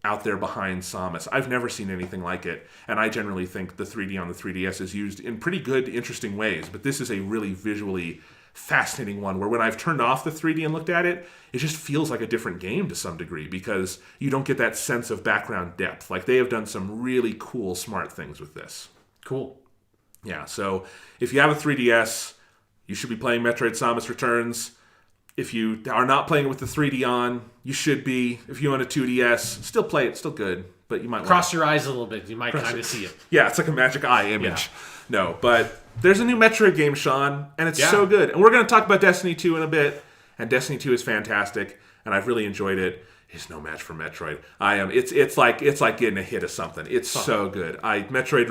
out there behind Samus. I've never seen anything like it, and I generally think the 3D on the 3DS is used in pretty good, interesting ways, but this is a really visually fascinating one where when I've turned off the 3D and looked at it, it just feels like a different game to some degree because you don't get that sense of background depth. They have done some really cool, smart things with this. Cool. Yeah, so if you have a 3DS, you should be playing Metroid Samus Returns. If you are not playing it with the 3D on, you should be. If you own a 2DS, still play it, still good, but you might cross your eyes a little bit. You might kind of see it. Yeah, it's like a magic eye image. Yeah. No, but there's a new Metroid game, Sean, and it's so good. And we're going to talk about Destiny 2 in a bit, and Destiny 2 is fantastic, and I've really enjoyed it. It's no match for Metroid. It's like getting a hit of something. It's so good. Metroid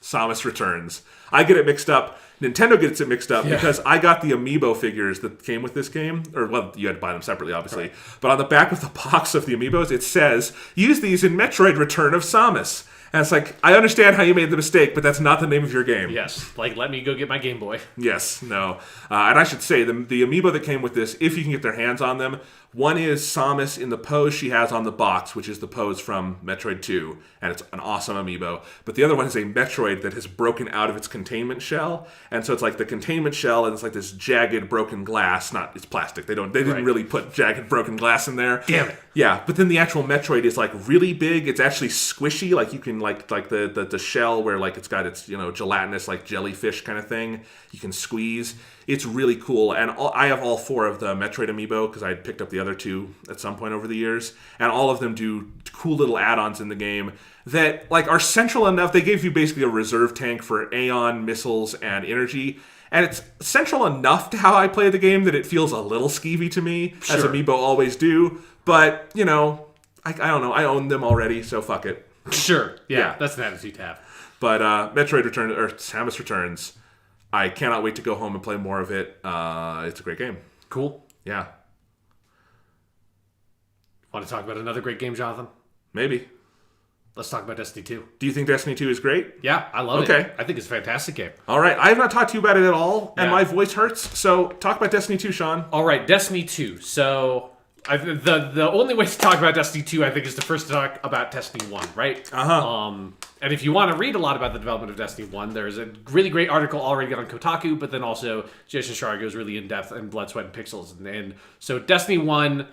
Samus Returns. I get it mixed up. Nintendo gets it mixed up because I got the amiibo figures that came with this game. You had to buy them separately, obviously. Right. But on the back of the box of the amiibos, it says, use these in Metroid Return of Samus. And it's I understand how you made the mistake, but that's not the name of your game. Yes, let me go get my Game Boy. Yes, no. And I should say, the amiibo that came with this, if you can get their hands on them, one is Samus in the pose she has on the box, which is the pose from Metroid 2, and it's an awesome amiibo. But the other one is a Metroid that has broken out of its containment shell, and so it's the containment shell, and it's this jagged, broken glass. It's plastic. They didn't really put jagged, broken glass in there. Damn it. Yeah, but then the actual Metroid is really big. It's actually squishy. looking like the shell where like it's got its gelatinous like jellyfish kind of thing you can squeeze. It's really cool, and I have all 4 of the Metroid amiibo because I had picked up the other 2 at some point over the years, and all of them do cool little add-ons in the game that like are central enough. They gave you basically a reserve tank for Aeon missiles and energy, and it's central enough to how I play the game that it feels a little skeevy to me, as amiibo always do. But I don't know. I own them already, so fuck it. Sure, yeah. That's an attitude to have. But Metroid Returns or Samus Returns, I cannot wait to go home and play more of it. It's a great game. Cool. Yeah. Want to talk about another great game, Jonathan? Maybe. Let's talk about Destiny 2. Do you think Destiny 2 is great? Yeah, I love it. I think it's a fantastic game. All right. I have not talked to you about it at all, and my voice hurts. So talk about Destiny 2, Sean. All right, Destiny 2. So the only way to talk about Destiny 2, I think, is to first talk about Destiny 1, right? And if you want to read a lot about the development of Destiny 1, there's a really great article already on Kotaku, but then also Jason Schreier goes really in-depth in Blood, Sweat, and Pixels. And so Destiny 1,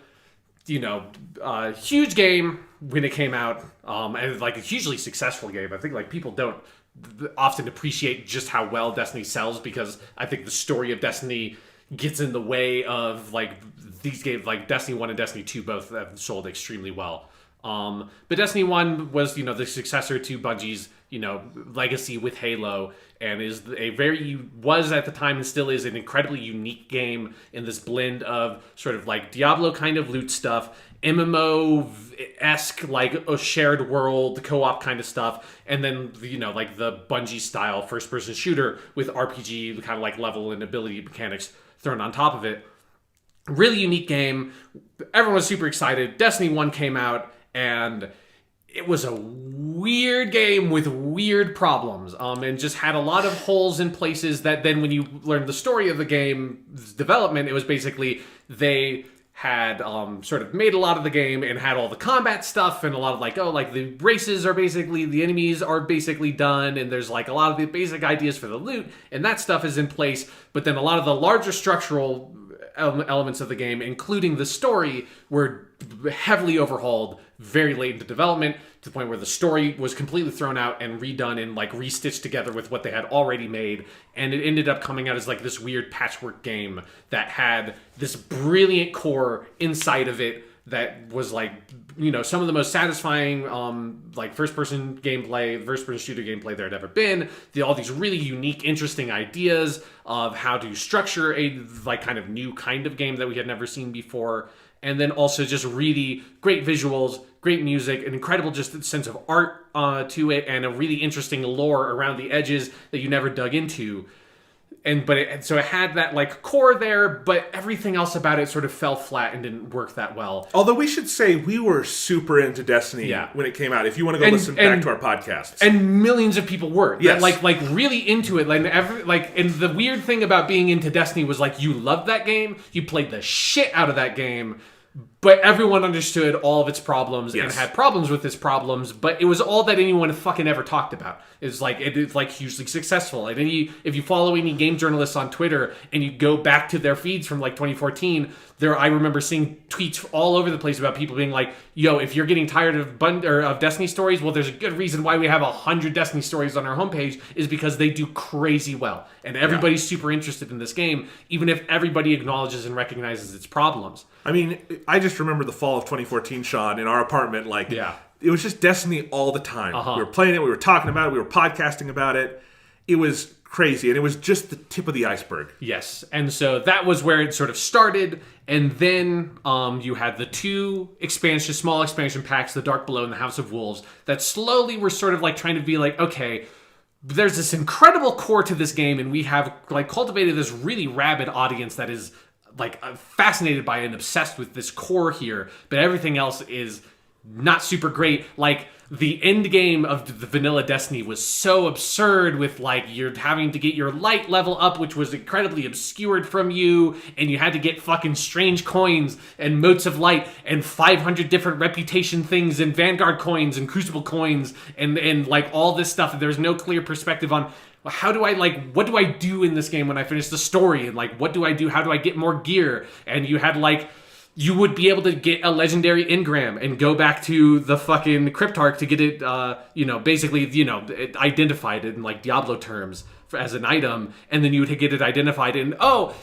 huge game when it came out, and like a hugely successful game. I think like people don't often appreciate just how well Destiny sells, because I think the story of Destiny gets in the way of like these games. Like Destiny 1 and Destiny 2 both have sold extremely well. But Destiny 1 was, the successor to Bungie's, legacy with Halo, and was at the time and still is an incredibly unique game in this blend of sort of like Diablo kind of loot stuff, MMO-esque, like a shared world, co-op kind of stuff, and then, like the Bungie style first-person shooter with RPG kind of like level and ability mechanics thrown on top of it. Really unique game. Everyone was super excited. Destiny 1 came out, and it was a weird game with weird problems, and just had a lot of holes in places that then when you learn the story of the game's development, it was basically they had sort of made a lot of the game and had all the combat stuff and a lot of the races are basically, the enemies are basically done, and there's like a lot of the basic ideas for the loot, and that stuff is in place, but then a lot of the larger structural elements of the game, including the story, were heavily overhauled very late into development, to the point where the story was completely thrown out and redone and like restitched together with what they had already made, and it ended up coming out as like this weird patchwork game that had this brilliant core inside of it that was like, some of the most satisfying first-person shooter gameplay there had ever been. All these really unique, interesting ideas of how to structure a kind of new kind of game that we had never seen before. And then also just really great visuals, great music, an incredible just sense of art to it, and a really interesting lore around the edges that you never dug into. So it had that like core there, but everything else about it sort of fell flat and didn't work that well. Although we should say we were super into Destiny when it came out. If you want to go listen back to our podcasts, and millions of people were, yes, like really into it. And the weird thing about being into Destiny was like you loved that game, you played the shit out of that game. But everyone understood all of its problems and had problems with its problems, but it was all that anyone fucking ever talked about. It's like hugely successful. And if you follow any game journalists on Twitter and you go back to their feeds from like 2014, I remember seeing tweets all over the place about people being like, "Yo, if you're getting tired of Destiny stories, well, there's a good reason why we have 100 Destiny stories on our homepage, is because they do crazy well, and everybody's super interested in this game, even if everybody acknowledges and recognizes its problems." I mean, I just remember the fall of 2014, Sean, in our apartment. It was just Destiny all the time. We were playing it, we were talking about it, we were podcasting about it. It was crazy, and it was just the tip of the iceberg. Yes, and so that was where it sort of started, and then you had the two small expansion packs, the Dark Below and the House of Wolves, that slowly were sort of like trying to be like, okay, there's this incredible core to this game, and we have like cultivated this really rabid audience that is like fascinated by and obsessed with this core here, but everything else is not super great. Like the end game of the vanilla Destiny was so absurd, with like you're having to get your light level up, which was incredibly obscured from you, and you had to get fucking strange coins and motes of light and 500 different reputation things and Vanguard coins and Crucible coins and like all this stuff. There's no clear perspective on what do I do in this game when I finish the story, and like what do I do? How do I get more gear? And you had like you would be able to get a legendary engram and go back to the fucking cryptarch to get it, basically, identified in like Diablo terms as an item, and then you would get it identified in,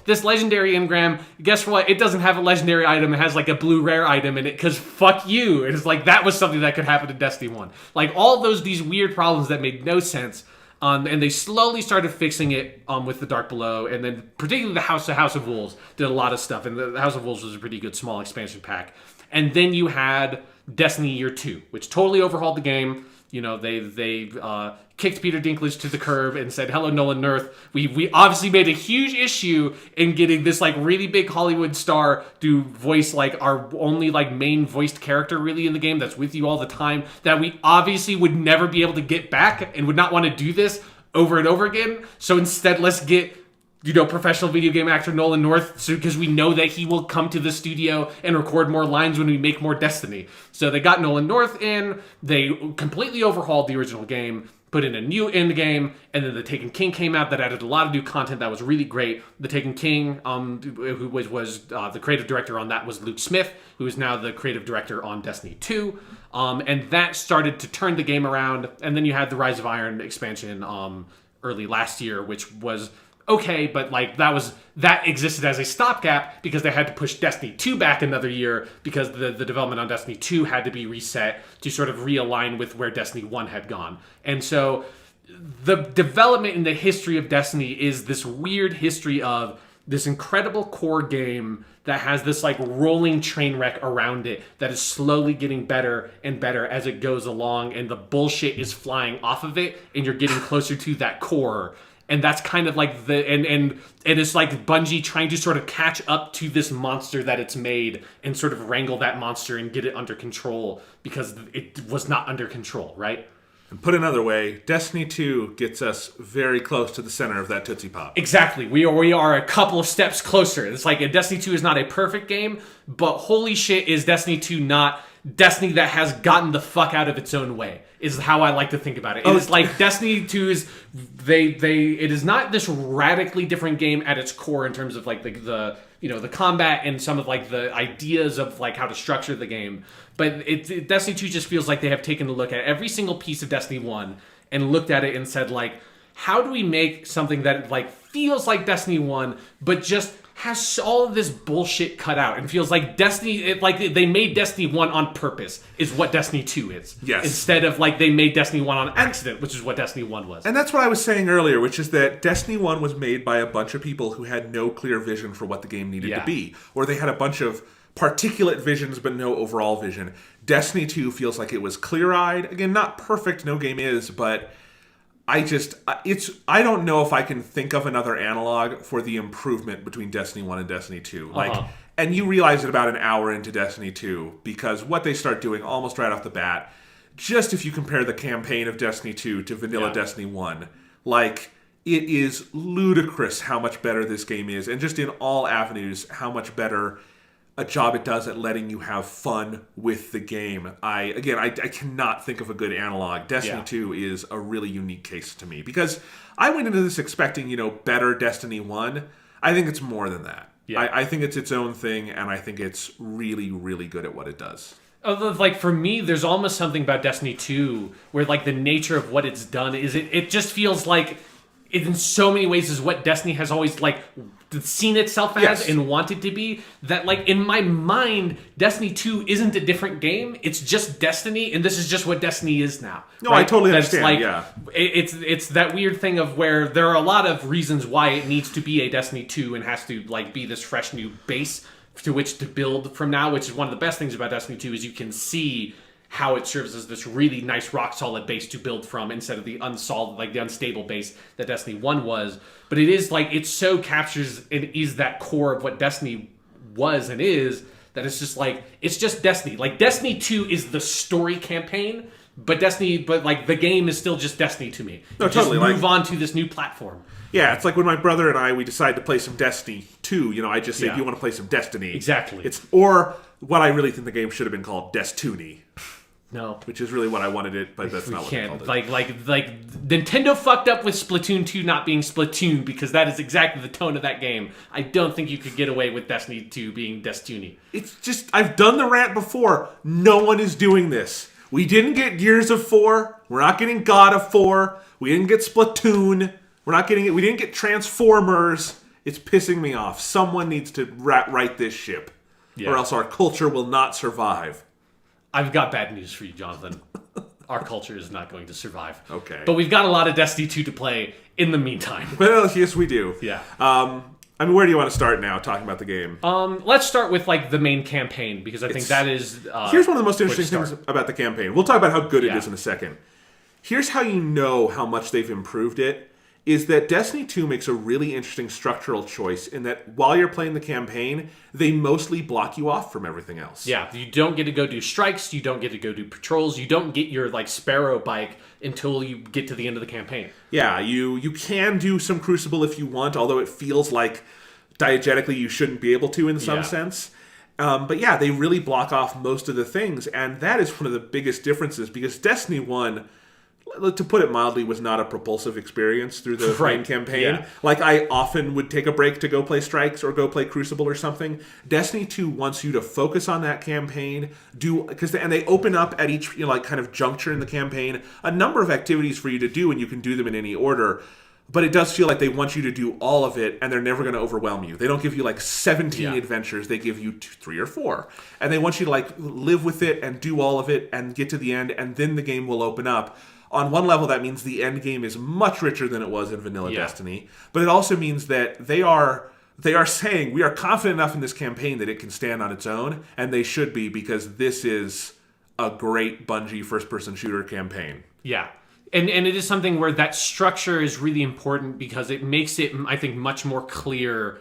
this legendary engram, guess what? It doesn't have a legendary item, it has like a blue rare item in it, because fuck you. It's like, that was something that could happen in Destiny 1. Like, all these weird problems that made no sense. And they slowly started fixing it with the Dark Below, and then particularly the House of Wolves did a lot of stuff, and the House of Wolves was a pretty good small expansion pack. And then you had Destiny Year 2, which totally overhauled the game. They kicked Peter Dinklage to the curb and said, hello, Nolan North. We obviously made a huge issue in getting this like really big Hollywood star to voice like our only like main voiced character really in the game that's with you all the time, that we obviously would never be able to get back and would not want to do this over and over again. So instead, let's get professional video game actor Nolan North, because we know that he will come to the studio and record more lines when we make more Destiny. So they got Nolan North in, they completely overhauled the original game, put in a new end game, and then The Taken King came out that added a lot of new content that was really great. The Taken King, who was the creative director on that, was Luke Smith, who is now the creative director on Destiny 2. And that started to turn the game around. And then you had the Rise of Iron expansion early last year, which was okay, but like that existed as a stopgap because they had to push Destiny 2 back another year because the development on Destiny 2 had to be reset to sort of realign with where Destiny 1 had gone. And so the development in the history of Destiny is this weird history of this incredible core game that has this like rolling train wreck around it that is slowly getting better and better as it goes along, and the bullshit is flying off of it, and you're getting closer to that core. And that's kind of like and it's like Bungie trying to sort of catch up to this monster that it's made and sort of wrangle that monster and get it under control because it was not under control, right? And put another way, Destiny 2 gets us very close to the center of that Tootsie Pop. Exactly. We are a couple of steps closer. It's like Destiny 2 is not a perfect game, but holy shit, is Destiny 2 not Destiny that has gotten the fuck out of its own way, is how I like to think about it. It is like Destiny 2 is it is not this radically different game at its core in terms of like the combat and some of like the ideas of like how to structure the game. But Destiny 2 just feels like they have taken a look at every single piece of Destiny 1 and looked at it and said like, how do we make something that like feels like Destiny 1 but just has all of this bullshit cut out and feels like Destiny, like they made Destiny 1 on purpose is what Destiny 2 is. Yes. Instead of like they made Destiny 1 on accident, which is what Destiny 1 was. And that's what I was saying earlier, which is that Destiny 1 was made by a bunch of people who had no clear vision for what the game needed to be. Or they had a bunch of particulate visions but no overall vision. Destiny 2 feels like it was clear-eyed. Again, not perfect, no game is, but I don't know if I can think of another analog for the improvement between Destiny 1 and Destiny 2. And you realize it about an hour into Destiny 2, because what they start doing almost right off the bat, just if you compare the campaign of Destiny 2 to vanilla Destiny 1, like, it is ludicrous how much better this game is, and just in all avenues, how much better a job it does at letting you have fun with the game. I cannot think of a good analog. Destiny 2 is a really unique case to me, because I went into this expecting, better Destiny 1. I think it's more than that. Yeah. I think it's its own thing, and I think it's really, really good at what it does. Like, for me, there's almost something about Destiny 2 where, like, the nature of what it's done is it just feels like it in so many ways is what Destiny has always, like, seen itself as and wanted to be. That, like, in my mind, Destiny 2 isn't a different game. It's just Destiny, and this is just what Destiny is now. No, right? I totally understand, like, It's that weird thing of where there are a lot of reasons why it needs to be a Destiny 2 and has to, like, be this fresh new base to which to build from now, which is one of the best things about Destiny 2 is you can see how it serves as this really nice rock-solid base to build from instead of the unsolid, like the unstable base that Destiny 1 was. But it is like, it so captures and is that core of what Destiny was and is, that it's just like, it's just Destiny. Like, Destiny 2 is the story campaign, but like, the game is still just Destiny to me. No, totally. Just move on to this new platform. Yeah, it's like when my brother and we decide to play some Destiny 2, I just say, do you want to play some Destiny? Exactly. Or what I really think the game should have been called, Destiny. No. Which is really what I wanted it, but that's not what they called it. Like Nintendo fucked up with Splatoon 2 not being Splatoon, because that is exactly the tone of that game. I don't think you could get away with Destiny 2 being Destiny. It's just, I've done the rant before. No one is doing this. We didn't get Gears of 4. We're not getting God of 4. We didn't get Splatoon. We're not getting it. We didn't get Transformers. It's pissing me off. Someone needs to right this ship. Yeah. Or else our culture will not survive. I've got bad news for you, Jonathan. Our culture is not going to survive. Okay. But we've got a lot of Destiny 2 to play in the meantime. Well, yes, we do. Yeah. I mean, where do you want to start now, talking about the game? Let's start with, like, the main campaign, because I think that is... here's one of the most interesting things about the campaign. We'll talk about how good it is in a second. Here's how you know how much they've improved it, is that Destiny 2 makes a really interesting structural choice in that while you're playing the campaign, they mostly block you off from everything else. Yeah, you don't get to go do strikes, you don't get to go do patrols, you don't get your, like, Sparrow bike until you get to the end of the campaign. Yeah, you can do some Crucible if you want, although it feels like diegetically you shouldn't be able to in some sense. But yeah, they really block off most of the things, and that is one of the biggest differences, because Destiny 1... to put it mildly, was not a propulsive experience through the main campaign. Yeah. Like, I often would take a break to go play Strikes or go play Crucible or something. Destiny 2 wants you to focus on that campaign, and they open up at each, like, kind of juncture in the campaign a number of activities for you to do, and you can do them in any order. But it does feel like they want you to do all of it, and they're never going to overwhelm you. They don't give you, like, 17 adventures. They give you 3 or 4. And they want you to, like, live with it and do all of it and get to the end, and then the game will open up. On one level, that means the end game is much richer than it was in vanilla Destiny. But it also means that they are saying, we are confident enough in this campaign that it can stand on its own, and they should be, because this is a great Bungie first-person shooter campaign. Yeah. And it is something where that structure is really important, because it makes it, I think, much more clear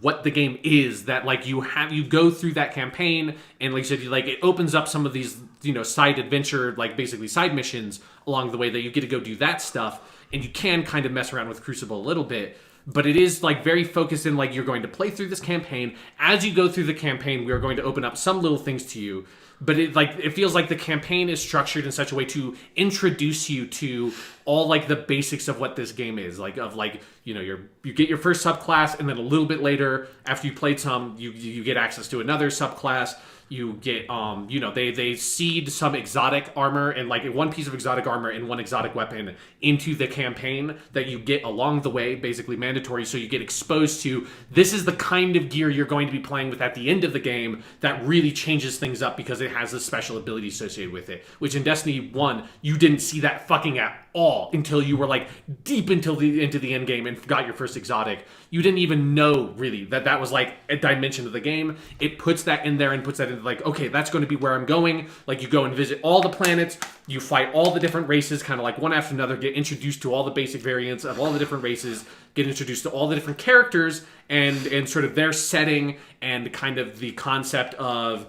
what the game is. That, like, you go through that campaign, and like I said, it opens up some of these, side adventure, like, basically side missions along the way that you get to go do that stuff, and you can kind of mess around with Crucible a little bit. But it is, like, very focused in, like, you're going to play through this campaign. As you go through the campaign, we are going to open up some little things to you. But it feels like the campaign is structured in such a way to introduce you to all, like, the basics of what this game is. You get your first subclass, and then a little bit later, after you played some, you get access to another subclass. You get, they seed some exotic armor, and, like, one piece of exotic armor and one exotic weapon into the campaign that you get along the way, basically mandatory, so you get exposed to, this is the kind of gear you're going to be playing with at the end of the game that really changes things up, because it has a special ability associated with it, which in Destiny 1, you didn't see that fucking at all until you were, like, deep into the end game and got your first exotic. You didn't even know, really, that was, like, a dimension of the game. It puts that in there and puts that into, like, okay, that's going to be where I'm going. Like, you go and visit all the planets, you fight all the different races, kind of like one after another, get introduced to all the basic variants of all the different races, get introduced to all the different characters, and sort of their setting, and kind of the concept of,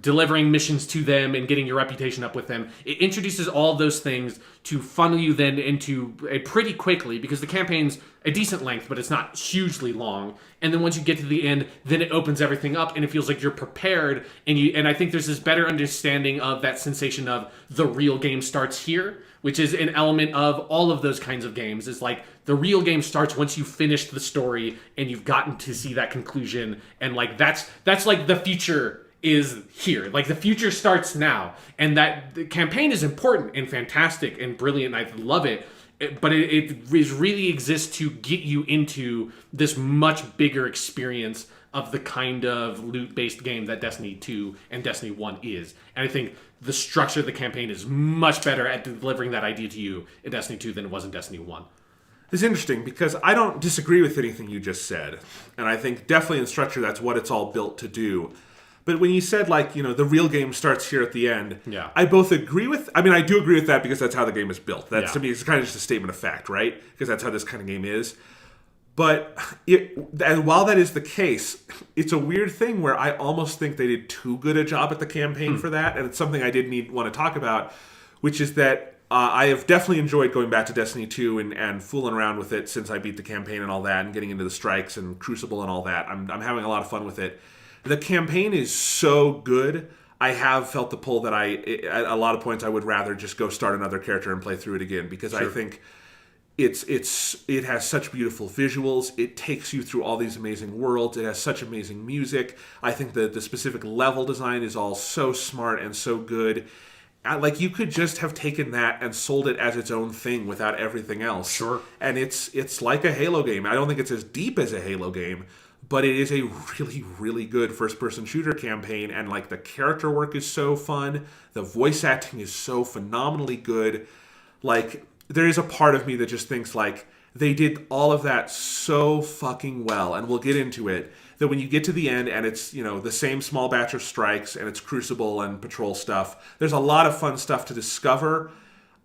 delivering missions to them and getting your reputation up with them. It introduces all those things to funnel you then into a pretty quickly, because the campaign's a decent length, but it's not hugely long. And then once you get to the end, then it opens everything up, and it feels like you're prepared. And I think there's this better understanding of that sensation of the real game starts here, which is an element of all of those kinds of games. Is like the real game starts once you've finished the story and you've gotten to see that conclusion. And, like, that's like the future is here. Like, the future starts now, and that the campaign is important and fantastic and brilliant. I love it, but it really exists to get you into this much bigger experience of the kind of loot-based game that Destiny 2 and Destiny 1 is. And I think the structure of the campaign is much better at delivering that idea to you in Destiny 2 than it was in Destiny 1. It's interesting, because I don't disagree with anything you just said, and I think definitely in structure that's what it's all built to do. But when you said, like, the real game starts here at the end, I both agree with... I mean, I do agree with that, because that's how the game is built. That's, to me, it's kind of just a statement of fact, right? Because that's how this kind of game is. But and while that is the case, it's a weird thing where I almost think they did too good a job at the campaign for that, and it's something I did want to talk about, which is that I have definitely enjoyed going back to Destiny 2 and fooling around with it since I beat the campaign and all that, and getting into the strikes and Crucible and all that. I'm having a lot of fun with it. The campaign is so good, I have felt the pull that at a lot of points I would rather just go start another character and play through it again, because I think it has such beautiful visuals. It takes you through all these amazing worlds. It has such amazing music. I think the specific level design is all so smart and so good. Like, you could just have taken that and sold it as its own thing without everything else. Sure. And it's like a Halo game. I don't think it's as deep as a Halo game, but it is a really, really good first-person shooter campaign. And, like, the character work is so fun. The voice acting is so phenomenally good. Like, there is a part of me that just thinks, like, they did all of that so fucking well, and we'll get into it, that when you get to the end and it's, you know, the same small batch of strikes and it's Crucible and Patrol stuff, there's a lot of fun stuff to discover.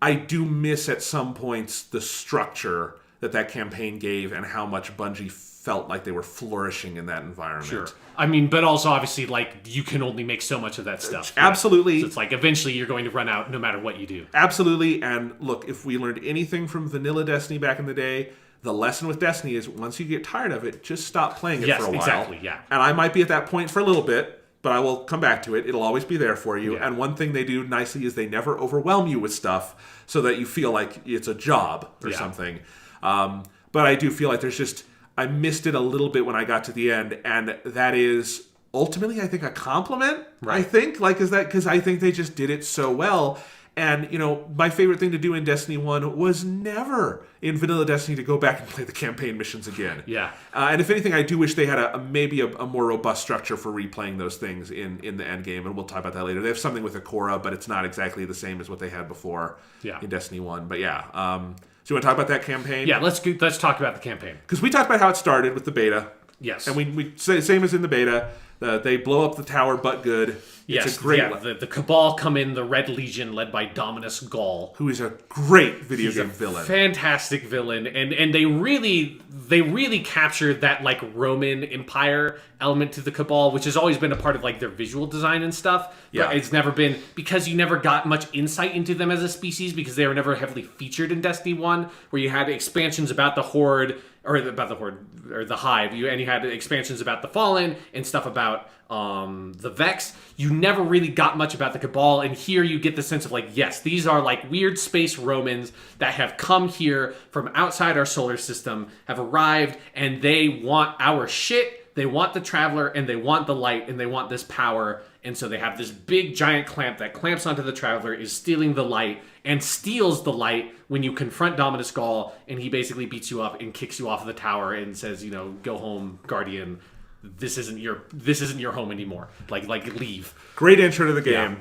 I do miss at some points the structure that campaign gave and how much Bungie felt like they were flourishing in that environment. Sure. I mean, but also obviously, like, you can only make so much of that stuff. Absolutely. So it's like eventually you're going to run out no matter what you do. Absolutely. And look, if we learned anything from vanilla Destiny back in the day, the lesson with Destiny is once you get tired of it, just stop playing it for a while. Exactly, yeah. And I might be at that point for a little bit, but I will come back to it. It'll always be there for you. Yeah. And one thing they do nicely is they never overwhelm you with stuff so that you feel like it's a job or something. But I do feel like I missed it a little bit when I got to the end, and that is ultimately, I think, a compliment. Right. I think, like, is that because I think they just did it so well. And, you know, my favorite thing to do in Destiny 1 was never in vanilla Destiny to go back and play the campaign missions again. Yeah. And if anything, I do wish they had maybe a more robust structure for replaying those things in the end game, and we'll talk about that later. They have something with Ikora, but it's not exactly the same as what they had before in Destiny 1. But yeah, so you want to talk about that campaign? Yeah, let's talk about the campaign. Because we talked about how it started with the beta. Yes. And we say same as in the beta. They blow up the tower, but good. Yes, it's a great the Cabal come in, the Red Legion, led by Dominus Gall, who is a great video game villain, fantastic villain, and they really captured that, like, Roman Empire element to the Cabal, which has always been a part of, like, their visual design and stuff. But it's never been, because you never got much insight into them as a species, because they were never heavily featured in Destiny 1, where you had expansions about the Horde, or the Hive, and you had expansions about the Fallen and stuff about the Vex. You never really got much about the Cabal, and here you get the sense of, like, yes, these are, like, weird space Romans that have come here from outside our solar system, have arrived, and they want our shit. They want the Traveler, and they want the light, and they want this power. And so they have this big giant clamp that clamps onto the Traveler, is stealing the light, and steals the light when you confront Dominus Gall, and he basically beats you up and kicks you off of the tower and says, you know, go home, Guardian. This isn't your home anymore. Like leave. Great intro to the game. Yeah.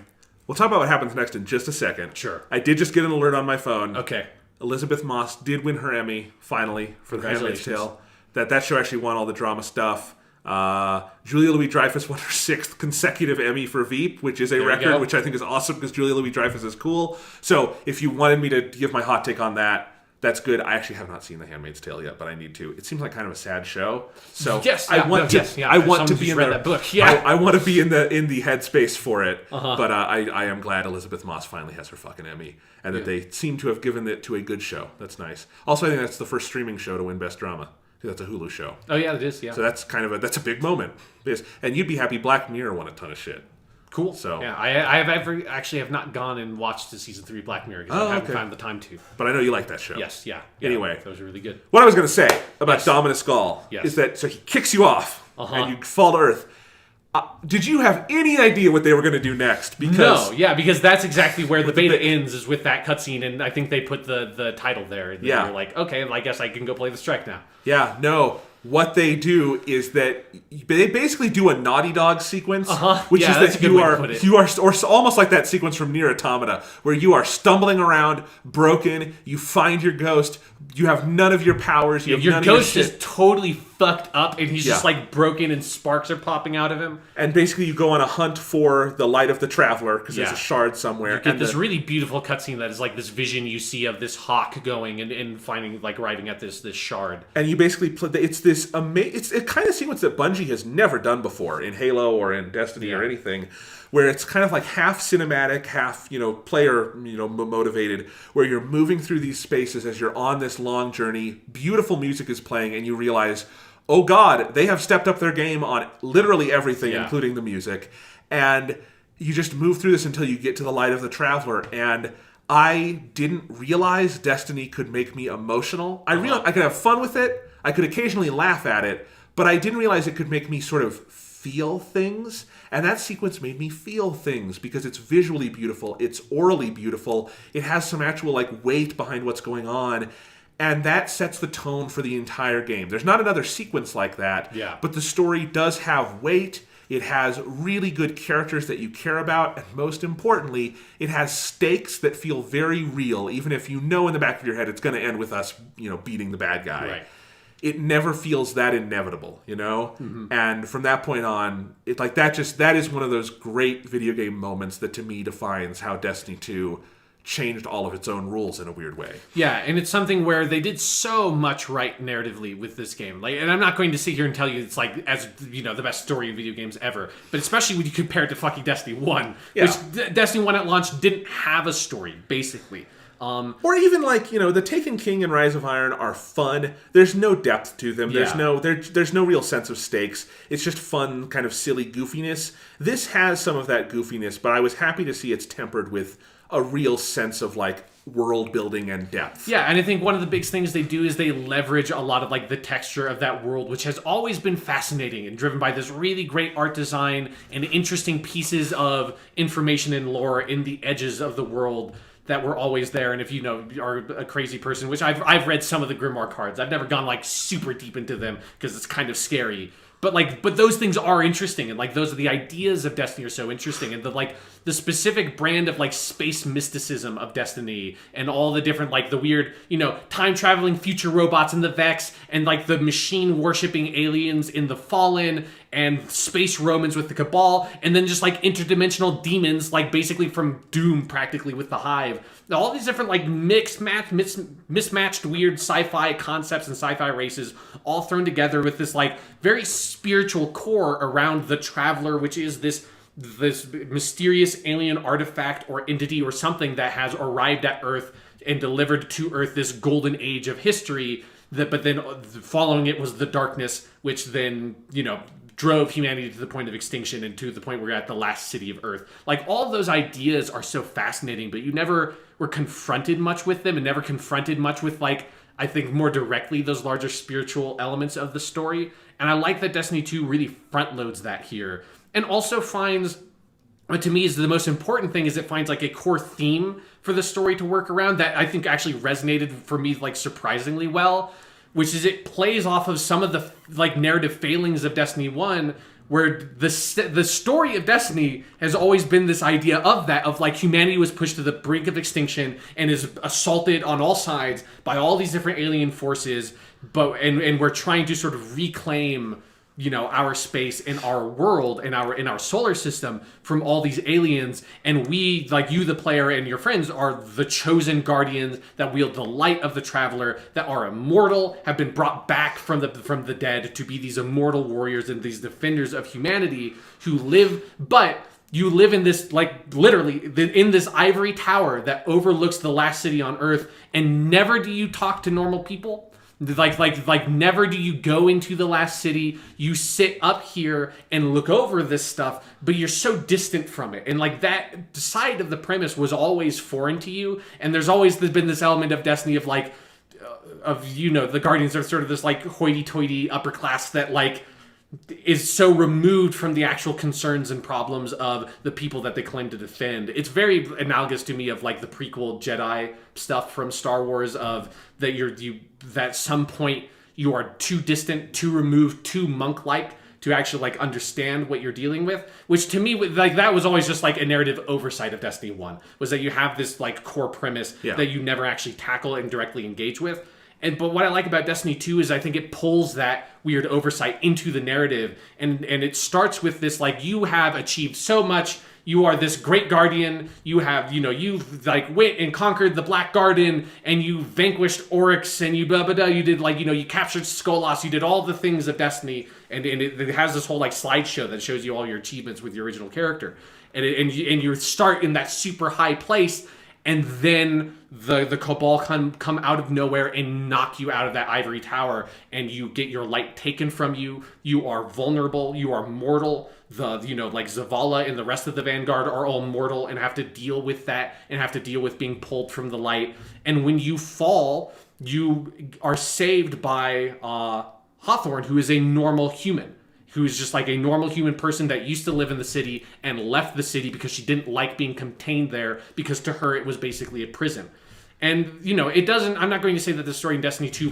We'll talk about what happens next in just a second. Sure. I did just get an alert on my phone. Okay. Elizabeth Moss did win her Emmy, finally, for The Handmaid's Tale. That show actually won all the drama stuff. Julia Louis-Dreyfus won her 6th consecutive Emmy for Veep, which is a record, which I think is awesome because Julia Louis-Dreyfus is cool. So if you wanted me to give my hot take on that, that's good. I actually have not seen The Handmaid's Tale yet, but I need to. It seems like kind of a sad show. So I want to be in that book. Yeah. I want to be in the headspace for it. But I am glad Elizabeth Moss finally has her fucking Emmy, and that they seem to have given it to a good show. That's nice. Also, I think that's the first streaming show to win Best Drama. That's a Hulu show. Oh yeah, it is. Yeah. So that's kind of a big moment. And you'd be happy. Black Mirror won a ton of shit. Cool. So yeah, I have not gone and watched the season 3 Black Mirror because I haven't found the time to. But I know you like that show. Yes. Yeah. Anyway, that was really good. What I was going to say about Dominus Gall is that so he kicks you off and you fall to Earth. Did you have any idea what they were going to do next? Because that's exactly where the beta ends, is with that cutscene, and I think they put the title there. And you're like, okay, I guess I can go play the strike now. Yeah, no. What they do is that they basically do a Naughty Dog sequence, which is that you are, or almost like that sequence from Nier Automata, where you are stumbling around, broken, you find your ghost, you have none of your powers, your ghost is totally fucked up, and he's just like broken, and sparks are popping out of him. And basically, you go on a hunt for the light of the Traveler because there's a shard somewhere. You get this really beautiful cutscene that is like this vision you see of this hawk going and finding, like, arriving at this shard. And you basically play. It's this it's a kind of sequence that Bungie has never done before in Halo or in Destiny or anything, where it's kind of like half cinematic, half player motivated, where you're moving through these spaces as you're on this long journey. Beautiful music is playing, and you realize, oh God, they have stepped up their game on literally everything, including the music. And you just move through this until you get to the Light of the Traveler, and I didn't realize Destiny could make me emotional. I could have fun with it, I could occasionally laugh at it, but I didn't realize it could make me sort of feel things, and that sequence made me feel things because it's visually beautiful, it's orally beautiful, it has some actual like weight behind what's going on, and that sets the tone for the entire game. There's not another sequence like that, but the story does have weight. It has really good characters that you care about, and most importantly, it has stakes that feel very real, even if you know in the back of your head it's going to end with us, beating the bad guy. Right. It never feels that inevitable, And from that point on, that is one of those great video game moments that to me defines how Destiny 2 changed all of its own rules in a weird way. Yeah, and it's something where they did so much right narratively with this game. And I'm not going to sit here and tell you it's the best story in video games ever, but especially when you compare it to fucking Destiny 1, which Destiny 1 at launch didn't have a story, basically. Or even the Taken King and Rise of Iron are fun. There's no depth to them. There's no real sense of stakes. It's just fun, kind of silly goofiness. This has some of that goofiness, but I was happy to see it's tempered with a real sense of world building and depth. Yeah, and I think one of the big things they do is they leverage a lot of the texture of that world, which has always been fascinating and driven by this really great art design and interesting pieces of information and lore in the edges of the world that were always there. And if are a crazy person, which I've read some of the Grimoire cards, I've never gone super deep into them because it's kind of scary. But those things are interesting, and those are the ideas of Destiny are so interesting, and the specific brand of space mysticism of Destiny, and all the different the weird time traveling future robots in the Vex, and the machine worshipping aliens in the Fallen, and space Romans with the Cabal, and then just interdimensional demons basically from Doom practically with the Hive. All these different mismatched weird sci-fi concepts and sci-fi races all thrown together with this very spiritual core around the Traveler, which is this mysterious alien artifact or entity or something that has arrived at Earth and delivered to Earth this golden age of history. But then following it was the darkness, which then drove humanity to the point of extinction and to the point where we're at the last city of Earth. All of those ideas are so fascinating, but you never were confronted much with them, and never confronted much with I think more directly those larger spiritual elements of the story. And I like that Destiny 2 really front loads that here, and also finds what to me is the most important thing is it finds a core theme for the story to work around that I think actually resonated for me surprisingly well, which is it plays off of some of the narrative failings of Destiny 1, where the story of Destiny has always been this idea of humanity was pushed to the brink of extinction and is assaulted on all sides by all these different alien forces, and we're trying to sort of reclaim our space in our world, in our solar system from all these aliens, and we, you the player and your friends, are the chosen guardians that wield the light of the Traveler, that are immortal, have been brought back from the dead to be these immortal warriors and these defenders of humanity who live, but you live in this, literally, in this ivory tower that overlooks the last city on Earth, and never do you talk to normal people. Never do you go into the last city. You sit up here and look over this stuff, but you're so distant from it. And that side of the premise was always foreign to you. And there's always been this element of Destiny of the Guardians are sort of this hoity-toity upper class that is so removed from the actual concerns and problems of the people that they claim to defend. It's very analogous to me of the prequel Jedi stuff from Star Wars, of that that at some point you are too distant, too removed, too monk-like to actually understand what you're dealing with, which to me that was always just a narrative oversight of Destiny 1, was that you have this core premise that you never actually tackle and directly engage with. But what I like about Destiny 2 is I think it pulls that weird oversight into the narrative, and it starts with this you have achieved so much. You are this great guardian. You have you've went and conquered the Black Garden, and you vanquished Oryx, and you blah blah blah. You did you captured Skolas. You did all the things of Destiny, and it has this whole slideshow that shows you all your achievements with your original character, and you start in that super high place. and then the Cabal come out of nowhere and knock you out of that ivory tower, and you get your light taken from you. You are vulnerable. You are mortal. Like Zavala and the rest of the Vanguard are all mortal and have to deal with that and have to deal with being pulled from the light. And when you fall, you are saved by Hawthorne, who is a normal human. Who is just like a normal human person that used to live in the city and left the city because she didn't like being contained there, because to her it was basically a prison. And, it doesn't, I'm not going to say that the story in Destiny 2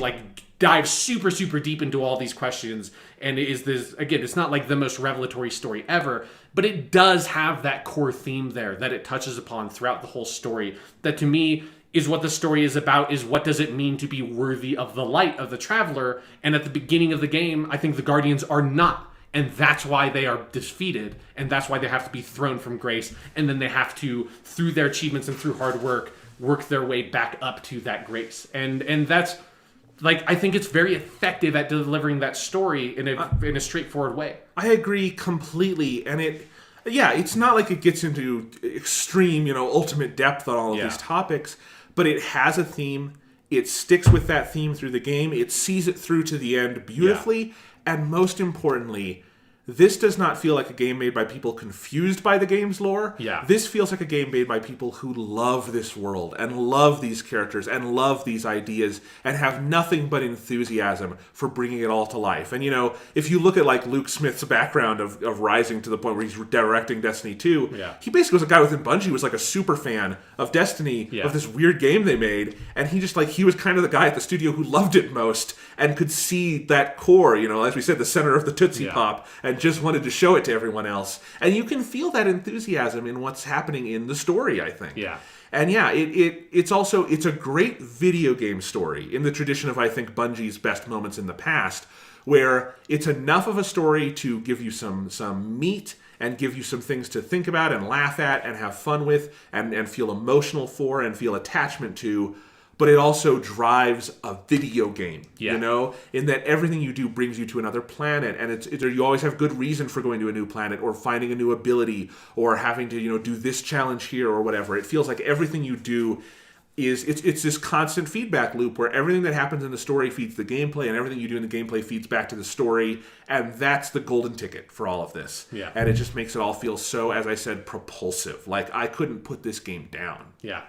dives super, super deep into all these questions and is this, again, it's not like the most revelatory story ever, but it does have that core theme there that it touches upon throughout the whole story that to me is what the story is about, is what does it mean to be worthy of the light of the Traveler. And at the beginning of the game, I think the Guardians are not. And that's why they are defeated, and that's why they have to be thrown from grace, and then they have to, through their achievements and through hard work their way back up to that grace. And that's, I think it's very effective at delivering that story in a straightforward way. I agree completely, and it's not like it gets into extreme, ultimate depth on all of these topics, but it has a theme. It sticks with that theme through the game. It sees it through to the end beautifully. Yeah. And most importantly, this does not feel like a game made by people confused by the game's lore. Yeah. This feels like a game made by people who love this world and love these characters and love these ideas and have nothing but enthusiasm for bringing it all to life. And, if you look at Luke Smith's background of rising to the point where he's directing Destiny 2, he basically was a guy within Bungie who was a super fan of Destiny, of this weird game they made. And he just he was kind of the guy at the studio who loved it most and could see that core, as we said, the center of the Tootsie Pop, and just wanted to show it to everyone else. And you can feel that enthusiasm in what's happening in the story, I think. Yeah. And it's a great video game story in the tradition of, I think, Bungie's best moments in the past, where it's enough of a story to give you some meat and give you some things to think about and laugh at and have fun with and feel emotional for and feel attachment to. But it also drives a video game, in that everything you do brings you to another planet, and you always have good reason for going to a new planet or finding a new ability or having to, do this challenge here or whatever. It feels like everything you do is it's this constant feedback loop where everything that happens in the story feeds the gameplay, and everything you do in the gameplay feeds back to the story, and that's the golden ticket for all of this. Yeah. And it just makes it all feel so, as I said, propulsive. I couldn't put this game down. Yeah.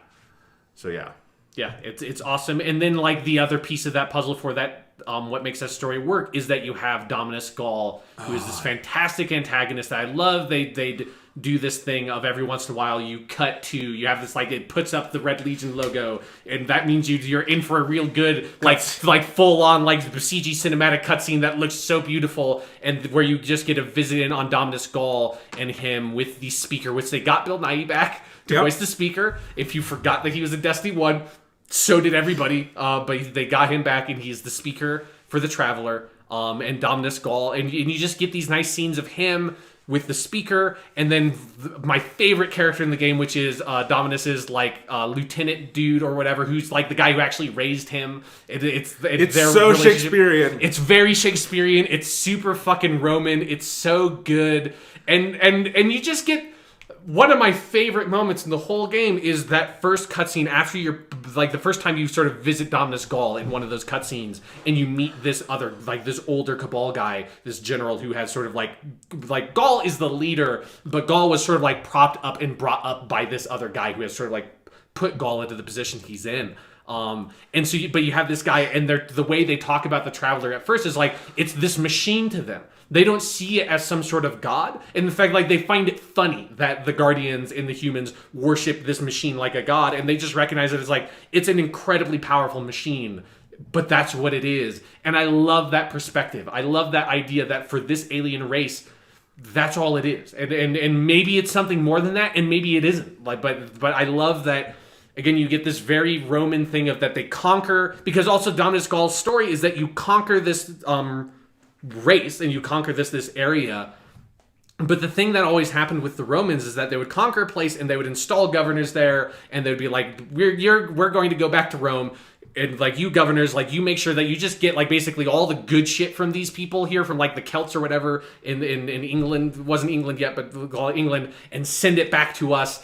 So yeah. Yeah, it's awesome. And then the other piece of that puzzle for that, what makes that story work is that you have Dominus Gall, who is this fantastic antagonist that I love. They do this thing of every once in a while you have this it puts up the Red Legion logo, and that means you're in for a real good full on CG cinematic cutscene that looks so beautiful, and where you just get a visit in on Dominus Gall and him with the speaker, which they got Bill Nighy back to voice the speaker. If you forgot that he was in Destiny 1, so did everybody, but they got him back, and he's the speaker for the Traveler, and Dominus Gall, and you just get these nice scenes of him with the speaker, and then my favorite character in the game, which is Dominus's lieutenant dude or whatever, who's the guy who actually raised him. It's so Shakespearean. It's very Shakespearean. It's super fucking Roman. It's so good, and you just get. One of my favorite moments in the whole game is that first cutscene after you're the first time you sort of visit Dominus Gall in one of those cutscenes, and you meet this other this older Cabal guy, this general who has sort of Gall is the leader, but Gall was sort of propped up and brought up by this other guy who has sort of put Gall into the position he's in. And so, but you have this guy, and the way they talk about the Traveler at first is it's this machine to them. They don't see it as some sort of god. And in fact, they find it funny that the Guardians and the humans worship this machine like a god, and they just recognize it as it's an incredibly powerful machine, but that's what it is. And I love that perspective. I love that idea that for this alien race, that's all it is. And maybe it's something more than that, and maybe it isn't. But I love that. Again, you get this very Roman thing of that they conquer, because also Dominus Gall's story is that you conquer this race and you conquer this area. But the thing that always happened with the Romans is that they would conquer a place and they would install governors there, and they'd be we're going to go back to Rome, and you governors, you make sure that you just get basically all the good shit from these people here, from the Celts or whatever in England. It wasn't England yet, but we'll call it England, and send it back to us.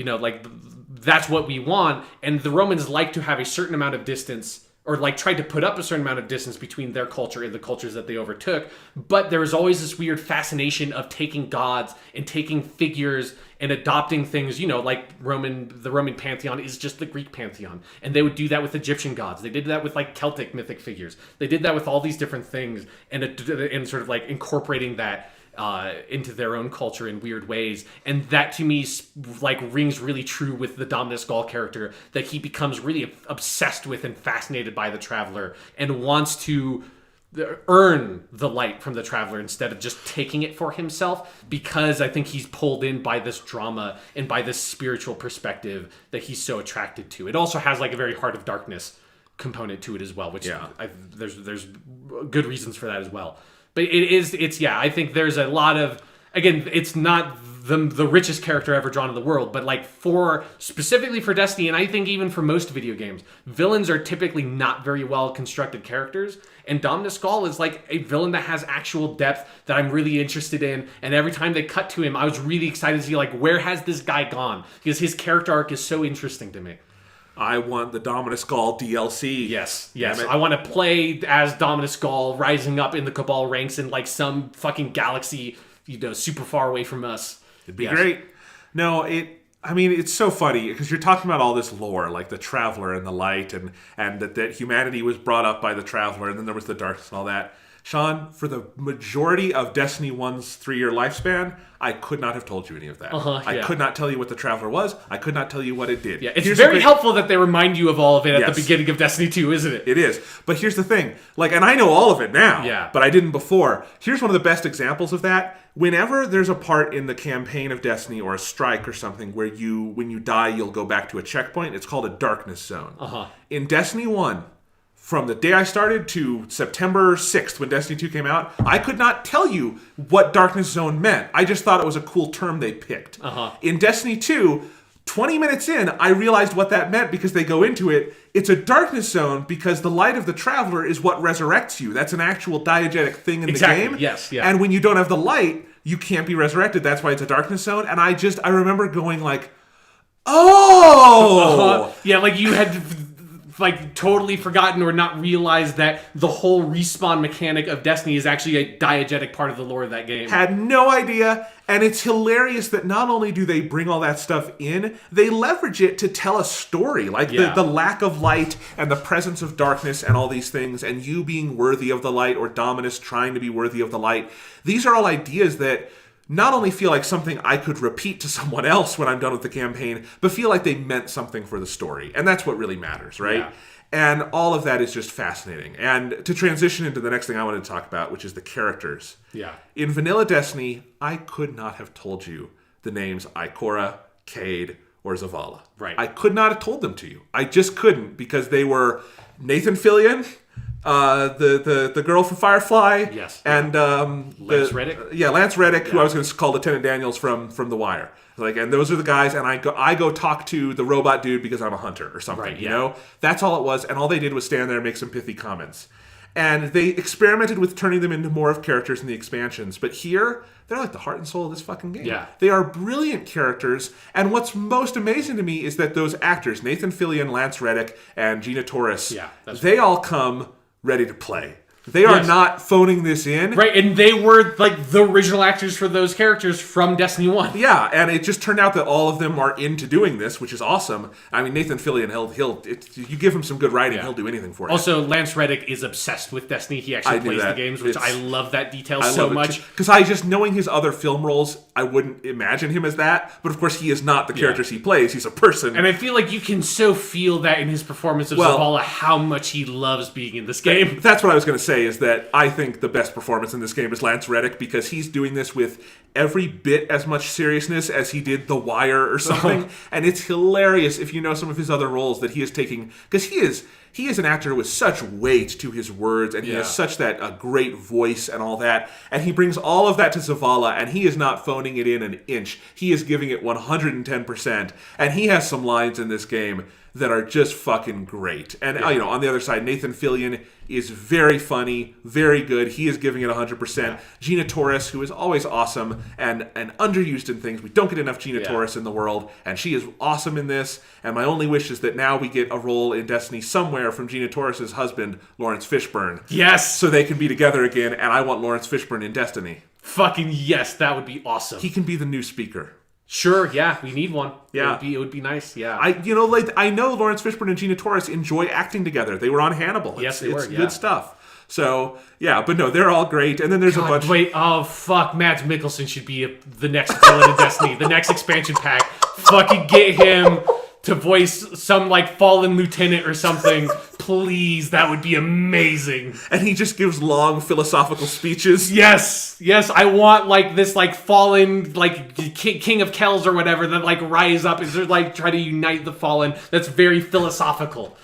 like that's what we want. And the Romans like to have a certain amount of distance, or like tried to put up a certain amount of distance between their culture and the cultures that they overtook. But there was always this weird fascination of taking gods and taking figures and adopting things, like the Roman pantheon is just the Greek pantheon. And they would do that with Egyptian gods. They did that with like Celtic mythic figures. They did that with all these different things and sort of like incorporating that into their own culture in weird ways. And that to me like rings really true with the Dominus Gaul character, that he becomes really obsessed with and fascinated by the Traveler and wants to earn the light from the Traveler instead of just taking it for himself, because I think he's pulled in by this drama and by this spiritual perspective that he's so attracted to. It also has like a very Heart of Darkness component to it as well, which there's good reasons for that as well. But I think there's a lot of, again, it's not the richest character ever drawn in the world, but like specifically for Destiny, and I think even for most video games, villains are typically not very well constructed characters, and Dominus Gaul is like a villain that has actual depth that I'm really interested in, and every time they cut to him, I was really excited to see like, where has this guy gone? Because his character arc is so interesting to me. I want the Dominus Gaul DLC. Yes. I want to play as Dominus Gaul rising up in the Cabal ranks in like some fucking galaxy, super far away from us. It'd be great. No, it's so funny because you're talking about all this lore, like the Traveler and the light, and that humanity was brought up by the Traveler, and then there was the darkness and all that. Sean, for the majority of Destiny 1's 3-year lifespan, I could not have told you any of that. I could not tell you what the Traveler was. I could not tell you what it did. Yeah, it's very helpful that they remind you of all of it at the beginning of Destiny 2, isn't it? It is. But here's the thing. And I know all of it now, but I didn't before. Here's one of the best examples of that. Whenever there's a part in the campaign of Destiny or a strike or something where when you die, you'll go back to a checkpoint, it's called a darkness zone. In Destiny 1, from the day I started to September 6th when Destiny 2 came out, I could not tell you what Darkness Zone meant. I just thought it was a cool term they picked. In Destiny 2, 20 minutes in, I realized what that meant because they go into it. It's a Darkness Zone because the light of the Traveler is what resurrects you. That's an actual diegetic thing in the game. Yes. And when you don't have the light, you can't be resurrected. That's why it's a Darkness Zone. And I remember going like, oh! Yeah, like you had totally forgotten or not realized that the whole respawn mechanic of Destiny is actually a diegetic part of the lore of that game. Had no idea, and it's hilarious that not only do they bring all that stuff in, they leverage it to tell a story, the lack of light and the presence of darkness and all these things, and you being worthy of the light, or Dominus trying to be worthy of the light. These are all ideas that not only feel like something I could repeat to someone else when I'm done with the campaign, but feel like they meant something for the story. And that's what really matters, right? Yeah. And all of that is just fascinating. And to transition into the next thing I wanted to talk about, which is the characters. Yeah. In Vanilla Destiny, I could not have told you the names Ikora, Cade, or Zavala. Right. I could not have told them to you. I just couldn't, because they were Nathan Fillion, the girl from Firefly, and Lance Reddick. Lance Reddick, who I was going to call Lieutenant Daniels from The Wire. And those are the guys, and I go talk to the robot dude because I'm a hunter or something. Right, you know, that's all it was, and all they did was stand there and make some pithy comments. And they experimented with turning them into more of characters in the expansions, but here they're like the heart and soul of this fucking game. Yeah. They are brilliant characters, and what's most amazing to me is that those actors, Nathan Fillion, Lance Reddick, and Gina Torres, they all come ready to play. They are not phoning this in. Right, and they were like the original actors for those characters from Destiny 1. Yeah, and it just turned out that all of them are into doing this, which is awesome. I mean, Nathan Fillion, you give him some good writing, he'll do anything for you. Also, Lance Reddick is obsessed with Destiny. He actually plays the games, which I love that detail so much. Because I just, knowing his other film roles, I wouldn't imagine him as that. But of course, he is not the characters he plays. He's a person. And I feel like you can so feel that in his performance of Zavala, how much he loves being in this game. That's what I was going to say, is that I think the best performance in this game is Lance Reddick, because he's doing this with every bit as much seriousness as he did The Wire or something. And it's hilarious if you know some of his other roles that he is taking, because he is an actor with such weight to his words, and he has such a great voice and all that. And he brings all of that to Zavala, and he is not phoning it in an inch. He is giving it 110%. And he has some lines in this game that are just fucking great. And on the other side, Nathan Fillion is very funny, very good. He is giving it 100%. Yeah. Gina Torres, who is always awesome and underused in things. We don't get enough Gina Torres in the world, and she is awesome in this. And my only wish is that now we get a role in Destiny somewhere from Gina Torres' husband, Lawrence Fishburne. Yes! So they can be together again, and I want Lawrence Fishburne in Destiny. Fucking yes, that would be awesome. He can be the new speaker. Sure, yeah, we need one. Yeah. It would be nice, yeah. I know Lawrence Fishburne and Gina Torres enjoy acting together. They were on Hannibal. Yes, they were. It's yeah. good stuff. So, yeah, but no, they're all great. And then there's a bunch... Wait, oh, fuck, Mads Mikkelsen should be the next villain in Destiny, the next expansion pack. Fucking get him to voice some, fallen lieutenant or something. Please, that would be amazing. And he just gives long philosophical speeches. Yes, I want, this, fallen, King of Kells or whatever that, rise up and sort of, try to unite the fallen. That's very philosophical.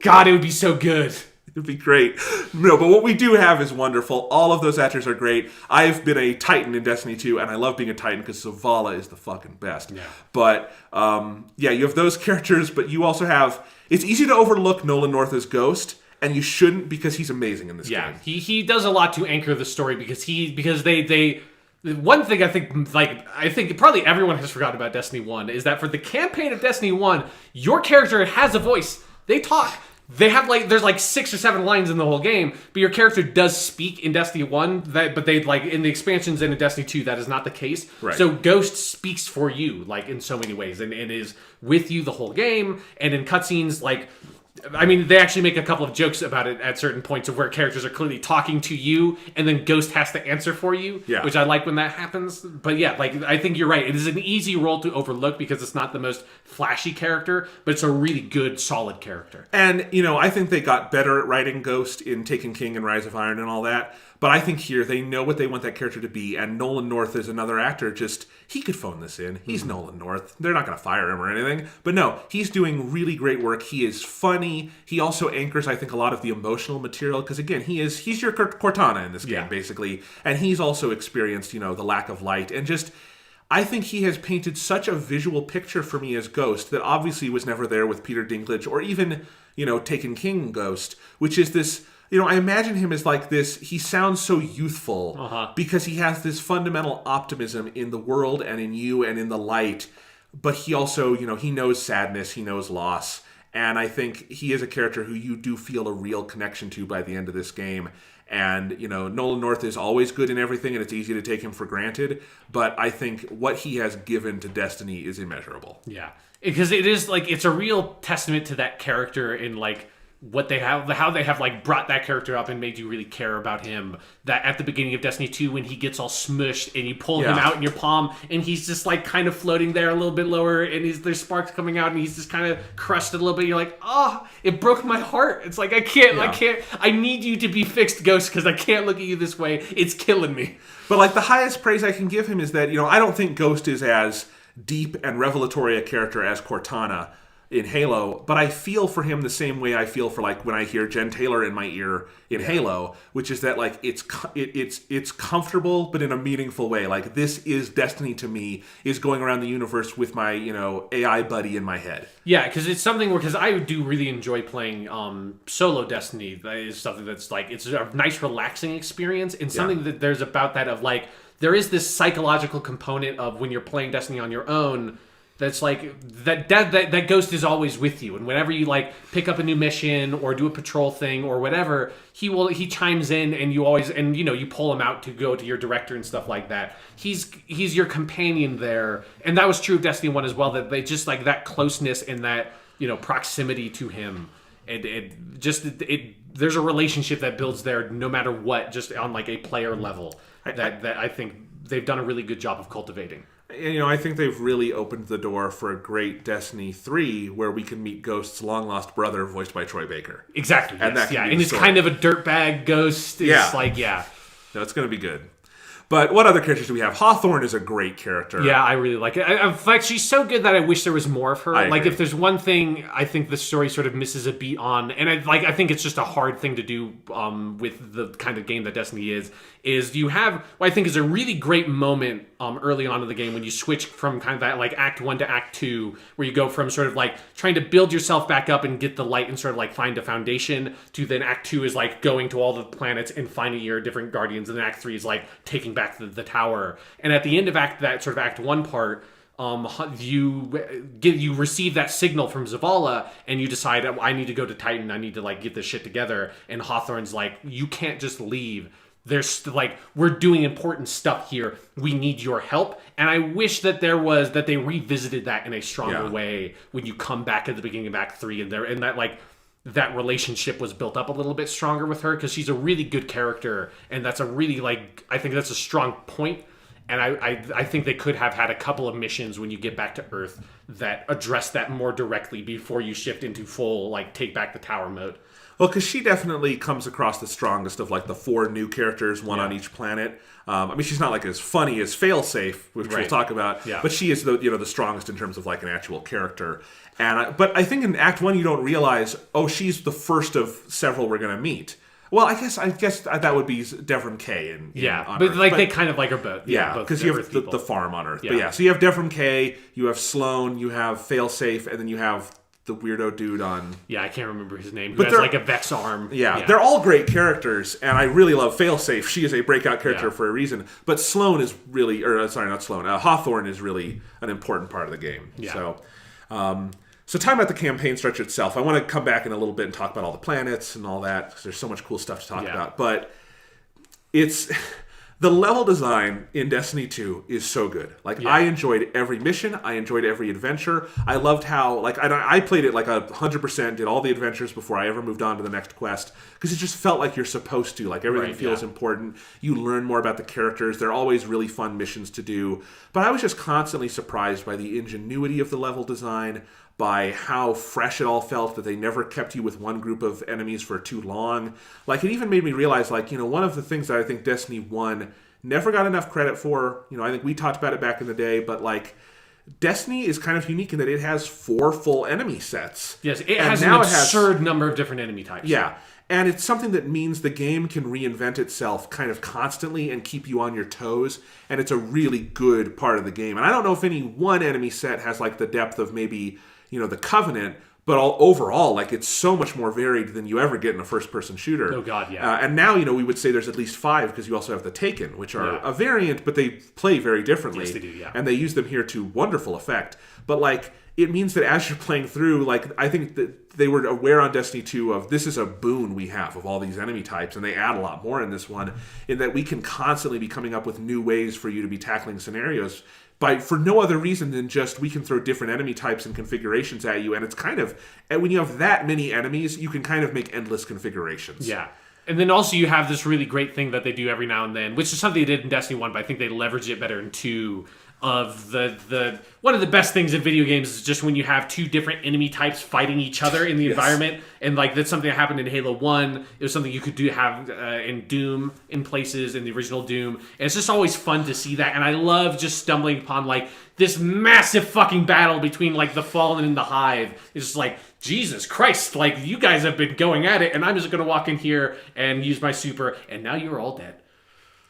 God, it would be so good. It'd be great. No, but what we do have is wonderful. All of those actors are great. I've been a Titan in Destiny 2, and I love being a Titan because Zavala is the fucking best. Yeah. But, you have those characters, but you also have... It's easy to overlook Nolan North as Ghost, and you shouldn't because he's amazing in this game. Yeah, he does a lot to anchor the story because they one thing I think probably everyone has forgotten about Destiny 1 is that for the campaign of Destiny 1, your character has a voice. They talk. They have there's 6 or 7 lines in the whole game, but your character does speak in Destiny 1, but they in the expansions and in Destiny 2, that is not the case. Right. So Ghost speaks for you, in so many ways, and is with you the whole game, and in cutscenes, they actually make a couple of jokes about it at certain points of where characters are clearly talking to you, and then Ghost has to answer for you, which I like when that happens. But yeah, I think you're right. It is an easy role to overlook because it's not the most flashy character, but it's a really good, solid character. And, I think they got better at writing Ghost in Taken King and Rise of Iron and all that. But I think here they know what they want that character to be, and Nolan North is another actor. He could phone this in. He's Nolan North. They're not going to fire him or anything. But no, he's doing really great work. He is funny. He also anchors, I think, a lot of the emotional material because, again, he's your Cortana in this game, basically. And he's also experienced, the lack of light. And I think he has painted such a visual picture for me as Ghost that obviously was never there with Peter Dinklage or even, Taken King Ghost, which is this... I imagine him as this, he sounds so youthful because he has this fundamental optimism in the world and in you and in the light. But he also, he knows sadness, he knows loss. And I think he is a character who you do feel a real connection to by the end of this game. And, Nolan North is always good in everything and it's easy to take him for granted. But I think what he has given to Destiny is immeasurable. Yeah. Because it is, it's a real testament to that character in, what they have, how they have brought that character up and made you really care about him. That at the beginning of Destiny 2, when he gets all smushed and you pull him out in your palm and he's just kind of floating there a little bit lower and there's sparks coming out and he's just kind of crushed a little bit. You're like, oh, it broke my heart. It's I can't, I need you to be fixed, Ghost, because I can't look at you this way. It's killing me. But the highest praise I can give him is that, I don't think Ghost is as deep and revelatory a character as Cortana in Halo, but I feel for him the same way I feel for when I hear Jen Taylor in my ear in Halo, which is that it's comfortable but in a meaningful way. This is Destiny to me, is going around the universe with my AI buddy in my head. Yeah, because it's something because I do really enjoy playing solo Destiny. That is something that's it's a nice relaxing experience and something that there's about that of there is this psychological component of when you're playing Destiny on your own. That's that Ghost is always with you, and whenever you pick up a new mission or do a patrol thing or whatever, he chimes in, and you always you pull him out to go to your director and stuff like that. He's your companion there, and that was true of Destiny 1 as well. That they just that closeness and that proximity to him, there's a relationship that builds there no matter what, just on a player level that I think they've done a really good job of cultivating. And, I think they've really opened the door for a great Destiny 3 where we can meet Ghost's long-lost brother voiced by Troy Baker. Exactly. And yes. And it's kind of a dirtbag Ghost. It's No, it's going to be good. But what other characters do we have? Hawthorne is a great character. Yeah, I really like it. In fact, she's so good that I wish there was more of her. If there's one thing I think the story sort of misses a beat on, and I think it's just a hard thing to do with the kind of game that Destiny is you have what I think is a really great moment early on in the game when you switch from kind of that like Act 1 to Act 2, where you go from sort of like trying to build yourself back up and get the light and sort of like find a foundation, to then Act 2 is like going to all the planets and finding your different guardians, and then Act 3 is like taking back the tower. And at the end of Act 1 part, you receive that signal from Zavala, and you decide, I need to go to Titan, I need to like get this shit together. And Hawthorne's like, you can't just leave. There's like, we're doing important stuff here. We need your help. And I wish that they revisited that in a stronger way when you come back at the beginning of Act 3, and that like that relationship was built up a little bit stronger with her, because she's a really good character, and that's a really like, I think that's a strong point. And I think they could have had a couple of missions when you get back to Earth that address that more directly before you shift into full like take back the tower mode. Well, because she definitely comes across the strongest of like the 4 new characters, one on each planet. I mean, she's not like as funny as Failsafe, which we'll talk about, but she is the strongest in terms of like an actual character. And but I think in Act 1 you don't realize, oh, she's the first of several we're going to meet. Well, I guess that would be Devrim Kay on but Earth. Like they kind of like her both. Because you have the farm on Earth. But so you have Devrim Kay, you have Sloane, you have Failsafe, and then you have the weirdo dude on... Yeah, I can't remember his name. Who has like a Vex arm. Yeah, they're all great characters, and I really love Failsafe. She is a breakout character for a reason. But Sloane is really... sorry, not Sloane. Hawthorne is really an important part of the game. Yeah. So talking about the campaign structure itself, I want to come back in a little bit and talk about all the planets and all that, because there's so much cool stuff to talk about. But it's... The level design in Destiny 2 is so good. Like, I enjoyed every mission. I enjoyed every adventure. I loved how, like, I played it like 100%, did all the adventures before I ever moved on to the next quest, because it just felt like you're supposed to. Like, everything feels important. You learn more about the characters. They're always really fun missions to do. But I was just constantly surprised by the ingenuity of the level design, by how fresh it all felt, that they never kept you with one group of enemies for too long. Like, it even made me realize, like, one of the things that I think Destiny 1 never got enough credit for, I think we talked about it back in the day, but, like, Destiny is kind of unique in that it has 4 full enemy sets. Yes, it has an absurd number of different enemy types. Yeah, and it's something that means the game can reinvent itself kind of constantly and keep you on your toes, and it's a really good part of the game. And I don't know if any one enemy set has, like, the depth of maybe... the Covenant, but overall, like, it's so much more varied than you ever get in a first-person shooter. Oh, God, yeah. And now, we would say there's at least 5, because you also have the Taken, which are a variant, but they play very differently. Yes, they do, yeah. And they use them here to wonderful effect. But, like, it means that as you're playing through, like, I think that they were aware on Destiny 2 of, this is a boon we have of all these enemy types, and they add a lot more in this one, in that we can constantly be coming up with new ways for you to be tackling scenarios, for no other reason than just we can throw different enemy types and configurations at you, and it's kind of, and when you have that many enemies, you can kind of make endless configurations. Yeah. And then also you have this really great thing that they do every now and then, which is something they did in Destiny 1, but I think they leverage it better in 2, of the one of the best things in video games is just when you have 2 different enemy types fighting each other in the environment, and like that's something that happened in Halo 1. It was something you could have in Doom in places, in the original Doom, and it's just always fun to see that. And I love just stumbling upon like this massive fucking battle between like the Fallen and the Hive. It's just like, Jesus Christ, like you guys have been going at it, and I'm just gonna walk in here and use my super, and now you're all dead.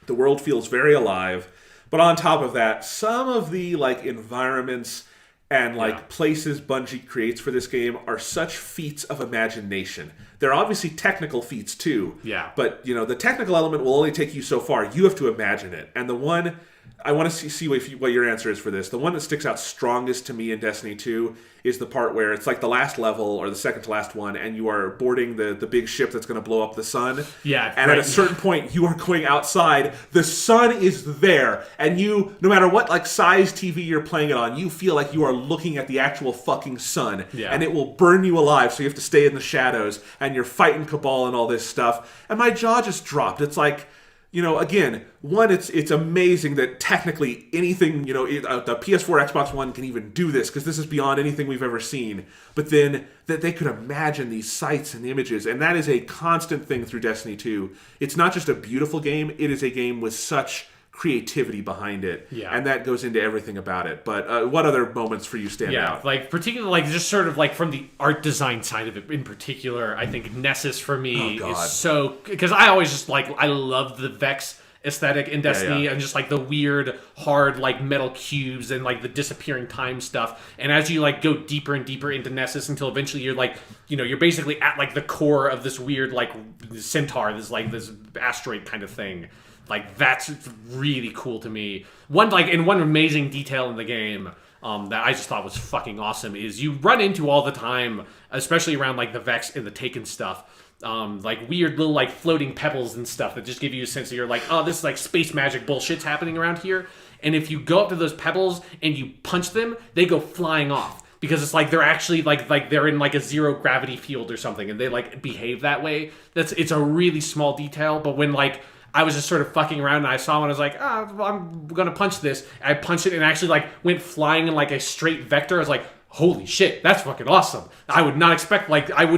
The world feels very alive. But on top of that, some of the like environments and like places Bungie creates for this game are such feats of imagination. They're obviously technical feats too. Yeah. But the technical element will only take you so far. You have to imagine it. And the one I want to see what your answer is for this. The one that sticks out strongest to me in Destiny 2 is the part where it's like the last level or the second to last one, and you are boarding the big ship that's going to blow up the sun. Yeah. And at a certain point, you are going outside. The sun is there, and you, no matter what like size TV you're playing it on, you feel like you are looking at the actual fucking sun. Yeah. And it will burn you alive, so you have to stay in the shadows, and you're fighting Cabal and all this stuff. And my jaw just dropped. It's like, again, one, it's amazing that technically anything, the PS4, Xbox One can even do this, because this is beyond anything we've ever seen. But then that they could imagine these sights and images, and that is a constant thing through Destiny 2. It's not just a beautiful game, it is a game with such creativity behind it, and that goes into everything about it. But what other moments for you stand out? Like particularly, like just sort of like from the art design side of it in particular, I think Nessus for me is so, because I always just like, I love the Vex aesthetic in Destiny, and just like the weird, hard, like metal cubes and like the disappearing time stuff. And as you like go deeper and deeper into Nessus, until eventually you're like, you're basically at like the core of this weird like centaur, this asteroid kind of thing. Like that's really cool to me. One amazing detail in the game that I just thought was fucking awesome is you run into all the time, especially around like the Vex and the Taken stuff, like weird little like floating pebbles and stuff that just give you a sense that you're like, oh, this is like space magic bullshit's happening around here. And if you go up to those pebbles and you punch them, they go flying off. Because it's like they're actually like they're in like a zero gravity field or something, and they like behave that way. It's a really small detail, but when like I was just sort of fucking around and I saw one, I was like, I'm gonna punch this. I punched it and actually like went flying in like a straight vector. I was like, holy shit, that's fucking awesome. I would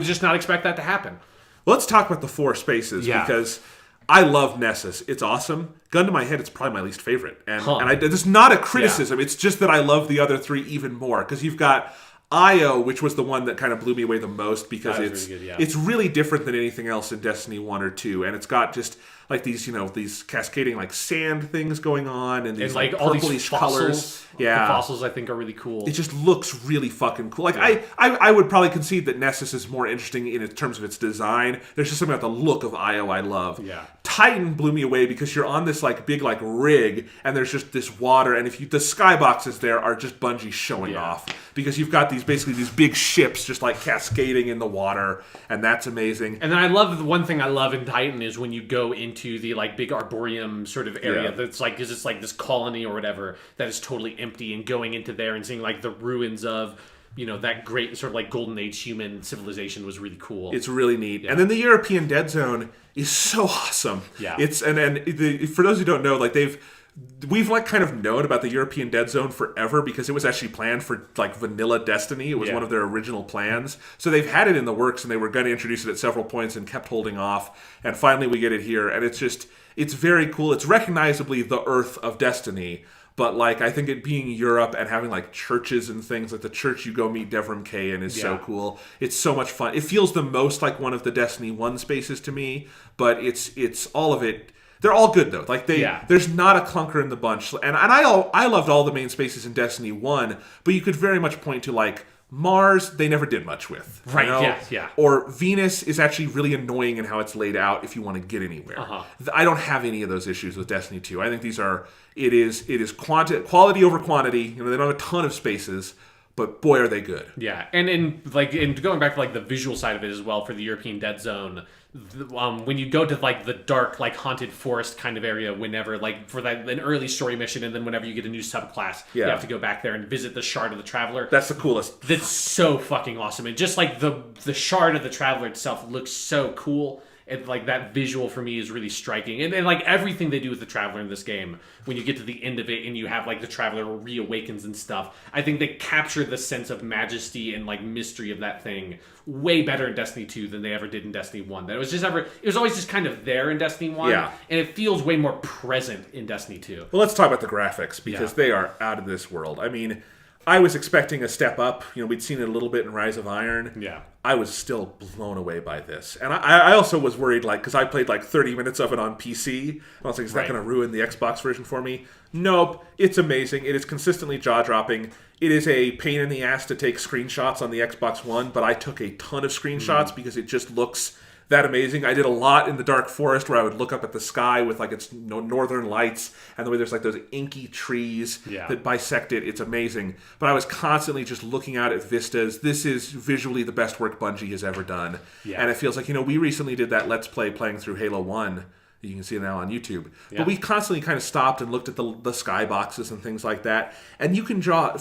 just not expect that to happen. Well, let's talk about the 4 spaces because I love Nessus. It's awesome. Gun to my head, it's probably my least favorite. And it's not a criticism. Yeah. It's just that I love the other 3 even more because you've got Io, which was the one that kind of blew me away the most because it's really different than anything else in Destiny 1 or 2, and it's got just like these cascading like sand things going on and these like all purplish these fossils. Colors. Yeah, the fossils I think are really cool. It just looks really fucking cool. Like I would probably concede that Nessus is more interesting in terms of its design. There's just something about the look of Io I love. Yeah. Titan blew me away because you're on this like big like rig and there's just this water, and if the skyboxes there are just Bungie showing off because you've got these big ships just like cascading in the water, and that's amazing. And then I love the one thing I love in Titan is when you go into the like big arboreum sort of area that's like, because it's like this colony or whatever that is totally empty, and going into there and seeing like the ruins of that great sort of like golden age human civilization was really cool. It's really neat. And then the European Dead Zone is so awesome. Yeah. It's for those who don't know, like we've like kind of known about the European Dead Zone forever because it was actually planned for like vanilla Destiny. It was one of their original plans. So they've had it in the works and they were going to introduce it at several points and kept holding off. And finally we get it here, and it's very cool. It's recognizably the Earth of Destiny. But like I think it being Europe and having like churches and things, like the church you go meet Devrim Kay in is so cool. It's so much fun. It feels the most like one of the Destiny 1 spaces to me, but it's all of it. They're all good though. Like there's not a clunker in the bunch. And I loved all the main spaces in Destiny 1, but you could very much point to like Mars, they never did much with. Right, yeah. Or Venus is actually really annoying in how it's laid out if you want to get anywhere. I don't have any of those issues with Destiny 2. I think it is quality over quantity. They don't have a ton of spaces, but boy, are they good. Yeah, and going back to like the visual side of it as well for the European Dead Zone, when you go to like the dark, like haunted forest kind of area, whenever like for an early story mission, and then whenever you get a new subclass, you have to go back there and visit the Shard of the Traveler. That's the coolest. That's so fucking awesome. And just like the Shard of the Traveler itself looks so cool. And like that visual for me is really striking, and like everything they do with the Traveler in this game, when you get to the end of it and you have like the Traveler reawakens and stuff, I think they capture the sense of majesty and like mystery of that thing way better in Destiny 2 than they ever did in Destiny 1. That it was always just kind of there in Destiny 1, and it feels way more present in Destiny 2. Well, let's talk about the graphics because they are out of this world. I mean, I was expecting a step up. We'd seen it a little bit in Rise of Iron. Yeah. I was still blown away by this. And I also was worried, like, because I played like 30 minutes of it on PC. I was like, is that going to ruin the Xbox version for me? Nope. It's amazing. It is consistently jaw-dropping. It is a pain in the ass to take screenshots on the Xbox One, but I took a ton of screenshots because it just looks that amazing. I did a lot in the Dark Forest where I would look up at the sky with like its northern lights and the way there's like those inky trees that bisect it. It's amazing. But I was constantly just looking out at vistas. This is visually the best work Bungie has ever done. Yeah. And it feels like, we recently did that Let's Play playing through Halo 1. You can see it now on YouTube. Yeah. But we constantly kind of stopped and looked at the skyboxes and things like that. And you can draw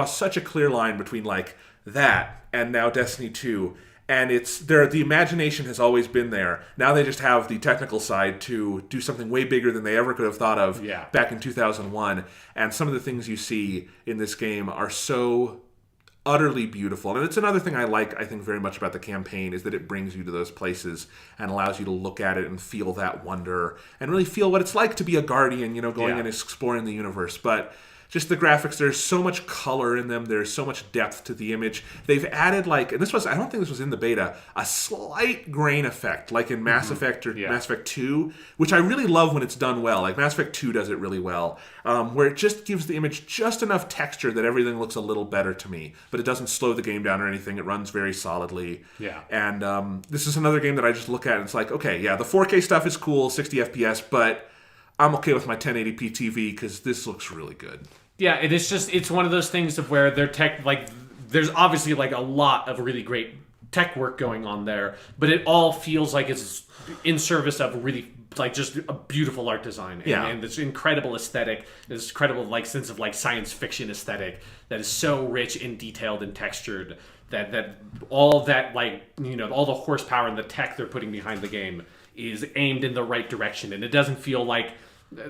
such a clear line between like that and now Destiny 2. And the imagination has always been there. Now they just have the technical side to do something way bigger than they ever could have thought of back in 2001. And some of the things you see in this game are so utterly beautiful. And it's another thing I think, very much about the campaign is that it brings you to those places and allows you to look at it and feel that wonder and really feel what it's like to be a Guardian, going and exploring the universe. But just the graphics, there's so much color in them, there's so much depth to the image. They've added, like, and I don't think this was in the beta, a slight grain effect, like in Mass Effect or Mass Effect 2, which I really love when it's done well. Like, Mass Effect 2 does it really well, where it just gives the image just enough texture that everything looks a little better to me, but it doesn't slow the game down or anything. It runs very solidly. Yeah. And this is another game that I just look at and it's like, okay, yeah, the 4K stuff is cool, 60 FPS, but I'm okay with my 1080p TV because this looks really good. Yeah, and it's one of those things of where their tech, like, there's obviously like a lot of really great tech work going on there, but it all feels like it's in service of really, like, just a beautiful art design. And this incredible aesthetic, this incredible, like, sense of, like, science fiction aesthetic that is so rich and detailed and textured that all that, like, you know, all the horsepower and the tech they're putting behind the game is aimed in the right direction. And it doesn't feel like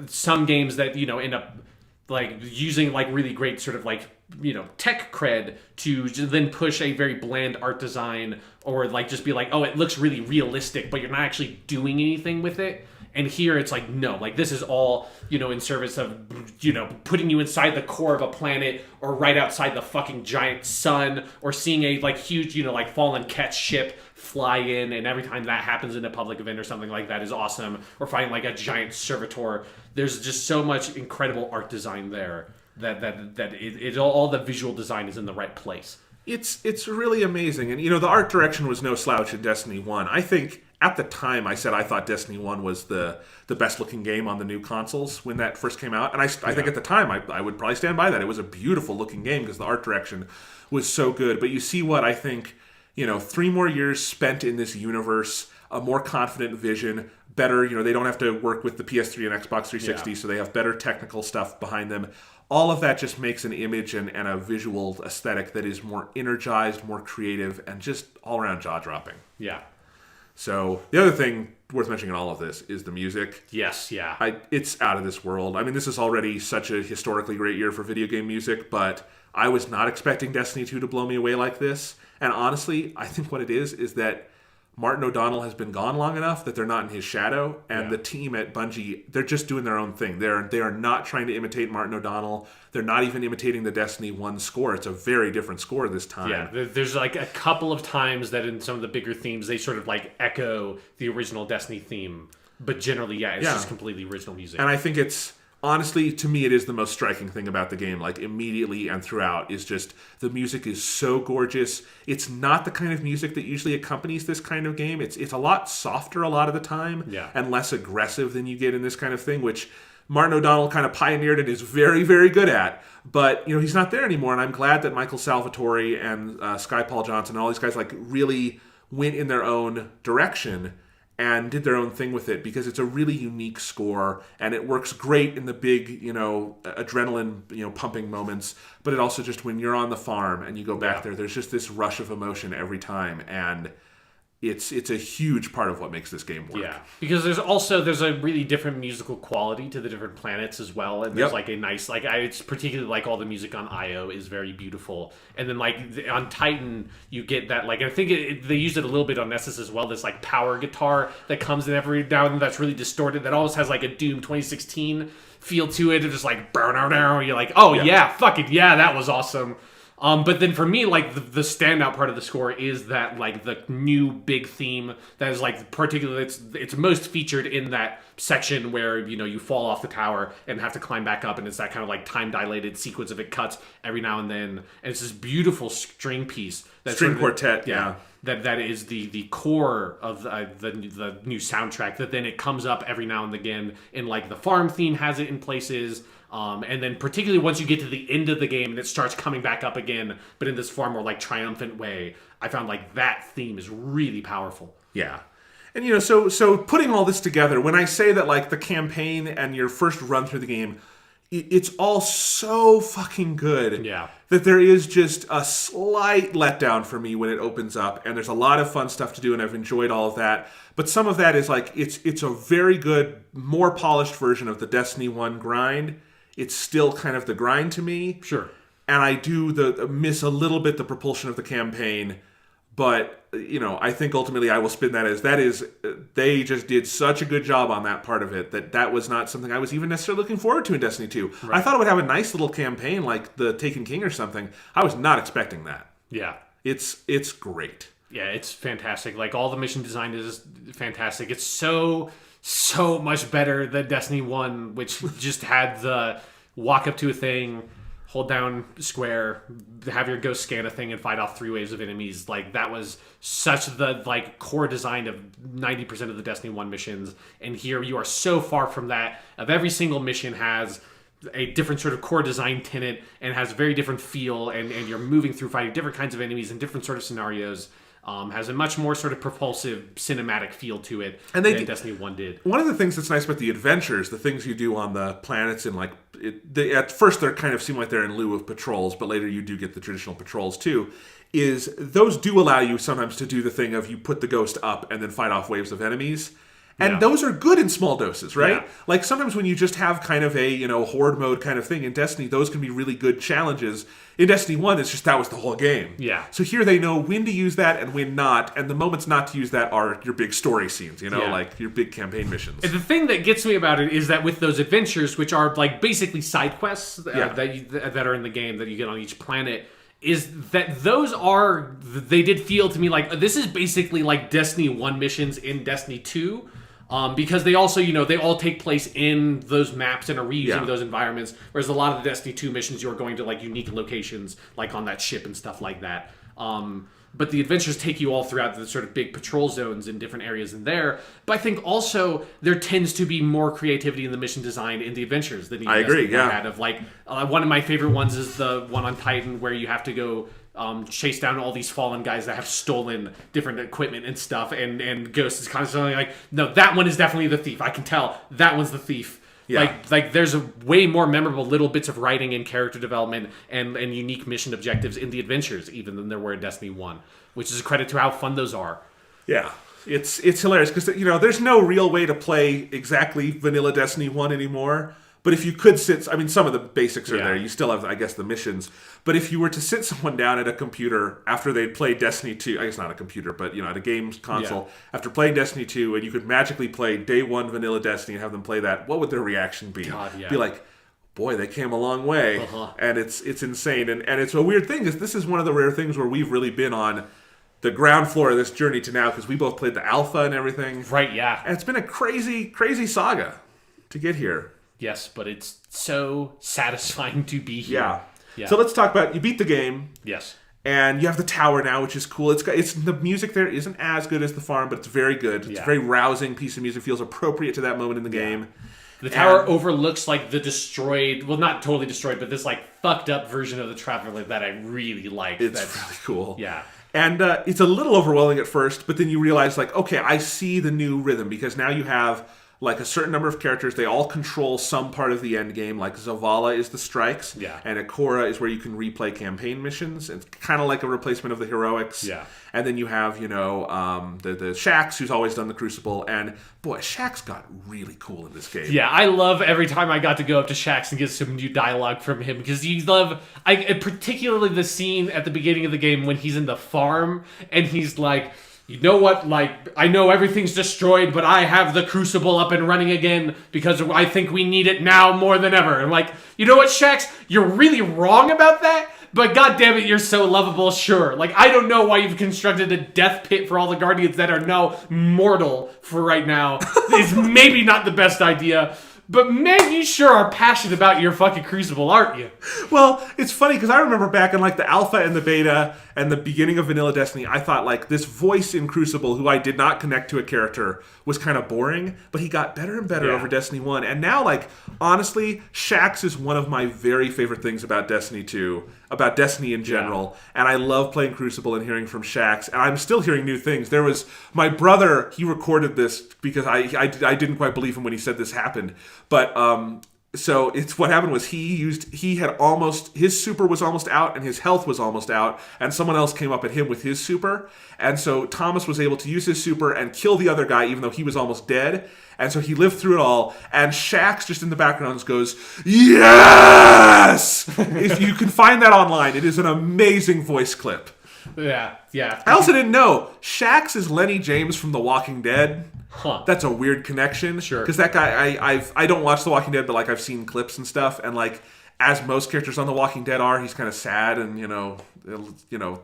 some games that, you know, end up like using like really great sort of like, you know, tech cred to then push a very bland art design, or like just be like, oh, it looks really realistic, but you're not actually doing anything with it. And here it's like, no, like this is all, you know, in service of, you know, putting you inside the core of a planet or right outside the fucking giant sun, or seeing a like huge, you know, like fallen Ketch ship fly in, and every time that happens in a public event or something like that is awesome. Or finding like a giant servitor. There's just so much incredible art design there that it all the visual design is in the right place. It's really amazing. And, you know, the art direction was no slouch in Destiny 1. I think at the time I said I thought Destiny 1 was the best looking game on the new consoles when that first came out. And I think at the time I would probably stand by that. It was a beautiful looking game because the art direction was so good. But you see what I think, you know, 3 more years spent in this universe, a more confident vision, better, you know, they don't have to work with the PS3 and Xbox 360, so they have better technical stuff behind them. All of that just makes an image and a visual aesthetic that is more energized, more creative, and just all around jaw-dropping. Yeah. So the other thing worth mentioning in all of this is the music. Yes, yeah. It's out of this world. I mean, this is already such a historically great year for video game music, but I was not expecting Destiny 2 to blow me away like this. And honestly, I think what it is that Martin O'Donnell has been gone long enough that they're not in his shadow, and the team at Bungie, they're just doing their own thing. They are not trying to imitate Martin O'Donnell. They're not even imitating the Destiny 1 score. It's a very different score this time. Yeah, there's like a couple of times that in some of the bigger themes, they sort of like echo the original Destiny theme. But generally, it's just completely original music. And I think it's, honestly, to me, it is the most striking thing about the game, like immediately and throughout, is just the music is so gorgeous. It's not the kind of music that usually accompanies this kind of game. It's a lot softer a lot of the time and less aggressive than you get in this kind of thing, which Martin O'Donnell kind of pioneered and is very, very good at. But, you know, he's not there anymore, and I'm glad that Michael Salvatore and Sky Paul Johnson and all these guys like really went in their own direction and did their own thing with it, because it's a really unique score and it works great in the big, you know, adrenaline, you know, pumping moments, but it also just, when you're on the farm and you go back there's just this rush of emotion every time, and it's a huge part of what makes this game work. Yeah, because there's a really different musical quality to the different planets as well, and there's like a nice, like, it's particularly like all the music on Io is very beautiful, and then like on Titan you get that, like, I think they used it a little bit on Nessus as well, this like power guitar that comes in every now and then that's really distorted, that almost has like a Doom 2016 feel to it, it's just like you're like, oh fucking that was awesome. But then for me, like, the standout part of the score is that, like, the new big theme that is, like, particularly, it's most featured in that section where, you know, you fall off the tower and have to climb back up, and it's that kind of, like, time-dilated sequence of it cuts every now and then, and it's this beautiful string piece. String quartet, That is the core of the new soundtrack, that then it comes up every now and again, and, like, the farm theme has it in places. And then particularly once you get to the end of the game and it starts coming back up again, but in this far more like triumphant way, I found like that theme is really powerful. Yeah. And, you know, so putting all this together, when I say that like the campaign and your first run through the game, it's all so fucking good that there is just a slight letdown for me when it opens up, and there's a lot of fun stuff to do, and I've enjoyed all of that. But some of that is like, it's a very good, more polished version of the Destiny 1 grind. It's still kind of the grind to me. Sure. And I do miss a little bit the propulsion of the campaign, But, I think ultimately I will spin that as they just did such a good job on that part of it that was not something I was even necessarily looking forward to in Destiny 2. Right. I thought it would have a nice little campaign like the Taken King or something. I was not expecting that. Yeah. It's great. Yeah, it's fantastic. Like, all the mission design is fantastic. It's so much better than Destiny 1, which just had the walk up to a thing, hold down square, have your ghost scan a thing, and fight off 3 waves of enemies. Like, that was such the core design of 90% of the Destiny 1 missions. And here you are so far from that. Of every single mission has a different sort of core design tenet and has a very different feel, and you're moving through fighting different kinds of enemies in different sort of scenarios. Has a much more sort of propulsive cinematic feel to it than Destiny 1 did. One of the things that's nice about the adventures, the things you do on the planets, and at first they kind of seem like they're in lieu of patrols, but later you do get the traditional patrols too, is those do allow you sometimes to do the thing of you put the ghost up and then fight off waves of enemies. And those are good in small doses, right? Yeah. Like, sometimes when you just have kind of a, horde mode kind of thing in Destiny, those can be really good challenges. In Destiny 1, it's just that was the whole game. Yeah. So here they know when to use that and when not, and the moments not to use that are your big story scenes, like your big campaign missions. And the thing that gets me about it is that with those adventures, which are like basically side quests that are in the game that you get on each planet, is that they did feel to me like this is basically like Destiny 1 missions in Destiny 2. Because they also, they all take place in those maps and are reusing those environments. Whereas a lot of the Destiny 2 missions, you're going to like unique locations, like on that ship and stuff like that. But the adventures take you all throughout the sort of big patrol zones in different areas in there. But I think also there tends to be more creativity in the mission design in the adventures than I agree. Yeah. Had of like one of my favorite ones is the one on Titan where you have to go chase down all these fallen guys that have stolen different equipment and stuff, and Ghost is constantly like, no, that one is definitely the thief. I can tell that one's the thief. Yeah. Like there's a way more memorable little bits of writing and character development and unique mission objectives in the adventures even than there were in Destiny 1, which is a credit to how fun those are. Yeah. It's hilarious because there's no real way to play exactly vanilla Destiny 1 anymore. But if you could some of the basics are there. You still have, I guess, the missions. But if you were to sit someone down at a computer after they'd played Destiny 2, I guess not a computer, but, at a games console, after playing Destiny 2, and you could magically play day 1 vanilla Destiny and have them play that, what would their reaction be? God, yeah. Be like, boy, they came a long way. Uh-huh. And it's insane. And it's a weird thing, because this is one of the rare things where we've really been on the ground floor of this journey to now, because we both played the alpha and everything. Right, yeah. And it's been a crazy, crazy saga to get here. Yes, but it's so satisfying to be here. Yeah. So let's talk about, you beat the game. Yes. And you have the tower now, which is cool. It's the music there isn't as good as the farm, but it's very good. It's a very rousing piece of music. Feels appropriate to that moment in the game. The tower overlooks like the destroyed, well, not totally destroyed, but this like fucked up version of the Traveler that I really like. It's really cool. Yeah. And it's a little overwhelming at first, but then you realize like, okay, I see the new rhythm, because now you have like a certain number of characters. They all control some part of the end game. Like Zavala is the strikes, and Ikora is where you can replay campaign missions. It's kind of like a replacement of the heroics. Yeah. And then you have the Shaxx, who's always done the Crucible, and boy, Shaxx got really cool in this game. Yeah, I love every time I got to go up to Shaxx and get some new dialogue from him, because particularly the scene at the beginning of the game when he's in the farm and he's like, you know what, like, I know everything's destroyed, but I have the Crucible up and running again because I think we need it now more than ever. And like, you know what, Shaxx, you're really wrong about that, but goddammit, you're so lovable, sure. Like, I don't know why you've constructed a death pit for all the Guardians that are now mortal for right now. It's maybe not the best idea. But man, you sure are passionate about your fucking Crucible, aren't you? Well, it's funny because I remember back in like the alpha and the beta and the beginning of Vanilla Destiny, I thought like this voice in Crucible, who I did not connect to a character, was kind of boring, but he got better and better over Destiny 1. And now, like, honestly, Shaxx is one of my very favorite things about Destiny 2, about Destiny in general. And I love playing Crucible and hearing from Shaxx. And I'm still hearing new things. There was my brother, he recorded this because I didn't quite believe him when he said this happened. But so it's what happened was his super was almost out and his health was almost out, and someone else came up at him with his super, and so Thomas was able to use his super and kill the other guy even though he was almost dead, and so he lived through it all. And Shaxx just in the background goes, "Yes!" If you can find that online, it is an amazing voice clip. Yeah. I also didn't know Shax is Lenny James from The Walking Dead. Huh. That's a weird connection. Sure. Because that guy, I don't watch The Walking Dead, but like I've seen clips and stuff, and like as most characters on The Walking Dead are, he's kind of sad, and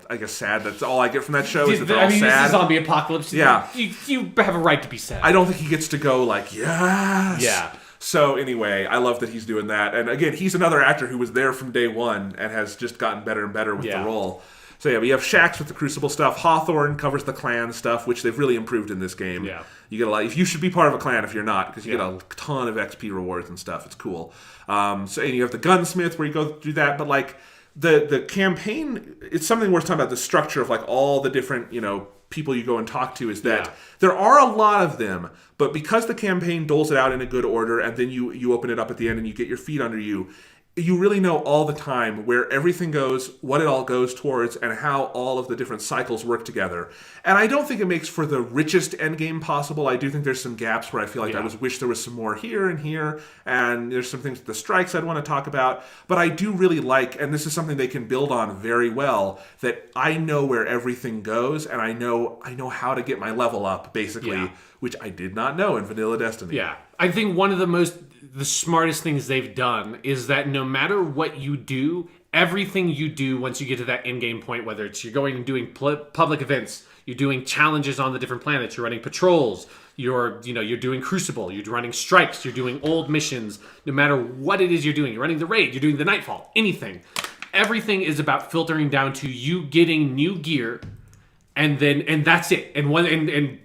I guess sad. That's all I get from that show. Is that they're all sad. This is zombie apocalypse. Yeah. You have a right to be sad. I don't think he gets to go like yes. Yeah. So anyway, I love that he's doing that, and again, he's another actor who was there from day one and has just gotten better and better with the role. So yeah, we have Shax with the Crucible stuff. Hawthorne covers the clan stuff, which they've really improved in this game. Yeah. You get a lot. If you should be part of a clan, if you're not, because you get a ton of XP rewards and stuff. It's cool. And you have the gunsmith where you go through that, but like the campaign, it's something worth talking about. The structure of like all the different people you go and talk to is that there are a lot of them, but because the campaign doles it out in a good order, and then you open it up at the end and you get your feet under you. You really know all the time where everything goes, what it all goes towards, and how all of the different cycles work together. And I don't think it makes for the richest endgame possible. I do think there's some gaps where I feel like I wish there was some more here, and there's some things with the strikes I'd want to talk about. But I do really like, and this is something they can build on very well, that I know where everything goes, and I know how to get my level up, basically, which I did not know in Vanilla Destiny. Yeah. I think one of the smartest things they've done is that no matter what you do, everything you do once you get to that in-game point, whether it's you're going and doing public events, you're doing challenges on the different planets, you're running patrols, you're doing Crucible, you're running strikes, you're doing old missions, no matter what it is you're doing, you're running the raid, you're doing the Nightfall, anything. Everything is about filtering down to you getting new gear. And that's it.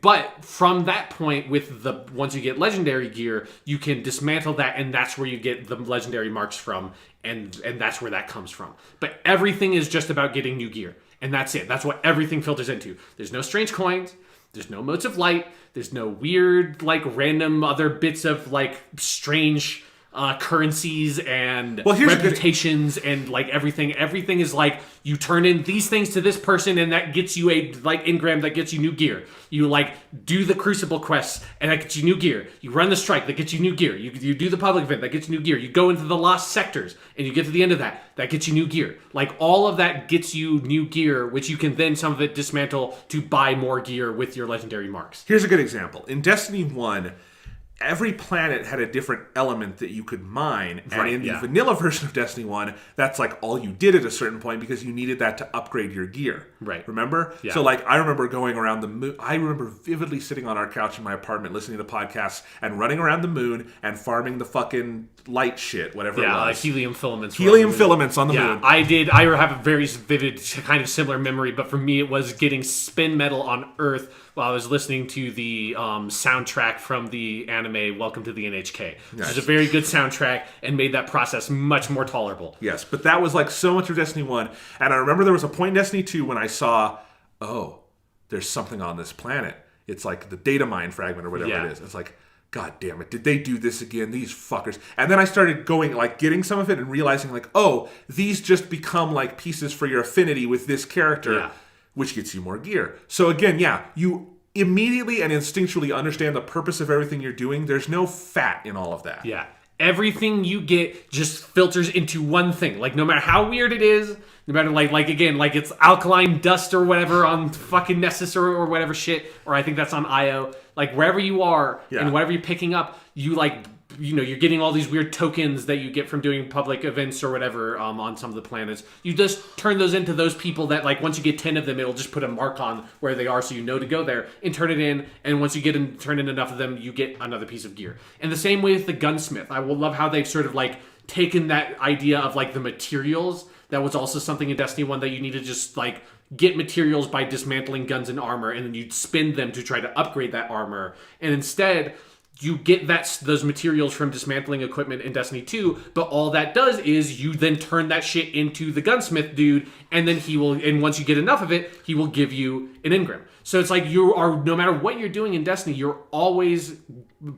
But from that point, once you get legendary gear, you can dismantle that, and that's where you get the legendary marks from, and that's where that comes from. But everything is just about getting new gear, and that's it. That's what everything filters into. There's no strange coins. There's no motes of light. There's no weird random other bits of strange currencies and reputations and everything. Everything is you turn in these things to this person and that gets you a engram that gets you new gear. You do the Crucible quests and that gets you new gear. You run the strike that gets you new gear. You do the public event that gets you new gear. You go into the lost sectors and you get to the end of that gets you new gear. All of that gets you new gear, which you can then some of it dismantle to buy more gear with your legendary marks. Here's a good example. In Destiny 1, every planet had a different element that you could mine. And in the vanilla version of Destiny 1, that's all you did at a certain point because you needed that to upgrade your gear. Right. Remember? Yeah. So I remember going around the moon. I remember vividly sitting on our couch in my apartment listening to podcasts and running around the moon and farming the fucking light shit, whatever it was. Helium filaments. Helium filaments on the moon. I did. I have a very vivid kind of similar memory, but for me it was getting spin metal on Earth while I was listening to the soundtrack from the anime Welcome to the NHK. Which is a very good soundtrack and made that process much more tolerable. Yes, but that was so much of Destiny 1. And I remember there was a point in Destiny 2 when I saw, there's something on this planet. It's the data mine fragment or whatever it is. It's God damn it, did they do this again? These fuckers. And then I started going, getting some of it and realizing, these just become pieces for your affinity with this character, which gets you more gear. So again, you immediately and instinctually understand the purpose of everything you're doing. There's no fat in all of that. Yeah. Everything you get just filters into one thing. No matter how weird it is, no matter it's alkaline dust or whatever on fucking Nessus or whatever shit, or I think that's on Io. Wherever you are and whatever you're picking up, you you're getting all these weird tokens that you get from doing public events or whatever on some of the planets. You just turn those into those people that once you get 10 of them, it'll just put a mark on where they are so you know to go there and turn it in. And once you turn in enough of them, you get another piece of gear. And the same way with the gunsmith. I will love how they've sort of taken that idea of the materials. That was also something in Destiny 1 that you need to just get materials by dismantling guns and armor, and then you'd spend them to try to upgrade that armor. And instead, you get those materials from dismantling equipment in Destiny 2, but all that does is you then turn that shit into the gunsmith dude, and then and once you get enough of it, he will give you an engram. So it's you are, no matter what you're doing in Destiny, you're always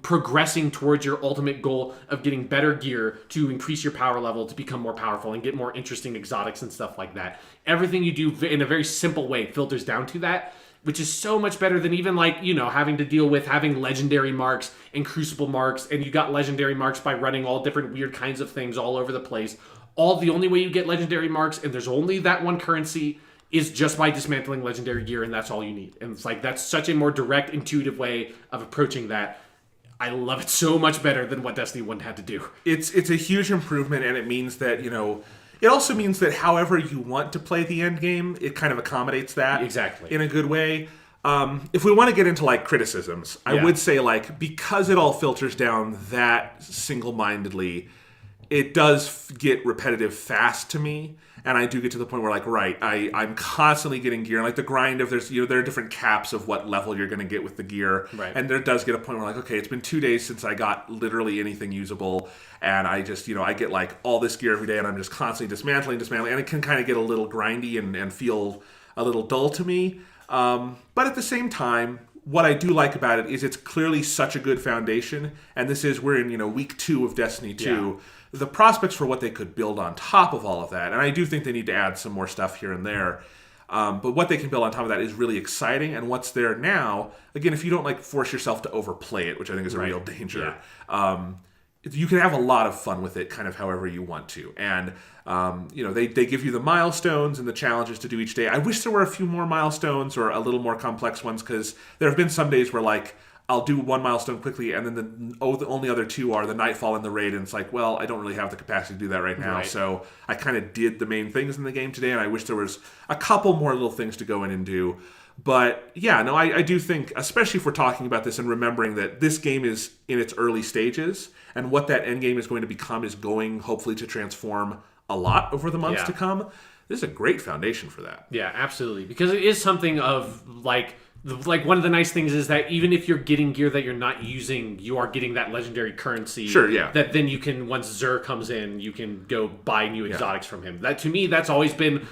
progressing towards your ultimate goal of getting better gear to increase your power level, to become more powerful and get more interesting exotics and stuff like that. Everything you do in a very simple way filters down to that, which is so much better than even having to deal with having legendary marks and Crucible marks, and you got legendary marks by running all different weird kinds of things all over the place. The only way you get legendary marks, and there's only that one currency, is just by dismantling legendary gear, and that's all you need. And it's like, that's such a more direct, intuitive way of approaching that. I love it so much better than what Destiny 1 had to do. It's a huge improvement, and it means that, it also means that however you want to play the end game, it kind of accommodates that. Exactly. In a good way. If we want to get into, criticisms, I would say, because it all filters down that single-mindedly, it does get repetitive fast to me. And I do get to the point where, I'm constantly getting gear. And, the grind of there are different caps of what level you're going to get with the gear. Right. And there does get a point where, okay, it's been 2 days since I got literally anything usable. And I just, I get, all this gear every day, and I'm just constantly dismantling. And it can kind of get a little grindy and feel a little dull to me. But at the same time, what I do like about it is it's clearly such a good foundation. And we're in, week 2 of Destiny 2. Yeah. The prospects for what they could build on top of all of that, and I do think they need to add some more stuff here and there, but what they can build on top of that is really exciting. And what's there now, again, if you don't force yourself to overplay it, which I think is a real danger, you can have a lot of fun with it kind of however you want to. And they give you the milestones and the challenges to do each day. I wish there were a few more milestones or a little more complex ones, because there have been some days where I'll do one milestone quickly, and then the only other 2 are the Nightfall and the Raid, and it's I don't really have the capacity to do that right now. Right. So I kind of did the main things in the game today, and I wish there was a couple more little things to go in and do. But yeah, no, I do think, especially if we're talking about this and remembering that this game is in its early stages, and what that end game is going to become is going, hopefully, to transform a lot over the months to come. This is a great foundation for that. Yeah, absolutely. Because it is something of, one of the nice things is that even if you're getting gear that you're not using, you are getting that legendary currency. Sure, yeah. That then you can, once Xur comes in, you can go buy new exotics from him. That, to me, that's always been,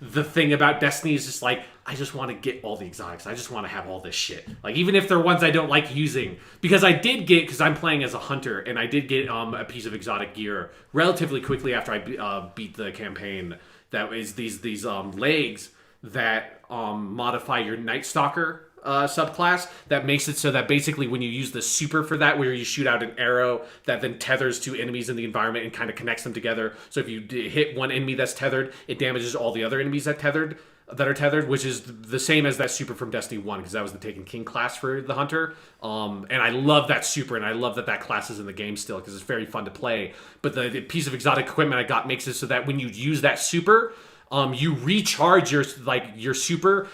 the thing about Destiny is just I just want to get all the exotics. I just want to have all this shit. Even if they're ones I don't like using. Because I did get, because I'm playing as a hunter, and I did get a piece of exotic gear relatively quickly after I beat the campaign. That is these legs that modify your Night Stalker subclass, that makes it so that basically when you use the super for that, where you shoot out an arrow that then tethers to enemies in the environment and kind of connects them together. So if you hit one enemy that's tethered, it damages all the other enemies that are tethered, which is the same as that super from Destiny 1, because that was the Taken King class for the hunter. And I love that super, and I love that class is in the game still, because it's very fun to play. But the piece of exotic equipment I got makes it so that when you use that super, you recharge your super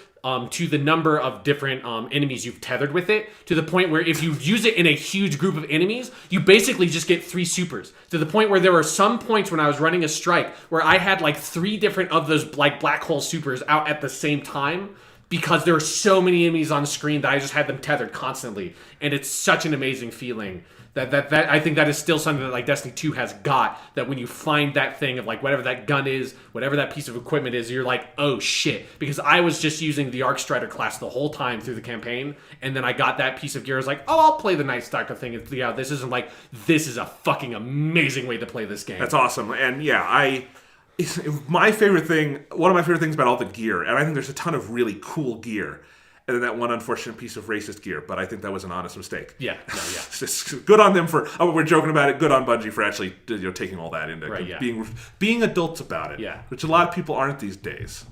to the number of different enemies you've tethered with it, to the point where if you use it in a huge group of enemies, you basically just get 3 supers. To the point where there were some points when I was running a strike where I had 3 different of those black hole supers out at the same time, because there were so many enemies on the screen that I just had them tethered constantly. And it's such an amazing feeling. That I think that is still something that Destiny 2 has got, that when you find that thing of whatever that gun is, whatever that piece of equipment is, you're oh shit. Because I was just using the Arc Strider class the whole time through the campaign, and then I got that piece of gear. I was I'll play the Night Stalker thing. This isn't this is a fucking amazing way to play this game. That's awesome. And yeah, my favorite thing, one of my favorite things about all the gear, and I think there's a ton of really cool gear, and then that one unfortunate piece of racist gear, but I think that was an honest mistake. Yeah, no, yeah. Just good on them for, we're joking about it, good on Bungie for actually taking all that into being adults about it, which a lot of people aren't these days.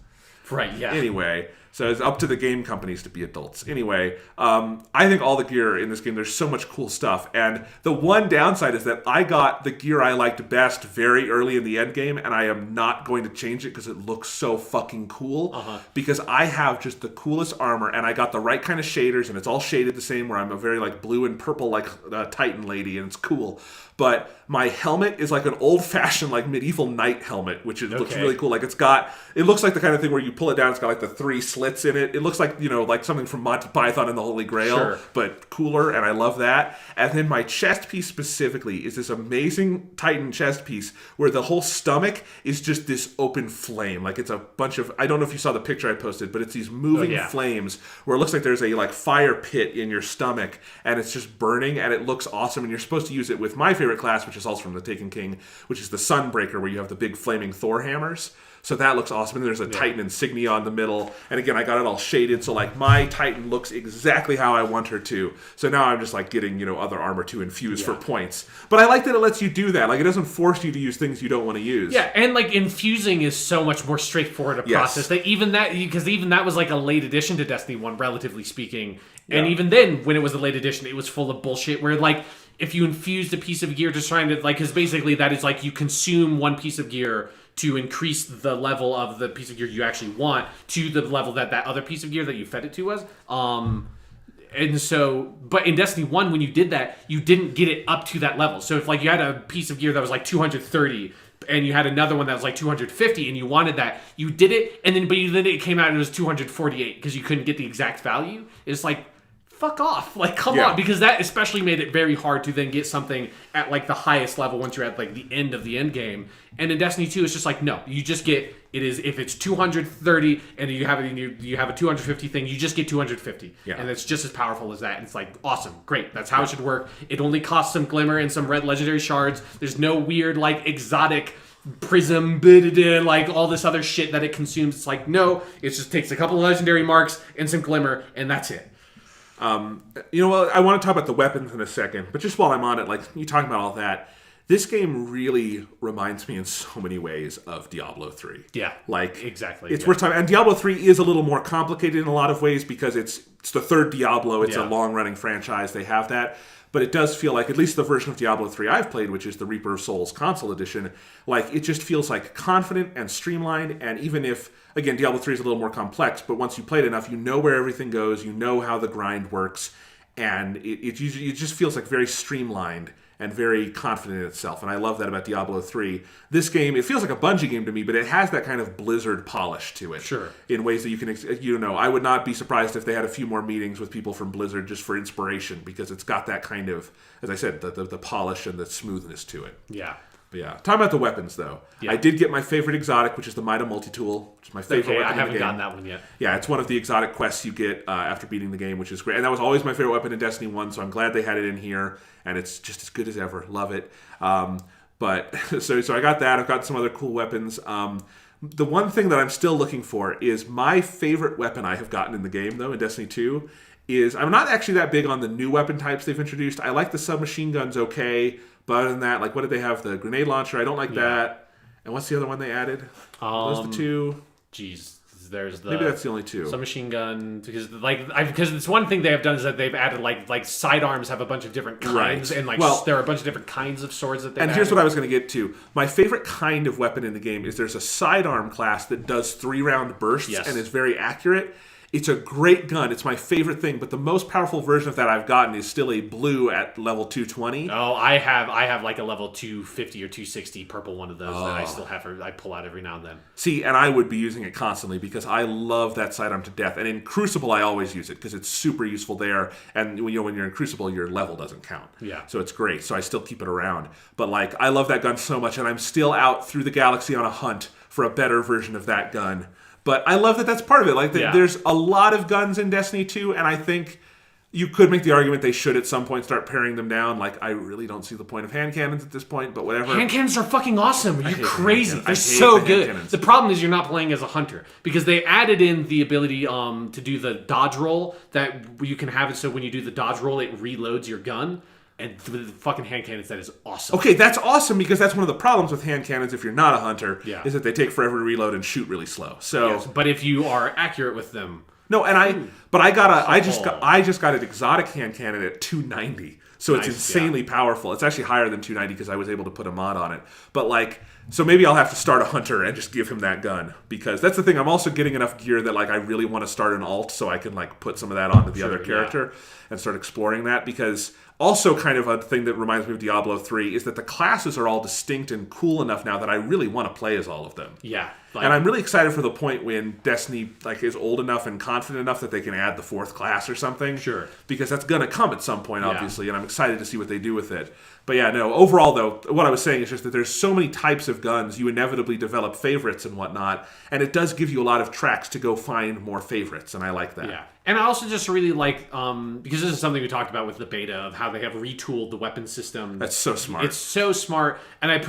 Right, yeah. Anyway, so it's up to the game companies to be adults. Anyway, I think all the gear in this game, there's so much cool stuff. And the one downside is that I got the gear I liked best very early in the end game, and I am not going to change it because it looks so fucking cool. Because I have just the coolest armor, and I got the right kind of shaders, and it's all shaded the same, where I'm a very blue and purple Titan lady, and it's cool. But my helmet is an old-fashioned medieval knight helmet, which looks really cool. It looks like the kind of thing where you pull it down, it's got the 3 slits in it. It looks like something from Monty Python and the Holy Grail, but cooler, and I love that. And then my chest piece specifically is this amazing Titan chest piece where the whole stomach is just this open flame. It's a bunch of, I don't know if you saw the picture I posted, but it's these moving flames where it looks like there's a fire pit in your stomach, and it's just burning, and it looks awesome. And you're supposed to use it with my favorite class, which is also from the Taken King, which is the Sunbreaker, where you have the big flaming Thor hammers. So that looks awesome. And there's a Titan insignia on the middle. And again, I got it all shaded. So like my Titan looks exactly how I want her to. So now I'm just like getting, other armor to infuse for points. But I like that it lets you do that. Like it doesn't force you to use things you don't want to use. Yeah, and like infusing is so much more straightforward a process. That even that was like a late addition to Destiny 1, relatively speaking. And even then, when it was a late edition, it was full of bullshit where like if you infused a piece of gear just trying to like, because basically that is like you consume one piece of gear to increase the level of the piece of gear you actually want to the level that other piece of gear that you fed it to was. And so, but in Destiny 1, when you did that, you didn't get it up to that level. So if like you had a piece of gear that was like 230 and you had another one that was like 250 and you wanted that, you did it, and then then it came out and it was 248 because you couldn't get the exact value. It's like, fuck off. Like, come on. Because that especially made it very hard to then get something at like the highest level once you're at like the end of the end game. And in Destiny 2, it's just like, no, you just get, it is, if it's 230 and you have a 250 thing, you just get 250. Yeah. And it's just as powerful as that. And it's like, awesome, great. That's how it should work. It only costs some glimmer and some red legendary shards. There's no weird, like, exotic prism, like all this other shit that it consumes. It's like, no, it just takes a couple of legendary marks and some glimmer, and that's it. I want to talk about the weapons in a second, but just while I'm on it, like you talking about all that, this game really reminds me in so many ways of Diablo 3. Yeah, like exactly. It's worth time, and Diablo 3 is a little more complicated in a lot of ways because it's the third Diablo. It's a long-running franchise. They have that. But it does feel like, at least the version of Diablo 3 I've played, which is the Reaper of Souls console edition, like it just feels like confident and streamlined. And even if, again, Diablo 3 is a little more complex, but once you play it enough, you know where everything goes, you know how the grind works, and it just feels like very streamlined and very confident in itself. And I love that about Diablo 3. This game, it feels like a Bungie game to me, but it has that kind of Blizzard polish to it. Sure. In ways that you can, I would not be surprised if they had a few more meetings with people from Blizzard just for inspiration, because it's got that kind of, as I said, the polish and the smoothness to it. Yeah. But yeah. Talking about the weapons, though. Yeah. I did get my favorite exotic, which is the Mida Multi-Tool, which is my favorite weapon in the game. I haven't gotten that one yet. Yeah, it's one of the exotic quests you get after beating the game, which is great. And that was always my favorite weapon in Destiny 1, so I'm glad they had it in here. And it's just as good as ever. Love it. But so I got that. I've got some other cool weapons. The one thing that I'm still looking for is my favorite weapon I have gotten in the game, though, in Destiny 2, is I'm not actually that big on the new weapon types they've introduced. I like the submachine guns okay, but other than that, like, what did they have? The grenade launcher, I don't like that. And what's the other one they added? Those the two? Jeez. There's the maybe that's the only two. Submachine gun, because it's one thing they have done is that they've added like sidearms have a bunch of different kinds, and there are a bunch of different kinds of swords that they. And here's what I was going to get to. My favorite kind of weapon in the game is there's a sidearm class that does 3-round bursts and is very accurate. It's a great gun. It's my favorite thing, but the most powerful version of that I've gotten is still a blue at level 220. Oh, I have like a level 250 or 260 purple one of those that I still have. I pull out every now and then. See, and I would be using it constantly because I love that sidearm to death. And in Crucible, I always use it because it's super useful there. And when you're in Crucible, your level doesn't count. Yeah. So it's great. So I still keep it around. But like, I love that gun so much, and I'm still out through the galaxy on a hunt for a better version of that gun. But I love that that's part of it. Like, there's a lot of guns in Destiny 2, and I think you could make the argument they should at some point start paring them down. Like, I really don't see the point of hand cannons at this point, but whatever. Hand cannons are fucking awesome. You're crazy. They're so good. The problem is you're not playing as a hunter, because they added in the ability to do the dodge roll, that you can have it so when you do the dodge roll, it reloads your gun. And with the fucking hand cannons, that is awesome. Okay, that's awesome, because that's one of the problems with hand cannons if you're not a hunter, is that they take forever to reload and shoot really slow. So, yes, but if you are accurate with them, no, and I just got an exotic hand cannon at 290, so it's insanely powerful. It's actually higher than 290 because I was able to put a mod on it. But like, so maybe I'll have to start a hunter and just give him that gun, because that's the thing. I'm also getting enough gear that like I really want to start an alt so I can like put some of that onto the other character and start exploring that, because. Also, kind of a thing that reminds me of Diablo 3 is that the classes are all distinct and cool enough now that I really want to play as all of them. Yeah. And I'm really excited for the point when Destiny is old enough and confident enough that they can add the 4th class or something. Sure. Because that's going to come at some point, obviously, and I'm excited to see what they do with it. But yeah, no, overall, though, what I was saying is just that there's so many types of guns, you inevitably develop favorites and whatnot, and it does give you a lot of tracks to go find more favorites, and I like that. Yeah. And I also just really like, because this is something we talked about with the beta, of how they have retooled the weapon system. That's so smart. It's so smart. And I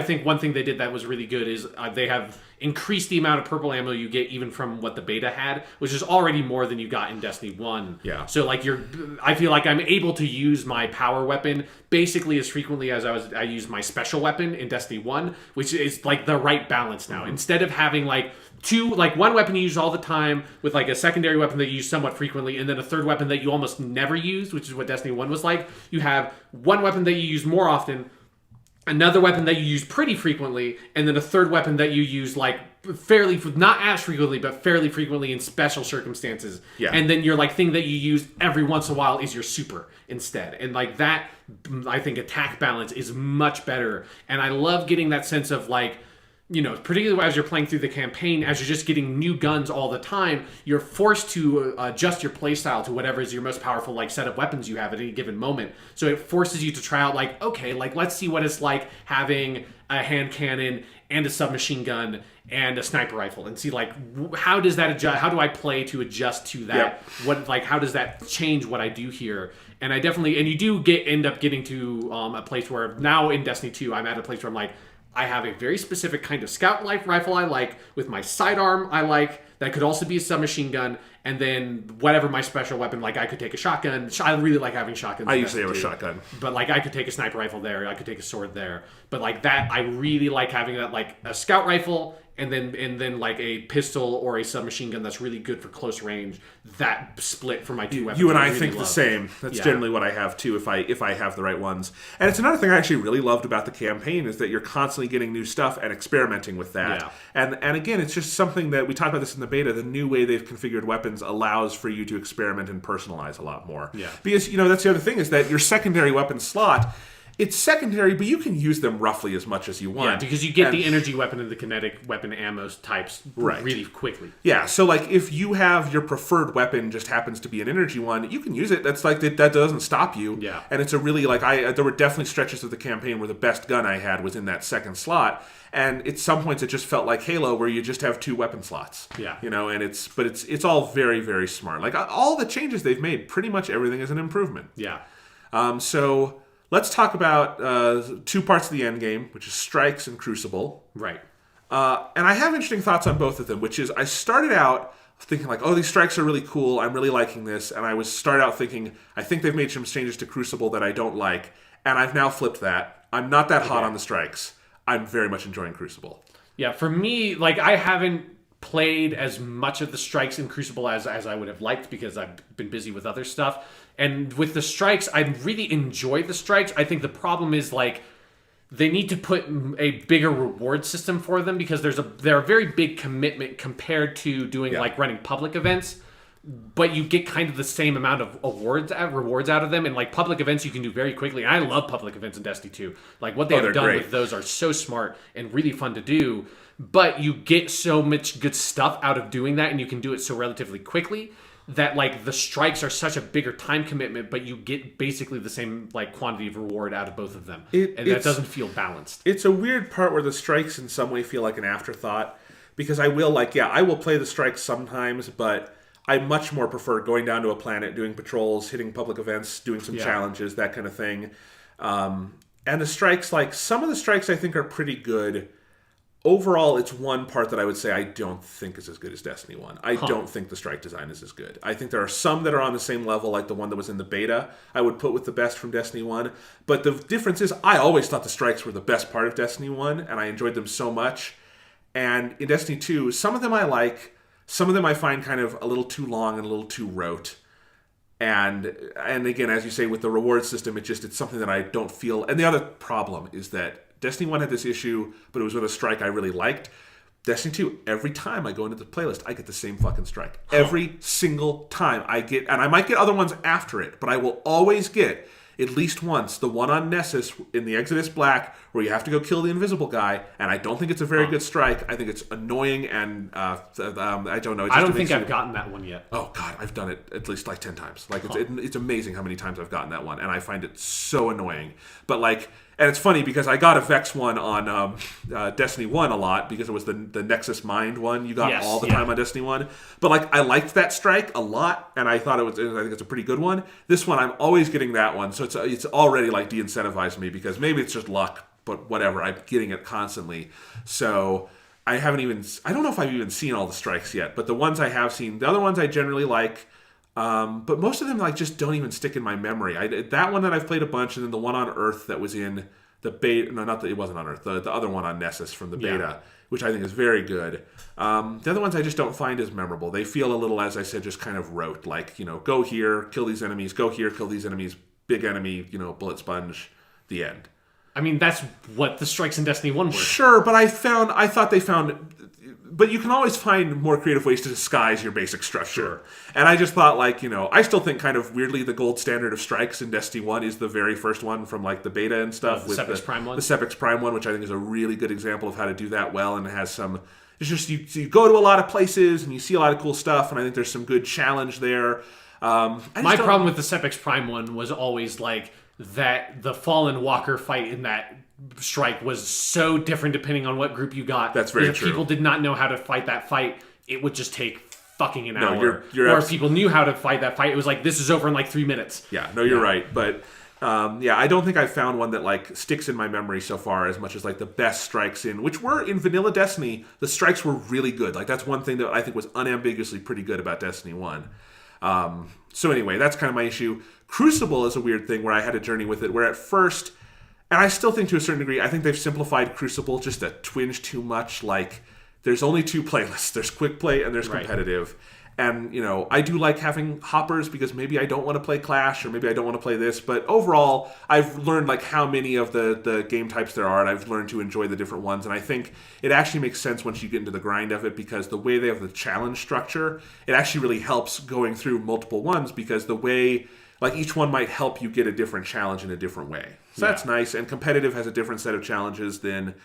think one thing they did that was really good is they have increased the amount of purple ammo you get even from what the beta had, which is already more than you got in Destiny 1. Yeah. So like I feel like I'm able to use my power weapon basically as frequently as I used my special weapon in Destiny 1, which is like the right balance now. Mm-hmm. Instead of having like one weapon you use all the time with like a secondary weapon that you use somewhat frequently, and then a third weapon that you almost never use, which is what Destiny 1 was like. You have one weapon that you use more often, another weapon that you use pretty frequently, and then a third weapon that you use like not as frequently, but fairly frequently in special circumstances. Yeah. And then your like thing that you use every once in a while is your super instead. And like that, I think attack balance is much better. And I love getting that sense of like, particularly as you're playing through the campaign, as you're just getting new guns all the time, you're forced to adjust your playstyle to whatever is your most powerful like set of weapons you have at any given moment. So it forces you to try out like, okay, like let's see what it's like having a hand cannon and a submachine gun and a sniper rifle, and see like how does that adjust? How do I play to adjust to that? Yep. How does that change what I do here? And you do end up getting to a place where now in Destiny 2, I'm at a place where I'm like, I have a very specific kind of scout rifle I like, with my sidearm I like, that could also be a submachine gun, and then whatever my special weapon, like I could take a shotgun. I really like having shotguns. I usually have a shotgun. But like I could take a sniper rifle there, I could take a sword there. But like that, I really like having that, like a scout rifle, and then like a pistol or a submachine gun that's really good for close range. That split for my two weapons. You and I think the same. That's generally what I have too, if I have the right ones. And it's another thing I actually really loved about the campaign is that you're constantly getting new stuff and experimenting with that. Yeah. And again, it's just something that we talked about this in the beta. The new way they've configured weapons allows for you to experiment and personalize a lot more. Yeah. Because that's the other thing, is that your secondary weapon slot, it's secondary, but you can use them roughly as much as you want. Yeah, because you get the energy weapon and the kinetic weapon ammo types really quickly. Yeah, so like if you have your preferred weapon just happens to be an energy one, you can use it. That's like that doesn't stop you. Yeah. And it's a really there were definitely stretches of the campaign where the best gun I had was in that second slot. And at some points it just felt like Halo, where you just have two weapon slots. Yeah. And it's all very, very smart. Like all the changes they've made, pretty much everything is an improvement. Yeah. So let's talk about two parts of the end game, which is Strikes and Crucible. Right. And I have interesting thoughts on both of them, which is I started out thinking like, oh, these Strikes are really cool. I'm really liking this. And I started out thinking, I think they've made some changes to Crucible that I don't like. And I've now flipped that. I'm not that hot on the Strikes. I'm very much enjoying Crucible. Yeah, for me, like I haven't played as much of the Strikes in Crucible as I would have liked, because I've been busy with other stuff. And with the Strikes, I really enjoy the Strikes. I think the problem is like they need to put a bigger reward system for them, because they're a very big commitment compared to doing like running public events. But you get kind of the same amount of rewards out of them. And like public events you can do very quickly. And I love public events in Destiny 2. Like what they have done with those are so smart and really fun to do. But you get so much good stuff out of doing that, and you can do it so relatively quickly, that like the Strikes are such a bigger time commitment, but you get basically the same like quantity of reward out of both of them. And that doesn't feel balanced. It's a weird part where the Strikes in some way feel like an afterthought, because I will play the Strikes sometimes, but I much more prefer going down to a planet, doing patrols, hitting public events, doing some challenges, that kind of thing. And the Strikes, like some of the Strikes I think are pretty good. Overall, it's one part that I would say I don't think is as good as Destiny 1. I don't think the strike design is as good. I think there are some that are on the same level, like the one that was in the beta, I would put with the best from Destiny 1. But the difference is I always thought the strikes were the best part of Destiny 1, and I enjoyed them so much. And in Destiny 2, some of them I like, some of them I find kind of a little too long and a little too rote. And again, as you say, with the reward system, it's something that I don't feel. And the other problem is that Destiny 1 had this issue, but it was with a strike I really liked. Destiny 2, every time I go into the playlist, I get the same fucking strike. Every single time I get, and I might get other ones after it, but I will always get at least once the one on Nessus in the Exodus Black, where you have to go kill the invisible guy, and I don't think it's a very good strike. I think it's annoying, and I don't know. I don't think I've gotten that one yet. Oh God, I've done it at least like 10 times. Like it's amazing how many times I've gotten that one, and I find it so annoying. But like And it's funny because I got a Vex one on Destiny 1 a lot because it was the Nexus Mind one you got all the time on Destiny 1. But like I liked that strike a lot, and I thought I think it's a pretty good one. This one, I'm always getting that one, so it's already like de-incentivized me because maybe it's just luck, but whatever, I'm getting it constantly. So I don't know if I've even seen all the strikes yet, but the ones I have seen, the other ones I generally like. But most of them like just don't even stick in my memory. That one that I've played a bunch, and then the one on Earth that was in the beta. No, it wasn't on Earth. The other one on Nessus from the beta, which I think is very good. The other ones I just don't find as memorable. They feel a little, as I said, just kind of rote. Like, go here, kill these enemies. Go here, kill these enemies. Big enemy, bullet sponge. The end. I mean, that's what the strikes in Destiny 1 were. Sure, but I thought they found. But you can always find more creative ways to disguise your basic structure. Sure. And I just thought, I still think kind of weirdly the gold standard of strikes in Destiny 1 is the very first one from, the beta and stuff. The Sepix Prime one? The Sepix Prime one, which I think is a really good example of how to do that well, and it has some... It's just, you go to a lot of places, and you see a lot of cool stuff, and I think there's some good challenge there. My problem with the Sepix Prime one was always, that the Fallen Walker fight in that strike was so different depending on what group you got. That's very true. If people did not know how to fight that fight, it would just take fucking an hour. You're or if people knew how to fight that fight, it was like, this is over in 3 minutes. Yeah, no, you're right. But I don't think I found one that sticks in my memory so far as much as the best strikes which were in vanilla Destiny. The strikes were really good. That's one thing that I think was unambiguously pretty good about Destiny 1. So anyway, that's kind of my issue. Crucible is a weird thing where I had a journey with it, where at first, and I still think to a certain degree, I think they've simplified Crucible just a twinge too much. There's only two playlists. There's quick play and there's competitive. And, I do like having hoppers because maybe I don't want to play Clash or maybe I don't want to play this. But overall, I've learned how many of the game types there are, and I've learned to enjoy the different ones. And I think it actually makes sense once you get into the grind of it because the way they have the challenge structure, it actually really helps going through multiple ones because the way... each one might help you get a different challenge in a different way. So that's nice. And competitive has a different set of challenges than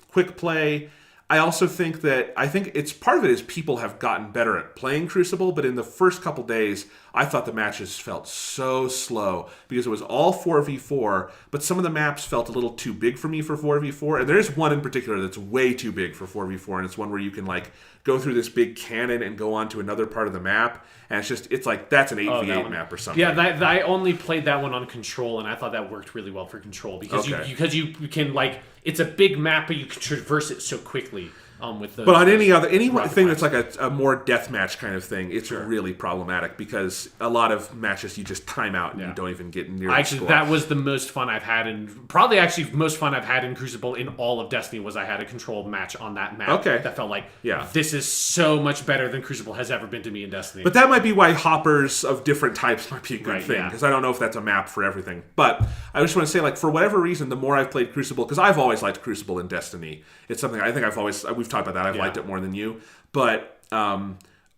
quick play. I also think it's part of it is people have gotten better at playing Crucible, but in the first couple days, I thought the matches felt so slow because it was all 4v4, but some of the maps felt a little too big for me for 4v4. And there's one in particular that's way too big for 4v4, and it's one where you can go through this big cannon and go on to another part of the map. And it's that's an 8v8 map or something. Yeah, I only played that one on Control, and I thought that worked really well for Control because you can it's a big map, but you can traverse it so quickly. With the, but on anything that's a more deathmatch kind of thing, it's really problematic because a lot of matches you just time out and you don't even get near the score. That was the most fun I've had, and probably actually most fun I've had in Crucible in all of Destiny was I had a controlled match on that map. Okay. That felt this is so much better than Crucible has ever been to me in Destiny. But that might be why hoppers of different types might be a good thing because I don't know if that's a map for everything. But I just want to say, for whatever reason, the more I've played Crucible, because I've always liked Crucible in Destiny, it's something I think we've talked about that. I've liked it more than you, but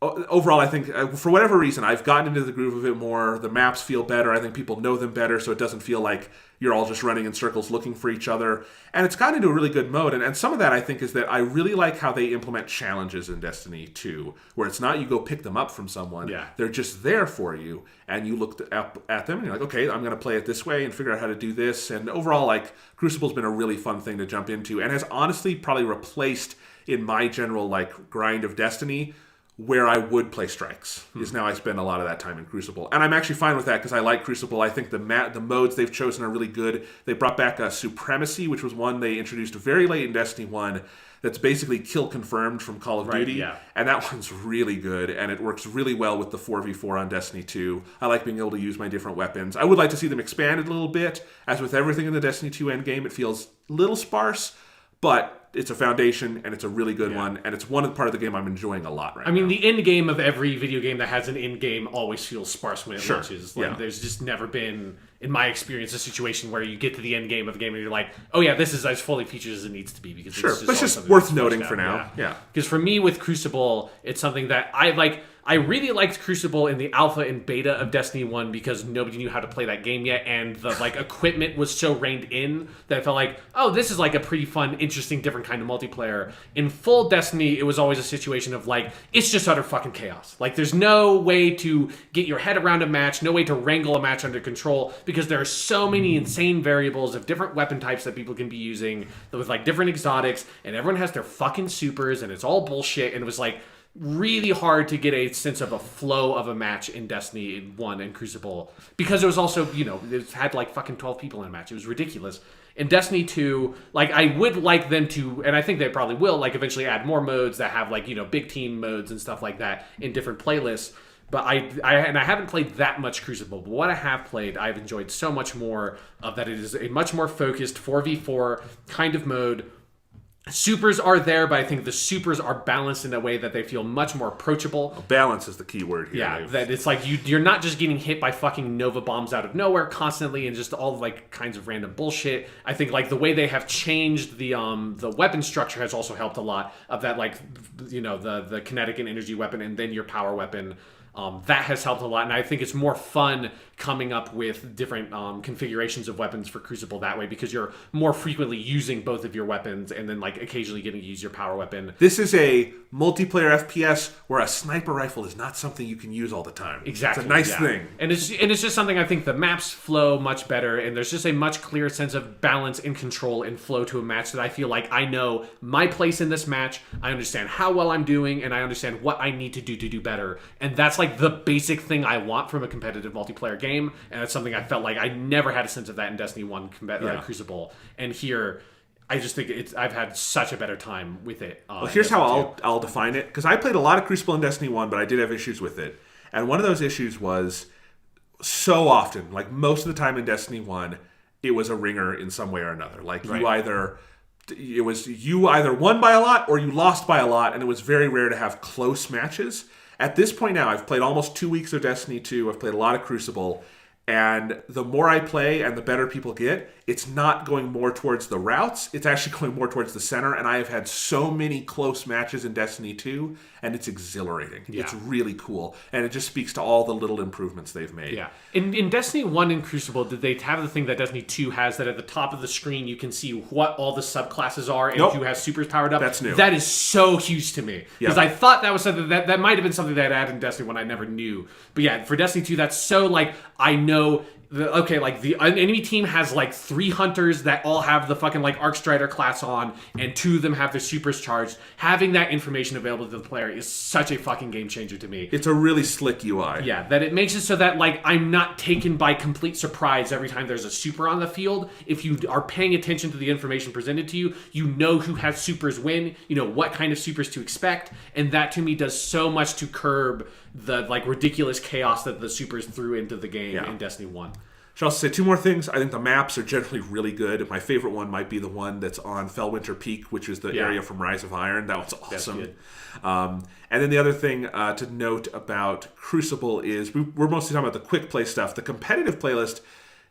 overall, I think for whatever reason, I've gotten into the groove of it more. The maps feel better. I think people know them better, so it doesn't feel like you're all just running in circles looking for each other. And it's gotten into a really good mode. And some of that, I think, is that I really like how they implement challenges in Destiny 2, where it's not you go pick them up from someone. Yeah. They're just there for you, and you look up at them, and you're like, okay, I'm going to play it this way and figure out how to do this. And overall, Crucible's been a really fun thing to jump into and has honestly probably replaced in my general grind of Destiny where I would play strikes is now I spend a lot of that time in Crucible, and I'm actually fine with that because I like Crucible. I think the modes they've chosen are really good. They brought back Supremacy, which was one they introduced very late in Destiny 1 that's basically kill confirmed from Call of Duty, and that one's really good, and it works really well with the 4v4 on Destiny 2. I like being able to use my different weapons. I would like to see them expanded a little bit. As with everything in the Destiny 2 endgame, it feels a little sparse, but it's a foundation, and it's a really good one, and it's one part of the game I'm enjoying a lot right now. I mean, the end game of every video game that has an end game always feels sparse when it launches. There's just never been, in my experience, a situation where you get to the end game of a game and you're like, oh yeah, this is as fully featured as it needs to be. Because but it's just worth noting for now. Yeah. Because for me with Crucible, it's something that I like. I really liked Crucible in the alpha and beta of Destiny 1 because nobody knew how to play that game yet, and the like equipment was so reined in that I felt like, oh, this is like a pretty fun, interesting, different kind of multiplayer. In full Destiny, it was always a situation of like, it's just utter fucking chaos. Like, there's no way to get your head around a match, no way to wrangle a match under control, because there are so many insane variables of different weapon types that people can be using with like different exotics, and everyone has their fucking supers, and it's all bullshit, and it was like really hard to get a sense of a flow of a match in Destiny 1 and Crucible, because it was also, it had like fucking 12 people in a match. It was ridiculous. In Destiny 2, like, I would like them to, and I think they probably will, like, eventually add more modes that have, like, big team modes and stuff like that in different playlists. But I haven't played that much Crucible, but what I have played, I've enjoyed so much more of that. It is a much more focused 4v4 kind of mode. Supers are there, but I think the supers are balanced in a way that they feel much more approachable. Balance is the key word here. Yeah, that it's like you're not just getting hit by fucking Nova bombs out of nowhere constantly and just all like kinds of random bullshit. I think like the way they have changed the weapon structure has also helped a lot of that, like the kinetic and energy weapon and then your power weapon. That has helped a lot, and I think it's more fun coming up with different configurations of weapons for Crucible that way, because you're more frequently using both of your weapons and then like occasionally getting to use your power weapon. This is a multiplayer FPS where a sniper rifle is not something you can use all the time. Exactly. It's a nice thing. And it's just something I think the maps flow much better, and there's just a much clearer sense of balance and control and flow to a match that I feel like I know my place in this match, I understand how well I'm doing, and I understand what I need to do better. And that's like the basic thing I want from a competitive multiplayer game, and it's something I felt like I never had a sense of that in Destiny 1 Crucible. And here, I just think I've had such a better time with it. Well, here's how I'll define it, because I played a lot of Crucible in Destiny 1, but I did have issues with it. And one of those issues was so often, like most of the time in Destiny 1, it was a ringer in some way or another. Like you either won by a lot or you lost by a lot, and it was very rare to have close matches. At this point now, I've played almost 2 weeks of Destiny 2. I've played a lot of Crucible. And the more I play and the better people get, it's not going more towards the routes. It's actually going more towards the center. And I have had so many close matches in Destiny 2, and it's exhilarating. Yeah. It's really cool. And it just speaks to all the little improvements they've made. Yeah. In Destiny 1 and Crucible, did they have the thing that Destiny 2 has, that at the top of the screen you can see what all the subclasses are and who has supers powered up? That's new. That is so huge to me. Because I thought that was something that might have been something that added in Destiny 1 I never knew. But yeah, for Destiny 2, that's so like, I know... the enemy team has like 3 hunters that all have the fucking like Arcstrider class on, and 2 of them have their supers charged. Having that information available to the player is such a fucking game changer to me. It's a really slick UI. Yeah, that it makes it so that like I'm not taken by complete surprise every time there's a super on the field. If you are paying attention to the information presented to you, you know who has supers when, you know what kind of supers to expect, and that to me does so much to curb the like ridiculous chaos that the supers threw into the game in Destiny 1. Should also say 2 more things. I think the maps are generally really good. My favorite one might be the one that's on Fellwinter Peak, which is the area from Rise of Iron. That was awesome. And then the other thing to note about Crucible is we're mostly talking about the quick play stuff. The competitive playlist,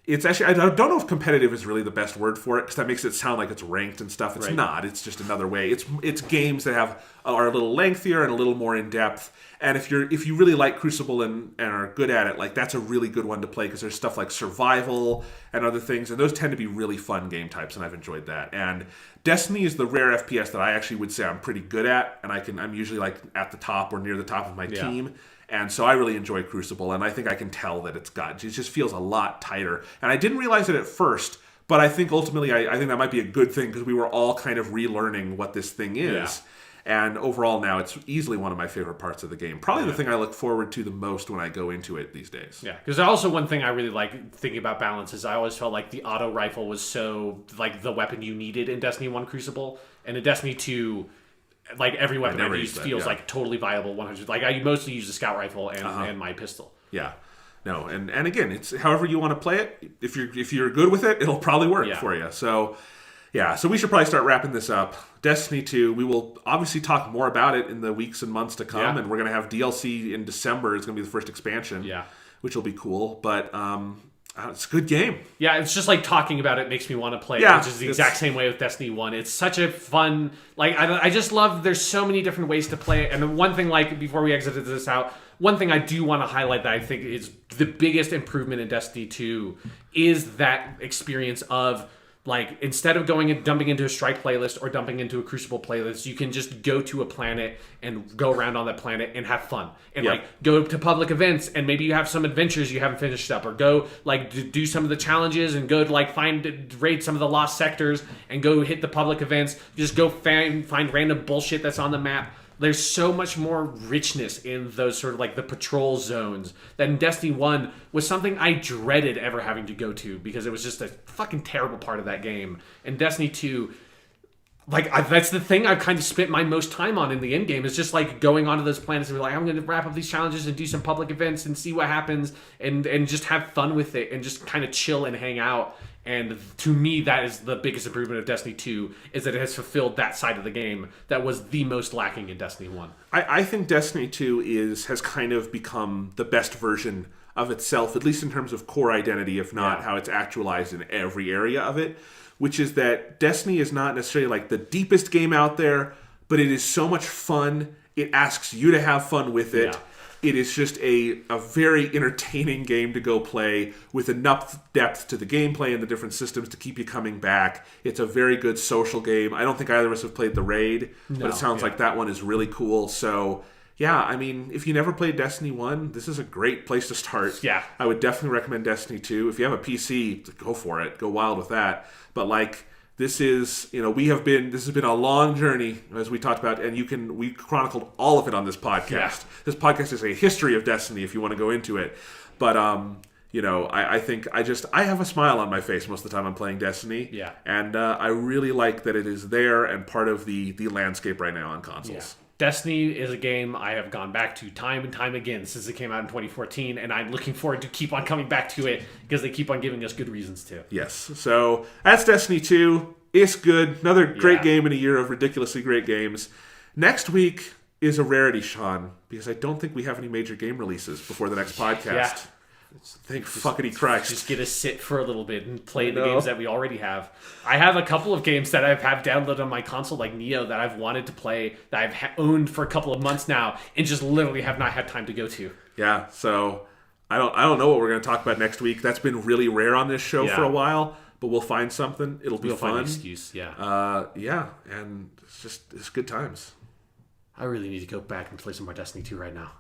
it's actually, I don't know if competitive is really the best word for it, because that makes it sound like it's ranked and stuff. It's not. It's just another way. It's games that are a little lengthier and a little more in depth. And if you really like Crucible and are good at it, like that's a really good one to play, because there's stuff like survival and other things, and those tend to be really fun game types, and I've enjoyed that. And Destiny is the rare FPS that I actually would say I'm pretty good at, and I'm usually like at the top or near the top of my team. And so I really enjoy Crucible, and I think I can tell that it just feels a lot tighter. And I didn't realize it at first, but I think ultimately I think that might be a good thing, because we were all kind of relearning what this thing is. Yeah. And overall now it's easily one of my favorite parts of the game. Probably the thing I look forward to the most when I go into it these days. Yeah, because also one thing I really like thinking about balance is I always felt like the auto rifle was so like the weapon you needed in Destiny 1 Crucible. And in Destiny 2... like every weapon I've used feels like totally viable 100. Like I mostly use the scout rifle and my pistol. Yeah. No, and again, it's however you want to play it. If you're good with it, it'll probably work for you. So so we should probably start wrapping this up. Destiny 2, we will obviously talk more about it in the weeks and months to come, and we're going to have DLC in December. It's going to be the first expansion, which will be cool. But It's a good game. Yeah, it's just like talking about it makes me want to play Yeah, it, which is the exact same way with Destiny 1. It's such a fun, like, I just love, there's so many different ways to play it. And the one thing, like, before we exited this out, one thing I do want to highlight that I think is the biggest improvement in Destiny 2 is that experience of, like, instead of going and dumping into a Strike playlist or dumping into a Crucible playlist, you can just go to a planet and go around on that planet and have fun. And, like, go to public events and maybe you have some adventures you haven't finished up. Or go, like, do some of the challenges and go to, like, raid some of the lost sectors and go hit the public events. Just go find random bullshit that's on the map. There's so much more richness in those sort of like the patrol zones that in Destiny 1 was something I dreaded ever having to go to because it was just a fucking terrible part of that game. And Destiny 2, like, that's the thing I've kind of spent my most time on in the end game is just like going onto those planets and be like, I'm going to wrap up these challenges and do some public events and see what happens and just have fun with it and just kind of chill and hang out. And to me, that is the biggest improvement of Destiny 2, is that it has fulfilled that side of the game that was the most lacking in Destiny 1. I think Destiny 2 has kind of become the best version of itself, at least in terms of core identity, if not how it's actualized in every area of it, which is that Destiny is not necessarily like the deepest game out there, but it is so much fun. It asks you to have fun with it. Yeah. It is just a very entertaining game to go play with enough depth to the gameplay and the different systems to keep you coming back. It's a very good social game. I don't think either of us have played the Raid, but it sounds like that one is really cool. So, yeah, I mean, if you never played Destiny 1, this is a great place to start. Yeah. I would definitely recommend Destiny 2. If you have a PC, go for it. Go wild with that. But, like, this is, this has been a long journey, as we talked about, and we chronicled all of it on this podcast. Yeah. This podcast is a history of Destiny if you want to go into it. But, I think I have a smile on my face most of the time I'm playing Destiny. Yeah. And I really like that it is there and part of the landscape right now on consoles. Yeah. Destiny is a game I have gone back to time and time again since it came out in 2014, and I'm looking forward to keep on coming back to it because they keep on giving us good reasons to. Yes. So that's Destiny 2. It's good. Another great game in a year of ridiculously great games. Next week is a rarity, Sean, because I don't think we have any major game releases before the next podcast. Yeah. Thank fuckity Christ. Just get to sit for a little bit and play the games that we already have. I have a couple of games that I have downloaded on my console, like Neo, that I've wanted to play, that I've owned for a couple of months now, and just literally have not had time to go to. Yeah, so I don't know what we're going to talk about next week. That's been really rare on this show for a while, but we'll find something. It'll be fun. Find an excuse, and it's good times. I really need to go back and play some more Destiny 2 right now.